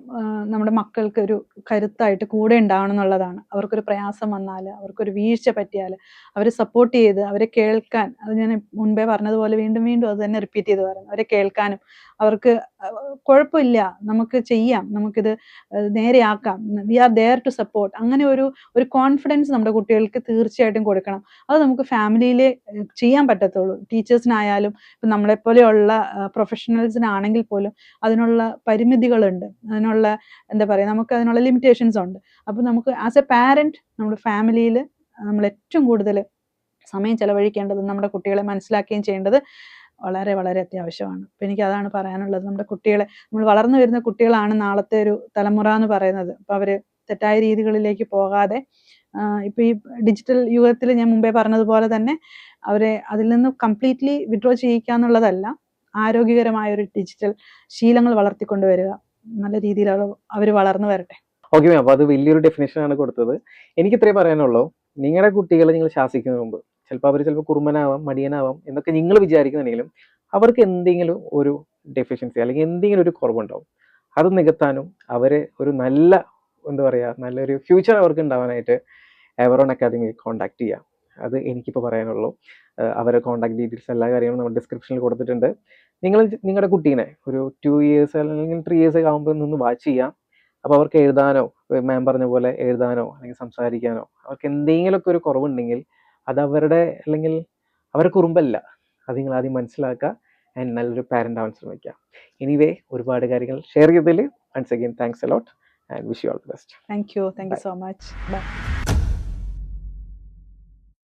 നമ്മുടെ മക്കൾക്ക് ഒരു കരുത്തായിട്ട് കൂടെ ഉണ്ടാവണം എന്നുള്ളതാണ്. അവർക്കൊരു പ്രയാസം വന്നാൽ, അവർക്കൊരു വീഴ്ച പറ്റിയാൽ അവരെ സപ്പോർട്ട് ചെയ്ത് അവരെ കേൾക്കാൻ, അത് ഞാൻ മുൻപേ പറഞ്ഞതുപോലെ വീണ്ടും വീണ്ടും അത് തന്നെ റിപ്പീറ്റ് ചെയ്ത് പറയുന്നു, അവരെ കേൾക്കാനും, അവർക്ക് കുഴപ്പമില്ല, നമുക്ക് ചെയ്യാം, നമുക്കിത് നേരെയാക്കാം, we are there to support, അങ്ങനെ ഒരു കോൺഫിഡൻസ് നമ്മുടെ കുട്ടികൾക്ക് തീർച്ചയായിട്ടും കൊടുക്കണം. അത് നമുക്ക് ഫാമിലിയിലെ ചെയ്യാൻ പറ്റത്തുള്ളൂ. ടീച്ചേഴ്സിനായാലും ഇപ്പം നമ്മളെപ്പോലെയുള്ള പ്രൊഫഷണൽസിനാണെങ്കിൽ പോലും അതിനുള്ള പരിമിതികളുണ്ട്, അതിനുള്ള എന്താ പറയുക, നമുക്ക് അതിനുള്ള ലിമിറ്റേഷൻസ് ഉണ്ട്. അപ്പോൾ നമുക്ക് ആസ് എ പാരന്റ് നമ്മുടെ ഫാമിലിയിൽ നമ്മൾ ഏറ്റവും കൂടുതൽ സമയം ചെലവഴിക്കേണ്ടത് നമ്മുടെ കുട്ടികളെ മനസ്സിലാക്കുകയും ചെയ്യേണ്ടത് വളരെ വളരെ അത്യാവശ്യമാണ്. അപ്പം എനിക്ക് അതാണ് പറയാനുള്ളത്. നമ്മുടെ കുട്ടികളെ, നമ്മൾ വളർന്നു വരുന്ന കുട്ടികളാണ് നാളത്തെ ഒരു തലമുറ എന്ന് പറയുന്നത്. അപ്പോൾ അവർ തെറ്റായ രീതികളിലേക്ക് പോകാതെ, ഇപ്പോൾ ഈ ഡിജിറ്റൽ യുഗത്തിൽ ഞാൻ മുമ്പേ പറഞ്ഞതുപോലെ തന്നെ അവരെ അതിൽ നിന്ന് കംപ്ലീറ്റ്ലി വിഡ്രോ ചെയ്യിക്കുക എന്നുള്ളതല്ല, ആരോഗ്യകരമായ ഒരു ഡിജിറ്റൽ ശീലങ്ങൾ വളർത്തിക്കൊണ്ടുവരിക, നല്ല രീതിയിൽ അവർ വളർന്നു വരട്ടെ.
ഓക്കെ മാം, അപ്പോൾ അത് വലിയൊരു ഡെഫിനേഷനാണ് കൊടുത്തത്. എനിക്ക് ഇത്രേ പറയാനുള്ളൂ, നിങ്ങളുടെ കുട്ടികളെ നിങ്ങൾ ശാസിക്കുന്നതിന് മുമ്പ് ചിലപ്പോൾ കുറുമ്പനാവാം, മടിയനാവാം എന്നൊക്കെ നിങ്ങൾ വിചാരിക്കുന്നുണ്ടെങ്കിലും അവർക്ക് എന്തെങ്കിലും ഒരു ഡെഫിഷ്യൻസി അല്ലെങ്കിൽ എന്തെങ്കിലും ഒരു കുറവുണ്ടാവും. അത് നികത്താനും അവരെ ഒരു നല്ല എന്താ പറയുക നല്ലൊരു ഫ്യൂച്ചർ അവർക്ക് ഉണ്ടാവാനായിട്ട് എവറോൺ അക്കാദമി കോൺടാക്ട് ചെയ്യാം. അത് എനിക്കിപ്പോൾ പറയാനുള്ളൂ. അവരുടെ കോൺടാക്ട് ഡീറ്റെയിൽസ് എല്ലാ കാര്യങ്ങളും നമ്മൾ ഡിസ്ക്രിപ്ഷനിൽ കൊടുത്തിട്ടുണ്ട്. നിങ്ങൾ നിങ്ങളുടെ കുട്ടീനെ ഒരു 2 ഇയേഴ്സ് അല്ലെങ്കിൽ 3 ഇയേഴ്സ് ഒക്കെ ആകുമ്പോൾ നിന്ന് വാച്ച് ചെയ്യാം. അപ്പോൾ അവർക്ക് എഴുതാനോ, മാം പറഞ്ഞ പോലെ എഴുതാനോ അല്ലെങ്കിൽ സംസാരിക്കാനോ അവർക്ക് എന്തെങ്കിലുമൊക്കെ ഒരു കുറവുണ്ടെങ്കിൽ അത് അല്ലെങ്കിൽ അവരുടെ കുറുമ്പല്ല. അത് നിങ്ങൾ ആദ്യം മനസ്സിലാക്കുക ആൻഡ് നല്ലൊരു പാരൻ്റ് ആവാൻ ശ്രമിക്കുക. എനിവേ ഒരുപാട് കാര്യങ്ങൾ ഷെയർ ചെയ്തതിൽ once again thanks a lot and wish you all the best.
Thank you so much. By.